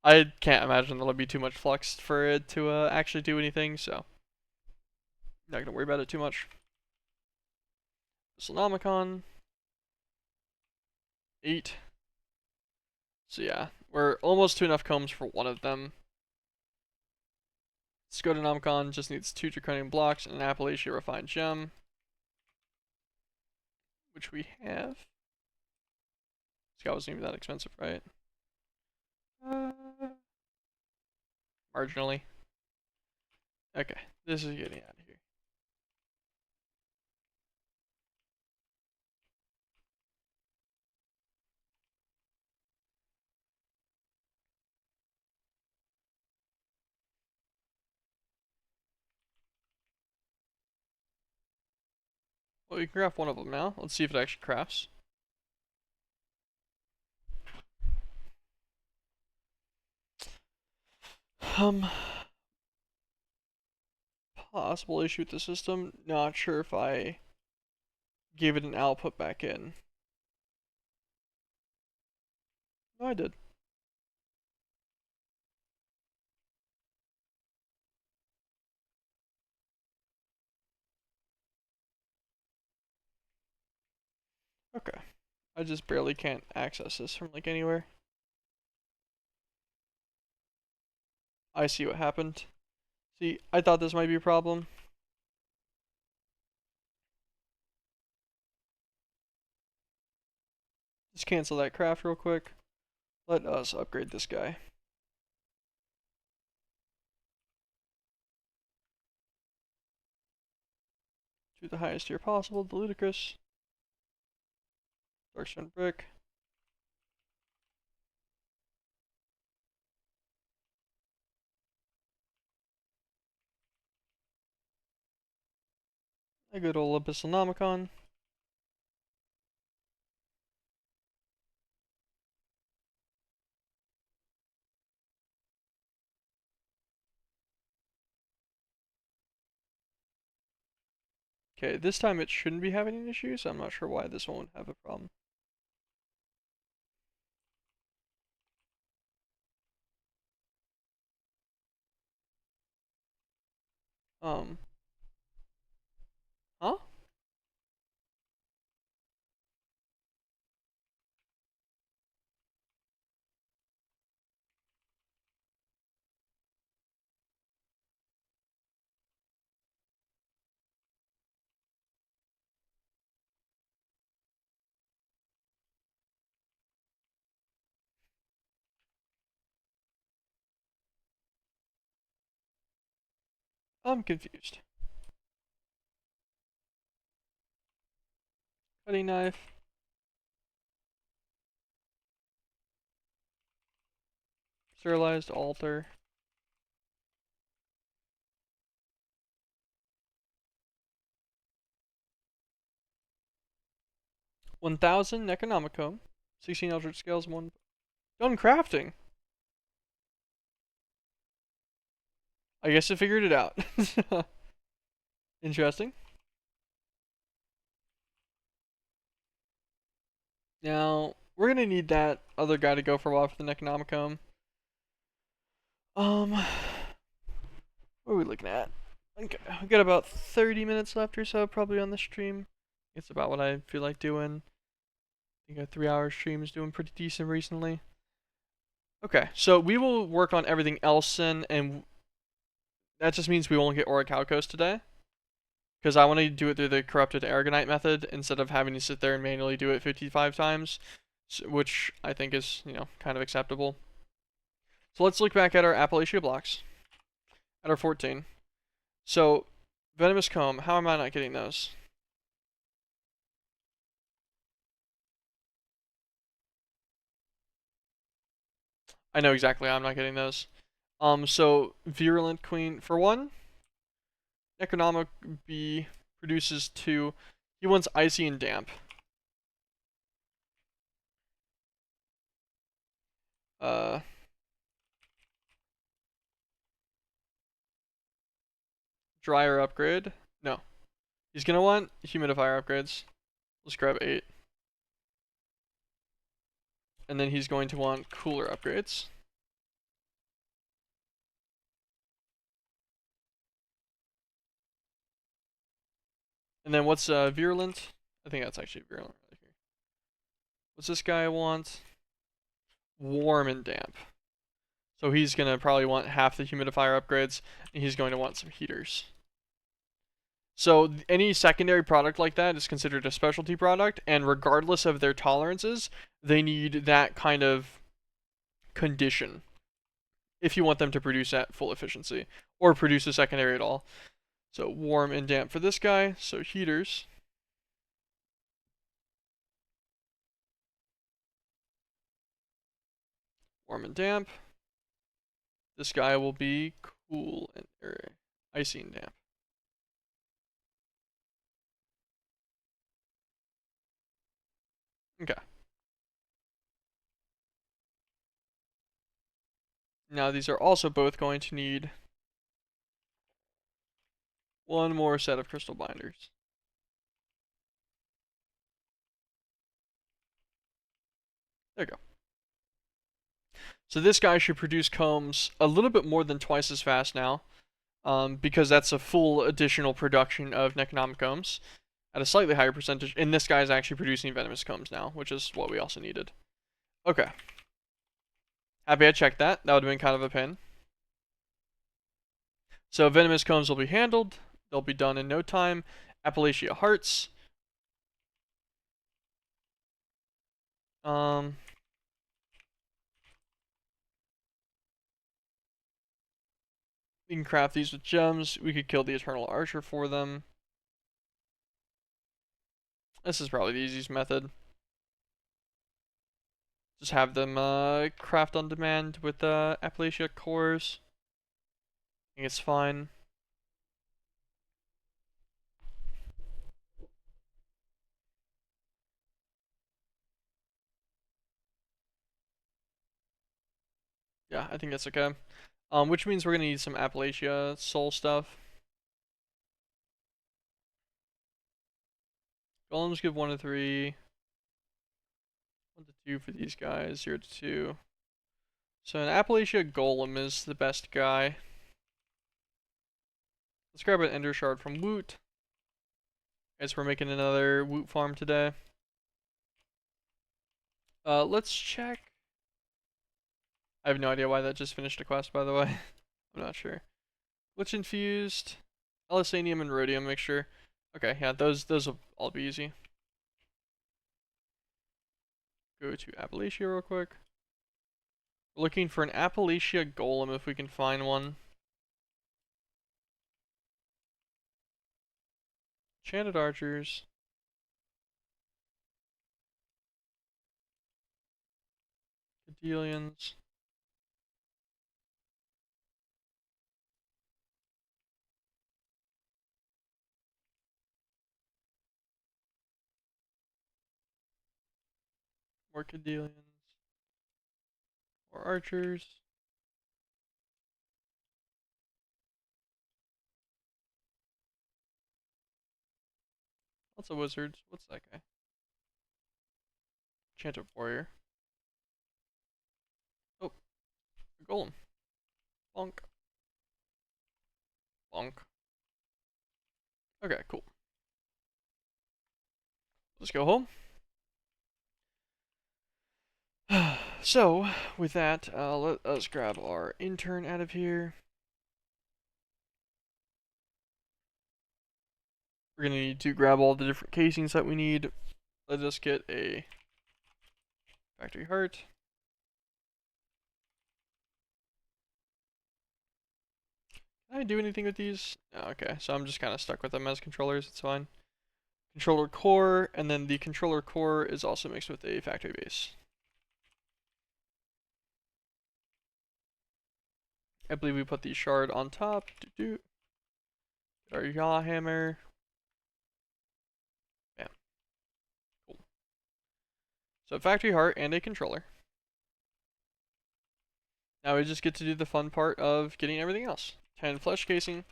I can't imagine that'll be too much flux for it to actually do anything, so not gonna worry about it too much. Salanomicon. 8. So yeah, we're almost to enough combs for one of them. Scotonomicon just needs 2 draconian blocks and an Appalachia refined gem, which we have. Scout wasn't even that expensive, right? Marginally. Okay, this is getting out of here. you can craft one of them now. Let's see if it actually crafts. Possible issue with the system. Not sure if I gave it an output back in. No, I did. Okay. I just barely can't access this from like anywhere. I see what happened. See, I thought this might be a problem. Just cancel that craft real quick. Let us upgrade this guy. To the highest tier possible, the ludicrous. Darkstone brick. A good old Abyssalnomicon. Okay, this time it shouldn't be having any issues. I'm not sure why this one would have a problem. Um. Huh? I'm confused. Cutting knife. Sterilized altar. 1000 Necronomicon. 16 Eldritch Scales, 1. Done crafting. I guess I figured it out. Interesting. Now, we're gonna need that other guy to go for a while for the Necronomicon. What are we looking at? Okay, we got about 30 minutes left or so, probably on the stream. It's about what I feel like doing. I think a 3-hour stream is doing pretty decent recently. Okay, so we will work on everything else then, and that just means we won't get Orichalcos today. Because I want to do it through the corrupted aragonite method instead of having to sit there and manually do it 55 times, which I think is, kind of acceptable. So let's look back at our Appalachia blocks. At our 14. So, Venomous Comb, how am I not getting those? I know exactly how I'm not getting those. So, Virulent Queen, for one, Economic B produces 2. He wants Icy and Damp. Dryer upgrade. No. He's gonna want humidifier upgrades. Let's grab 8. And then he's going to want cooler upgrades. And then what's virulent? I think that's actually virulent right here. What's this guy want? Warm and damp. So he's gonna probably want half the humidifier upgrades, and he's going to want some heaters. So any secondary product like that is considered a specialty product, and regardless of their tolerances, they need that kind of condition if you want them to produce at full efficiency, or produce a secondary at all. So warm and damp for this guy, so heaters. Warm and damp. This guy will be cool and icy and damp. Okay. Now these are also both going to need one more set of crystal binders. There you go. So this guy should produce combs a little bit more than twice as fast now, because that's a full additional production of Necronomic combs at a slightly higher percentage. And this guy is actually producing venomous combs now, which is what we also needed. Okay. Happy I checked that. That would have been kind of a pain. So venomous combs will be handled. They'll be done in no time. Appalachia hearts. Um, we can craft these with gems. We could kill the Eternal Archer for them. This is probably the easiest method. Just have them craft on demand with Appalachia cores. I think it's fine. Yeah, I think that's okay. Which means we're gonna need some Appalachia soul stuff. Golems give 1 to 3. 1 to 2 for these guys. 0 to 2. So an Appalachia Golem is the best guy. Let's grab an Ender Shard from Woot. Guys, we're making another Woot farm today. Let's check. I have no idea why that just finished a quest, by the way. I'm not sure. Glitch infused, Elisanium and Rhodium mixture. Okay, yeah, those will all be easy. Go to Appalachia real quick. We're looking for an Appalachia Golem if we can find one. Enchanted Archers. Cadelians. More Cadelians. More Archers. Lots of Wizards. What's that guy? Enchanted Warrior. Oh, a Golem. Bonk. Bonk. Okay, cool. Let's go home. So, with that, let us grab our intern out of here. We're going to need to grab all the different casings that we need. Let us get a factory heart. Can I do anything with these? Oh, okay, so I'm just kind of stuck with them as controllers. It's fine. Controller core, and then the controller core is also mixed with a factory base. I believe we put the shard on top. Get our yaw hammer. Bam. Cool. So factory heart and a controller. Now we just get to do the fun part of getting everything else. 10 flesh casing.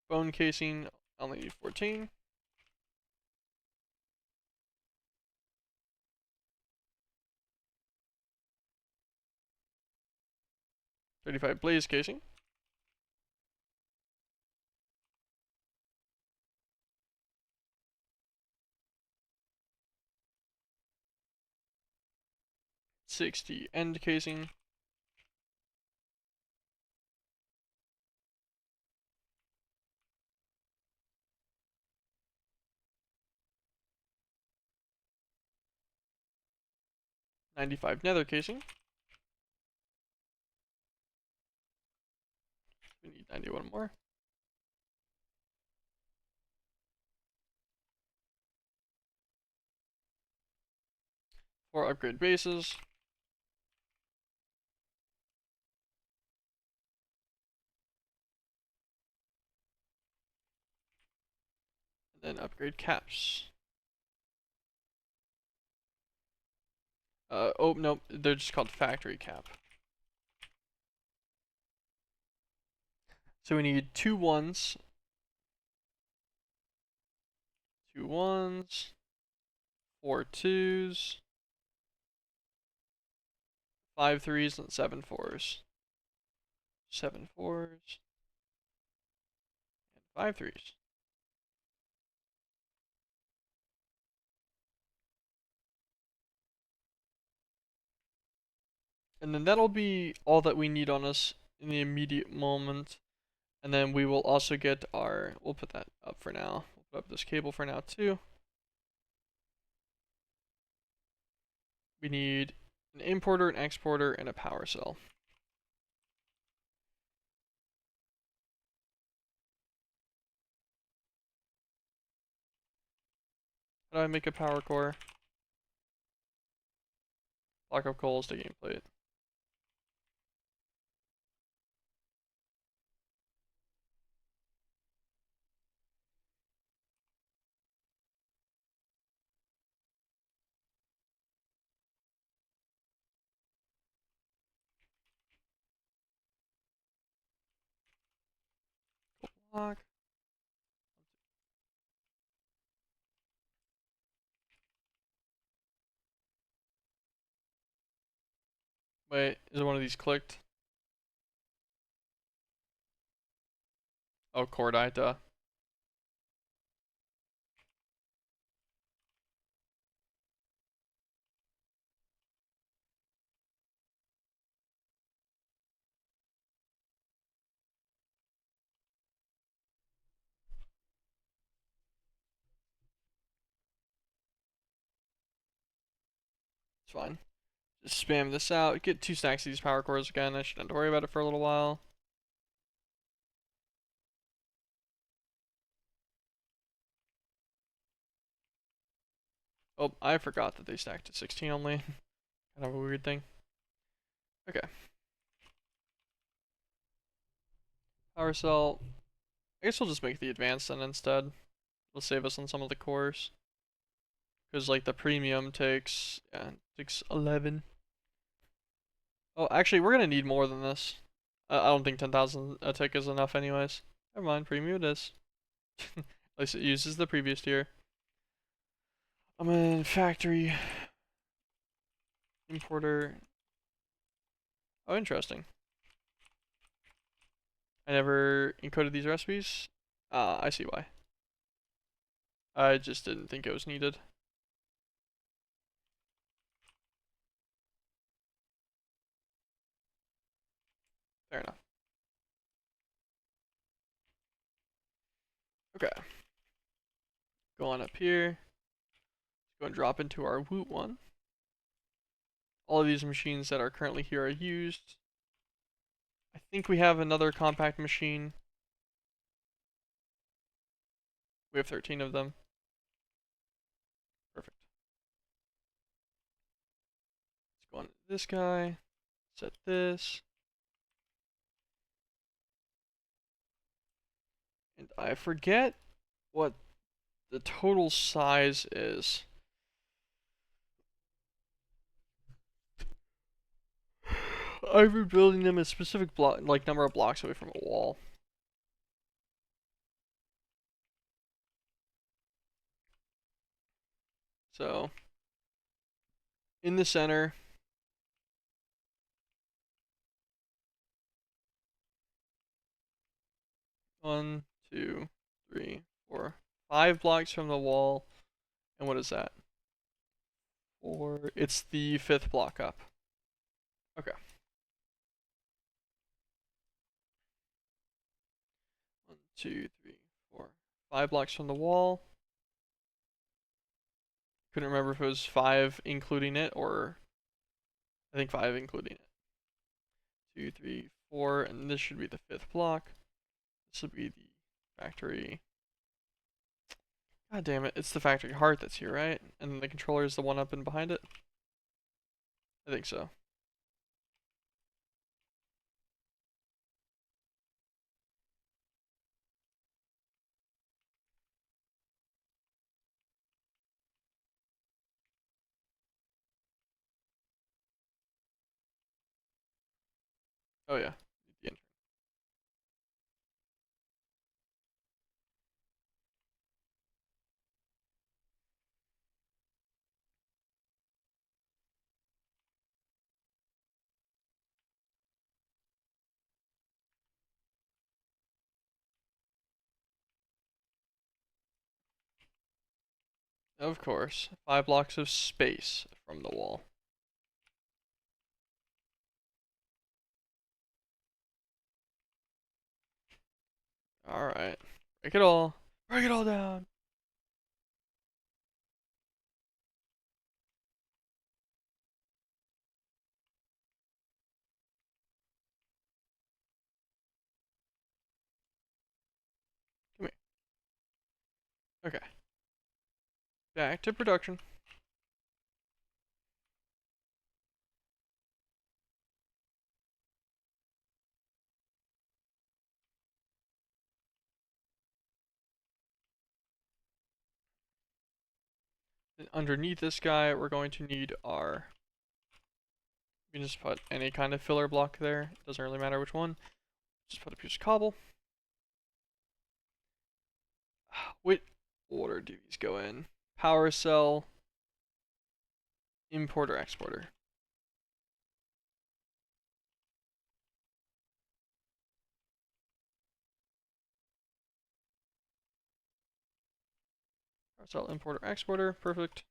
Bone casing, I only need 14. $35 blaze casing. $60 end casing. $95 nether casing. We need 91 more. For upgrade bases. then upgrade caps. Oh, nope, they're just called factory cap. So we need 2 1s, 2 1s, 4 2s, 5 3s, and 7 4s. 7 4s, and 5 3s. And then that'll be all that we need on us in the immediate moment. And then we will also get our, we'll put that up for now. We'll put up this cable for now too. We need an importer, an exporter, and a power cell. How do I make a power core? Block of coal, sticking plate. Block. Wait, is one of these clicked? Oh, core die, duh. It's fine. Just spam this out. Get 2 stacks of these power cores again. I shouldn't have to worry about it for a little while. Oh, I forgot that they stacked to 16 only. Kind of a weird thing. Okay. Power cell. I guess we'll just make the advanced then instead. It'll save us on some of the cores. Because like the premium takes, yeah, takes 11. Oh, actually, we're gonna need more than this. I don't think 10,000 a tick is enough anyways. Never mind, premium it is. At least it uses the previous tier. I'm in factory. Importer. Oh, interesting. I never encoded these recipes. I see why. I just didn't think it was needed. Fair enough. Okay. Go on up here. Go and drop into our Woot one. All of these machines that are currently here are used. I think we have another compact machine. We have 13 of them. Perfect. Let's go on to this guy. Set this. And I forget what the total size is. I've been building them a specific block, like number of blocks away from a wall. So, in the center, 1, 2, 3, 4, 5 blocks from the wall. And what is that? 4. It's the 5th block up. Okay. 1, 2, 3, 4, 5 blocks from the wall. Couldn't remember if it was 5 including it or I think 5 including it. 2, 3, 4, and this should be the 5th block. This will be the factory. God damn it, it's the factory heart that's here, right? And the controller is the one up and behind it? I think so. Oh yeah. The intern. Of course. 5 blocks of space from the wall. Alright. Break it all. Break it all down. Come here. Okay. Back to production. Then underneath this guy, we're going to need our... We can just put any kind of filler block there. It doesn't really matter which one. Just put a piece of cobble. What order do these go in? Power cell, importer, exporter. Power cell, importer, exporter. Perfect.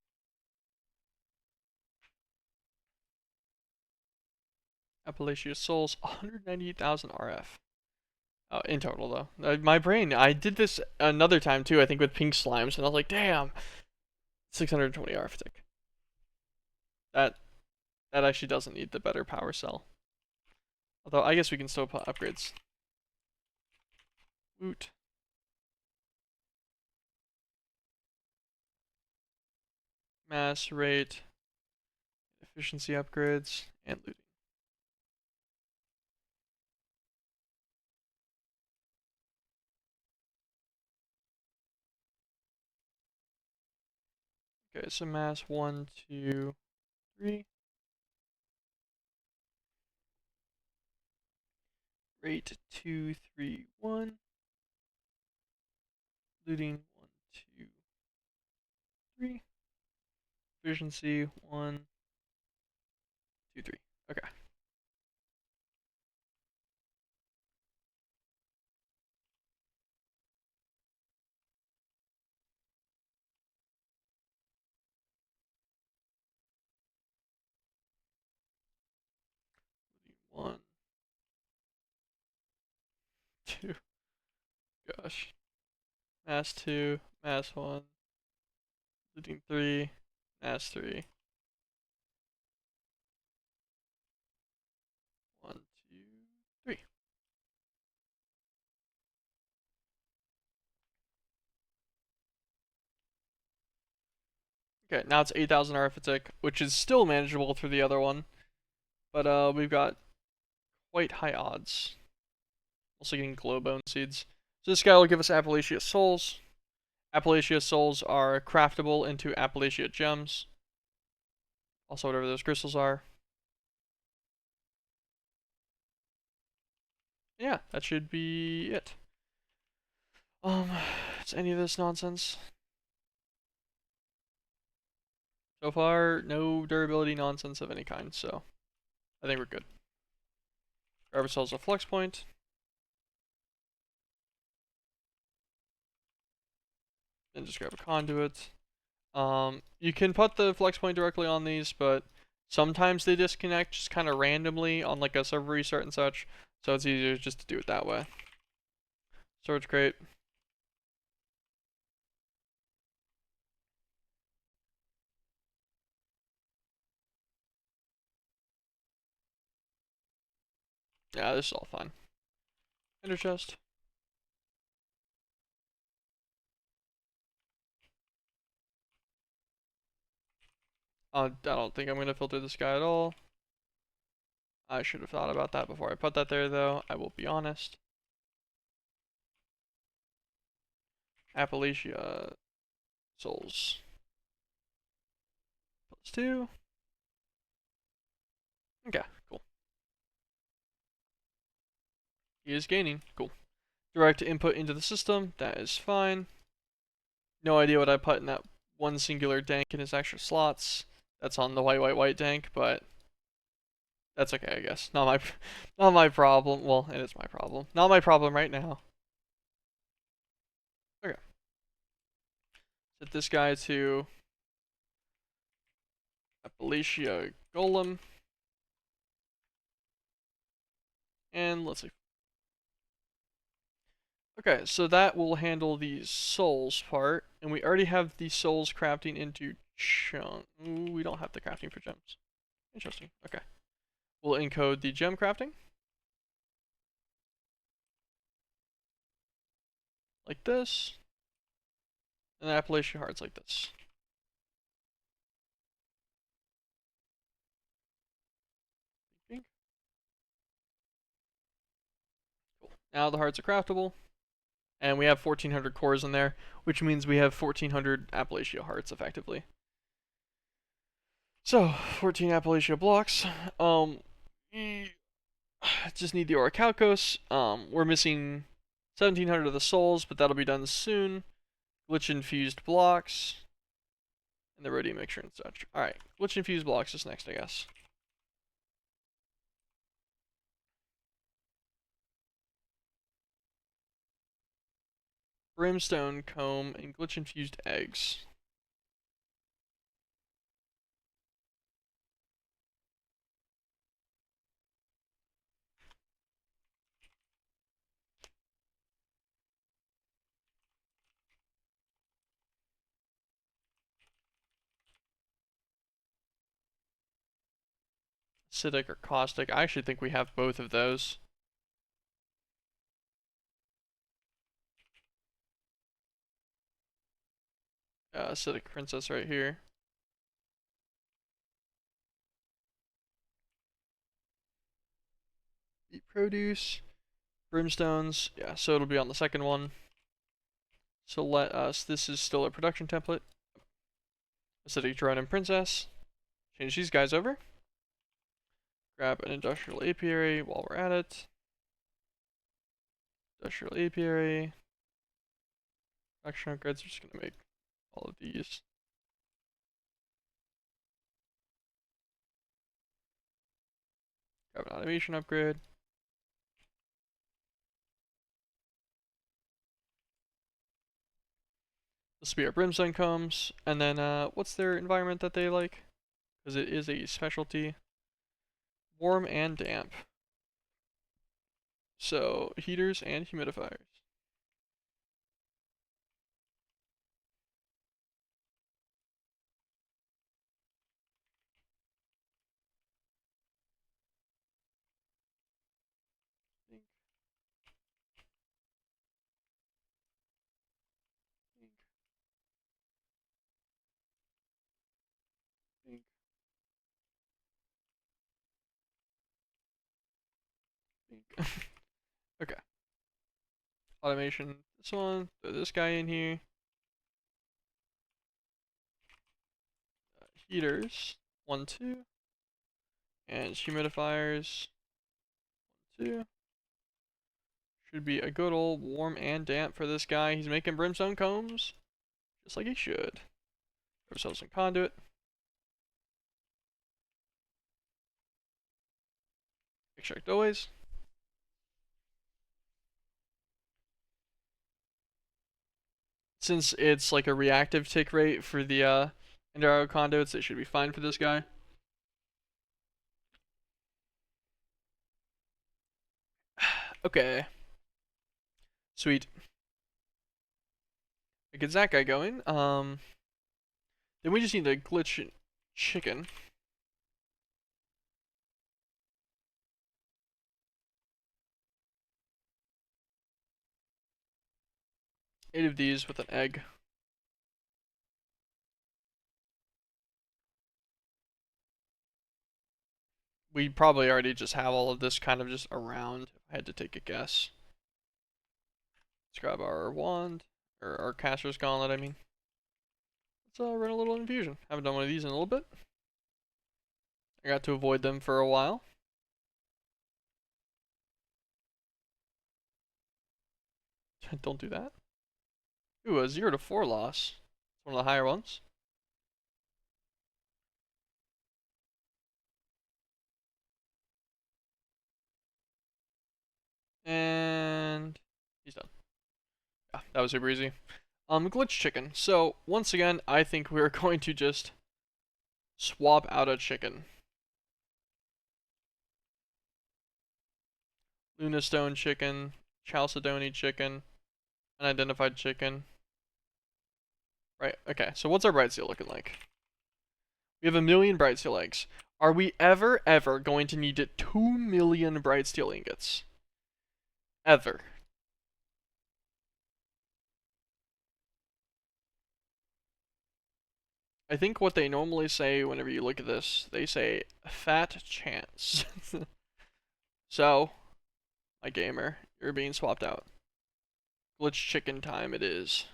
Appalachia Souls, 198,000 RF. Oh, in total though. My brain, I did this another time too, I think with pink slimes, and I was like, damn, 620 RF tick. That actually doesn't need the better power cell. Although I guess we can still put upgrades. Woot. Mass rate, efficiency upgrades, and looting. Okay, so mass 1, 2, 3. Rate 2, 3, 1. Looting 1, 2, 3. Efficiency 1, 2, 3. Okay. Looting 1, 2. Gosh. Mass 2, mass 1. Looting 3, mass 3. 1, 2, 3. Okay, now it's 8,000 arithmetic, which is still manageable through the other one. But we've got quite high odds. Also getting glowbone seeds. So this guy will give us Appalachia Souls. Appalachia Souls are craftable into Appalachia Gems. Also whatever those crystals are. Yeah, that should be it. Is any of this nonsense? So far, no durability nonsense of any kind, so I think we're good. Grab ourselves a flex point. Then just grab a conduit. You can put the flex point directly on these, but sometimes they disconnect just kind of randomly on like a server restart and such, so it's easier just to do it that way. Storage crate. Yeah, this is all fine. Ender chest. I don't think I'm gonna filter this guy at all. I should have thought about that before I put that there, though. I will be honest. Appalachia Souls. +2. Okay, cool. He is gaining. Cool. Direct input into the system. That is fine. No idea what I put in that one singular dank in his extra slots. That's on the white dank, but that's okay, I guess. Not my problem. Well, it is my problem. Not my problem right now. Okay. Set this guy to Appalachia Golem. And let's see. Okay, so that will handle the souls part. And we already have the souls crafting into chunk. Ooh, we don't have the crafting for gems. Interesting. Okay. We'll encode the gem crafting. Like this. And the Appalachia hearts like this. Cool. Now the hearts are craftable. And we have 1400 cores in there, which means we have 1400 Appalachia hearts effectively. So, 14 Appalachia blocks. Just need the Orichalcos. We're missing 1700 of the souls, but that'll be done soon. Glitch infused blocks. And the rhodium mixture and such. Alright, glitch infused blocks is next, I guess. Brimstone comb and glitch infused eggs. Acidic or caustic. I actually think we have both of those. Acidic princess right here. Eat produce. Brimstones. Yeah, so it'll be on the second one. So let us, this is still a production template. Acidic drone and princess. Change these guys over. Grab an industrial apiary while we're at it. Industrial apiary. Production upgrades are just gonna make all of these. Grab an automation upgrade. The Spear Brimstone comes, and then what's their environment that they like? Because it is a specialty. Warm and damp. So heaters and humidifiers. Think, think, think. Okay. Automation. This one. Throw this guy in here. Heaters. 1, 2. And humidifiers. 1, 2. Should be a good old warm and damp for this guy. He's making brimstone combs. Just like he should. Throw ourselves some conduit. Extract always. Since it's like a reactive tick rate for the Enduro conduits, it should be fine for this guy. Okay. Sweet. It gets that guy going. Then we just need to glitch chicken. 8 of these with an egg. We probably already just have all of this kind of just around. If I had to take a guess. Let's grab our wand, or our caster's gauntlet, I mean. Let's run a little infusion. Haven't done one of these in a little bit. I got to avoid them for a while. Don't do that. Ooh, a 0 to 4 loss. One of the higher ones. And he's done. Yeah, that was super easy. Glitch chicken. So once again, I think we're going to just swap out a chicken. Lunastone chicken, Chalcedony chicken, unidentified chicken. Right, okay, so what's our bright seal looking like? We have 1,000,000 bright steel eggs. Are we ever going to need 2,000,000 bright steel ingots? Ever. I think what they normally say whenever you look at this, they say fat chance. So, my gamer, you're being swapped out. Glitch chicken time it is.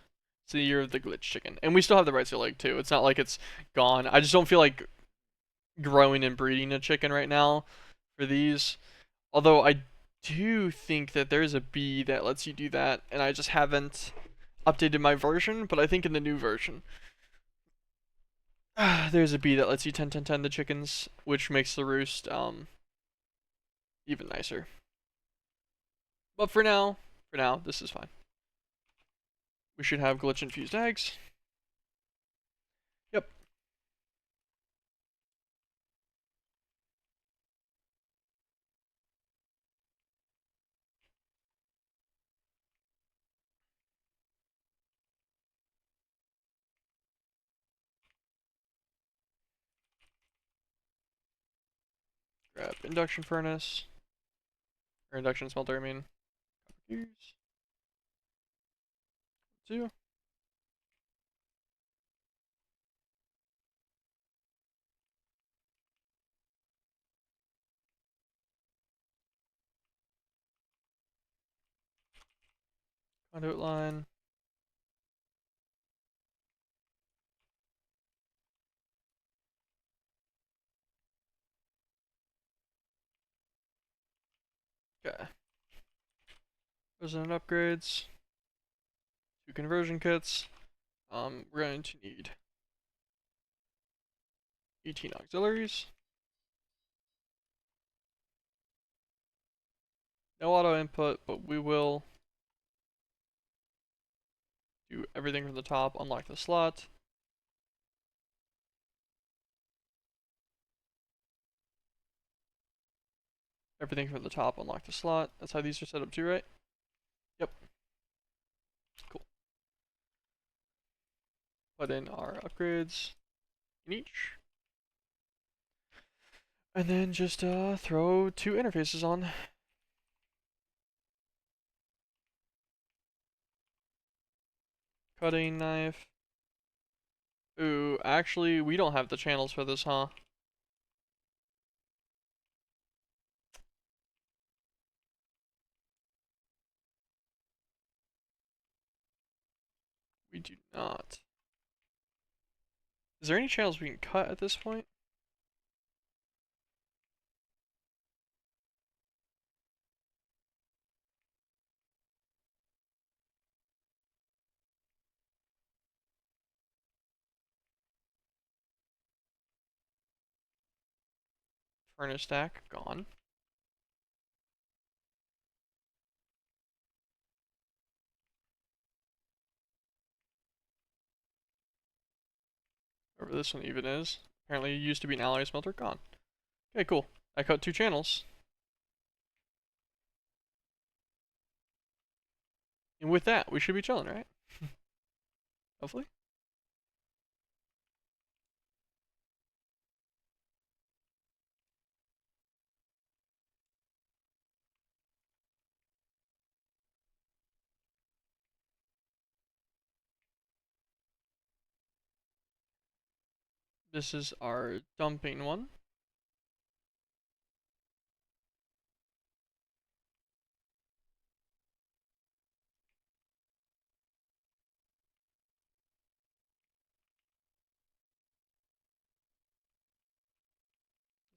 It's the year of the glitch chicken. And we still have the bright steel egg too. It's not like it's gone. I just don't feel like growing and breeding a chicken right now for these. Although I do think that there's a bee that lets you do that, and I just haven't updated my version, but I think in the new version, there's a bee that lets you 10 the chickens, which makes the roost even nicer. But for now, this is fine. We should have glitch infused eggs. Yep. Grab induction furnace. Or induction smelter, I mean. Gears. 2. Conduit line. Okay. Resident upgrades. 2 conversion kits. We're going to need 18 auxiliaries. No auto input, but we will do everything from the top, unlock the slot. Everything from the top, unlock the slot. That's how these are set up too, right? Yep. Cool. Put in our upgrades in each. And then just throw 2 interfaces on. Cutting knife. Ooh, actually, we don't have the channels for this, huh? We do not. Is there any channels we can cut at this point? Furnace stack, gone. Wherever this one even is. Apparently it used to be an alloy smelter, gone. Okay, cool. I cut 2 channels. And with that, we should be chilling, right? Hopefully. This is our dumping one.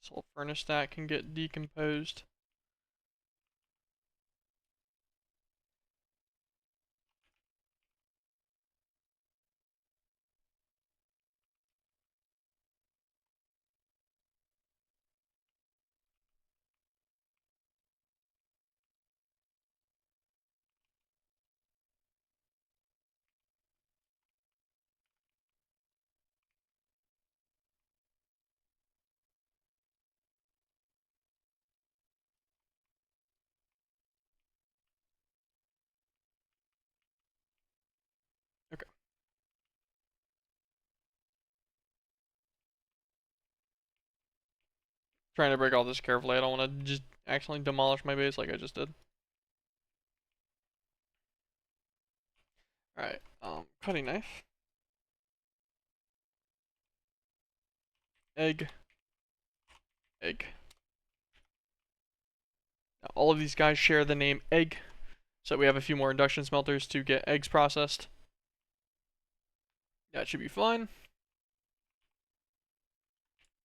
This whole furnace stack can get decomposed. trying to break all this carefully. I don't want to just accidentally demolish my base like I just did. Alright, cutting knife. Egg. Egg. Now, all of these guys share the name egg, so we have a few more induction smelters to get eggs processed. That should be fine.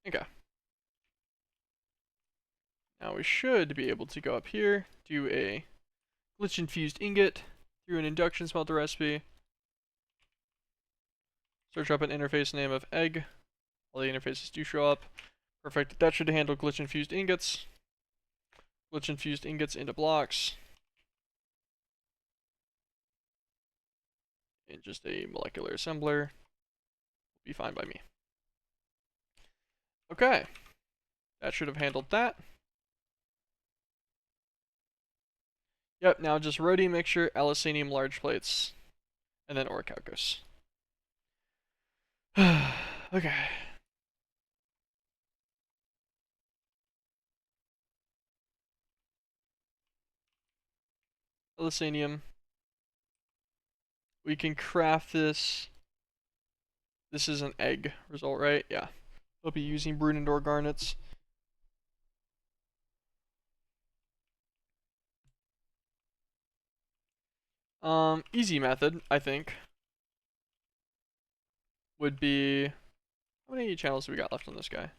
Okay. Now we should be able to go up here, do a glitch infused ingot through an induction smelter recipe. Search up an interface name of egg. All the interfaces do show up. Perfect. That should handle glitch infused ingots. Glitch infused ingots into blocks. And just a molecular assembler. Will be fine by me. Okay. That should have handled that. Yep, now just rhodium mixture, alloysanium large plates, and then orichalcos. Okay. Alloysanium. We can craft this. This is an egg result, right? Yeah. We'll be using Brunendor garnets. Easy method, I think, would be, how many channels do we got left on this guy?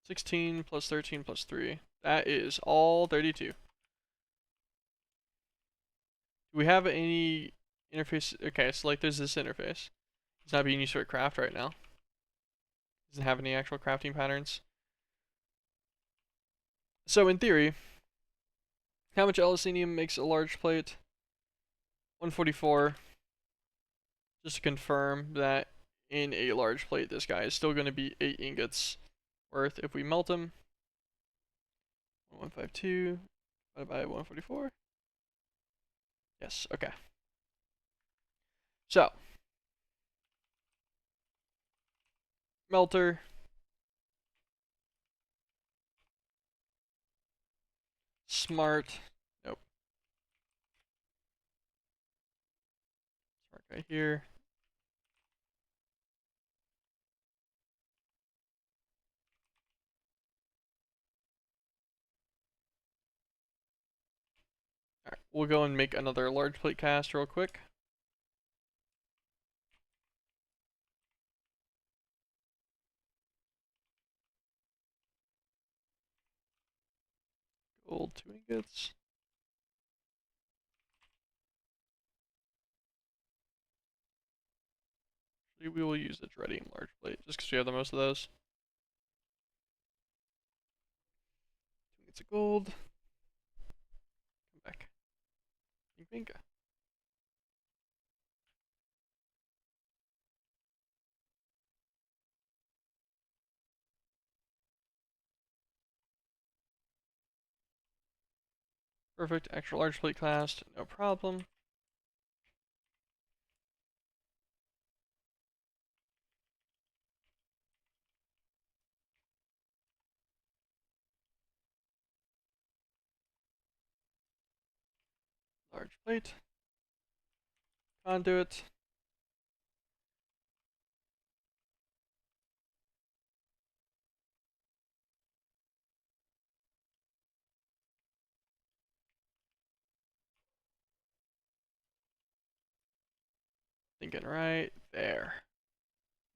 16 plus 13 plus 3. That is all 32. Do we have any interface? Okay, so like there's this interface. It's not being used for craft right now. Doesn't have any actual crafting patterns. So in theory, how much alloysanium makes a large plate? 144. Just to confirm that in a large plate, this guy is still going to be 8 ingots worth if we melt him. 152 divided by 144. Yes, okay. So, melter. Smart. Nope. Smart right here. Alright, we'll go and make another large plate cast real quick. Gold 2 ingots. We will use the Dreadium large plate just because we have the most of those. 2 ingots of gold. Come back. Ping ping. Perfect. Extra large plate cast. No problem. Large plate. Conduit. Thinking right there.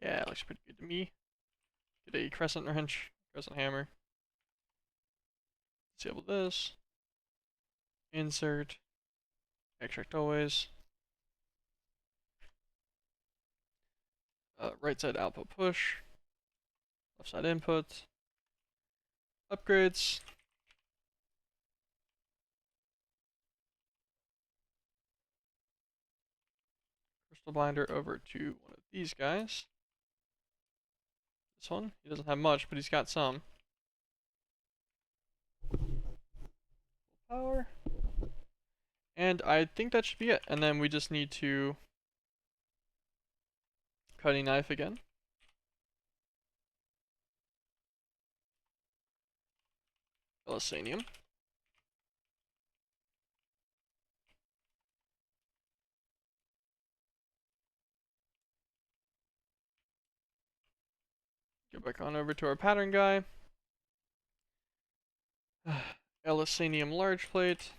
Yeah, it looks pretty good to me. Get a crescent wrench, crescent hammer. Disable this. Insert. Extract always. Right side output push. Left side input. Upgrades. Crystal binder over to one of these guys. This one. He doesn't have much, but he's got some. Power. And I think that should be it. And then we just need to cutting knife again. Elysanium. Get back on over to our pattern guy. Elysanium large plate.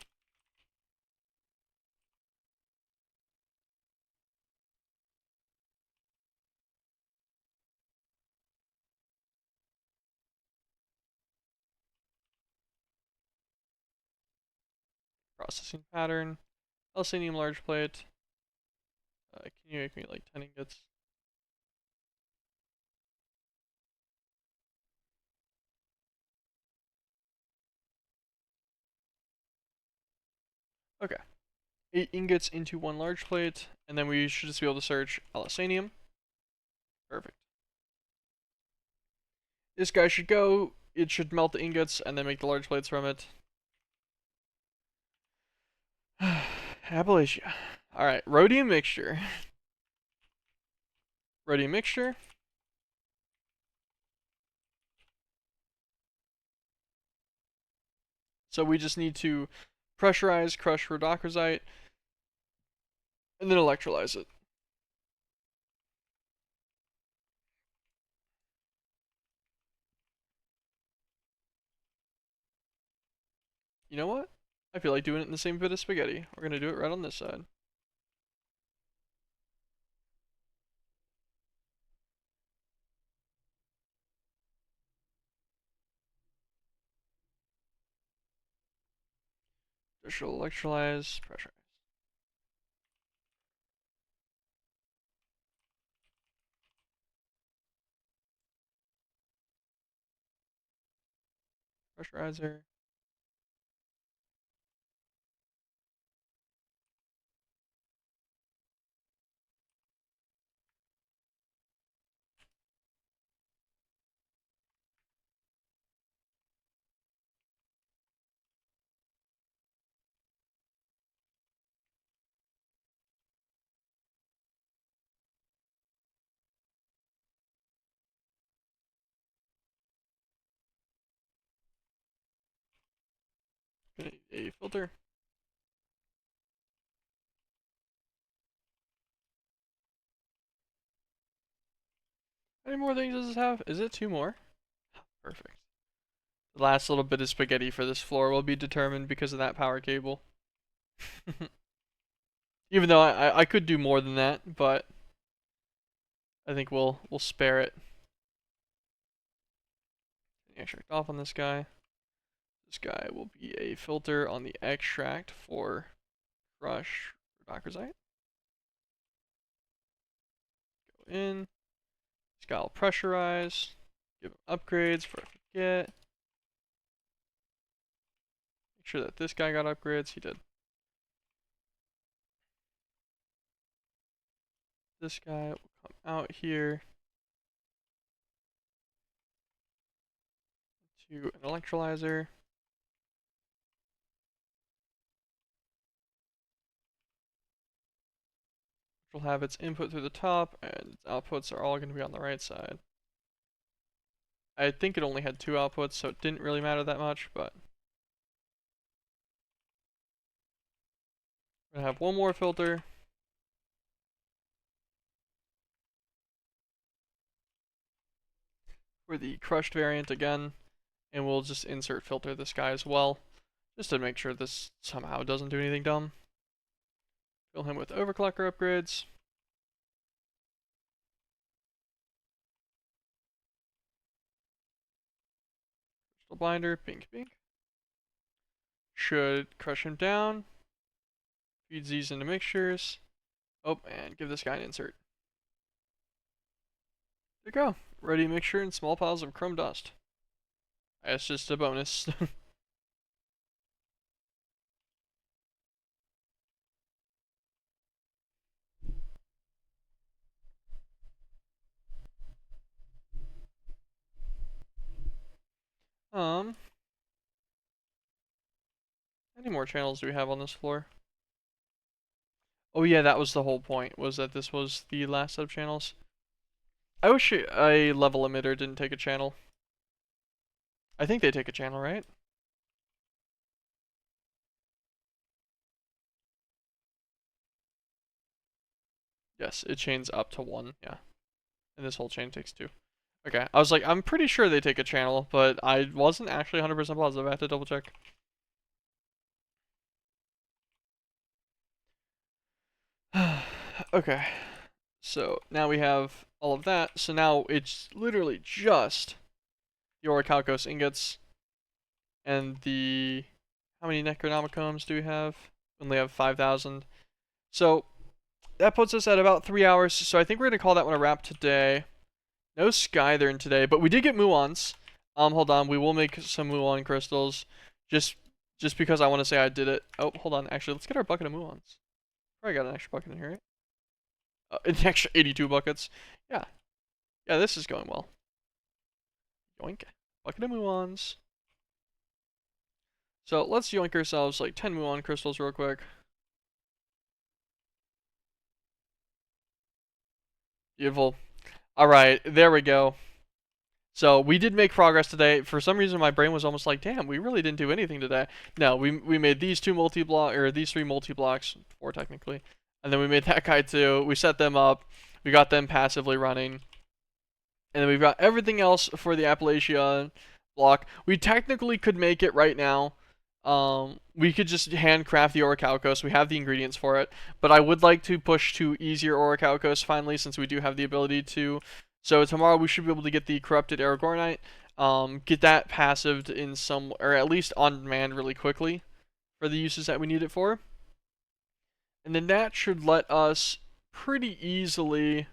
Processing pattern. Elysanium large plate. Can you make me like 10 ingots? Okay. 8 ingots into 1 large plate, and then we should just be able to search Elysanium. Perfect. This guy should go. It should melt the ingots and then make the large plates from it. Appalachia. Alright, rhodium mixture. Rhodium mixture. So we just need to pressurize, crush rhodochrosite, and then electrolyze it. You know what? I feel like doing it in the same bit of spaghetti. We're gonna do it right on this side. Just electrolyze, pressurize. Pressurizer. Gonna need a filter. How many more things does this have? Is it 2 more? Perfect. The last little bit of spaghetti for this floor will be determined because of that power cable. Even though I could do more than that, but I think we'll spare it. Extract off on this guy. This guy will be a filter on the extract for crush rhodochrosite. Go in. This guy will pressurize. Give him upgrades for I forget. Make sure that this guy got upgrades. He did. This guy will come out here to an electrolyzer. Which will have its input through the top, and its outputs are all going to be on the right side. I think it only had 2 outputs, so it didn't really matter that much, but we're going to have one more filter. For the crushed variant again, and we'll just insert filter this guy as well, just to make sure this somehow doesn't do anything dumb. Fill him with overclocker upgrades. Crystal binder, bink bink. Should crush him down. Feeds these into mixtures. Oh, and give this guy an insert. There you go. Ready mixture in small piles of chrome dust. That's just a bonus. How many more channels do we have on this floor? Oh yeah, that was the whole point, was that this was the last set of channels. I wish a level emitter didn't take a channel. I think they take a channel, right? Yes, it chains up to 1, yeah. And this whole chain takes 2. Okay, I was like, I'm pretty sure they take a channel, but I wasn't actually 100% positive. I have to double check. Okay, so now we have all of that. So now it's literally just the Orichalcos ingots and the... How many Necronomicoms do we have? We only have 5,000. So that puts us at about 3 hours. So I think we're going to call that one a wrap today. No Skythern today, but we did get Muons. Hold on, we will make some Muon crystals. Just because I want to say I did it. Oh, hold on. Actually, let's get our bucket of Muons. Probably got an extra bucket in here, right? An extra 82 buckets. Yeah. Yeah, this is going well. Yoink. Bucket of Muons. So let's yoink ourselves like 10 Muon crystals real quick. Beautiful. Alright, there we go. So we did make progress today. For some reason, my brain was almost like, "Damn, we really didn't do anything today." No, we made these 2 multi-block, or these 3 multi-blocks, 4 technically, and then we made that guy too. We set them up, we got them passively running, and then we've got everything else for the Appalachia block. We technically could make it right now. We could just handcraft the Orichalcos. We have the ingredients for it, but I would like to push to easier Orichalcos finally, since we do have the ability to. So tomorrow we should be able to get the corrupted Aragornite, get that passived in some, or at least on demand really quickly for the uses that we need it for. And then that should let us pretty easily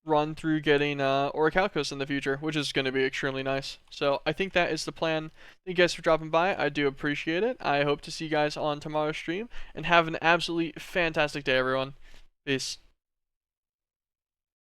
run through getting Orichalcos in the future, which is going to be extremely nice. So I think that is the plan. Thank you guys for dropping by. I do appreciate it. I hope to see you guys on tomorrow's stream, and have an absolutely fantastic day, everyone. Peace.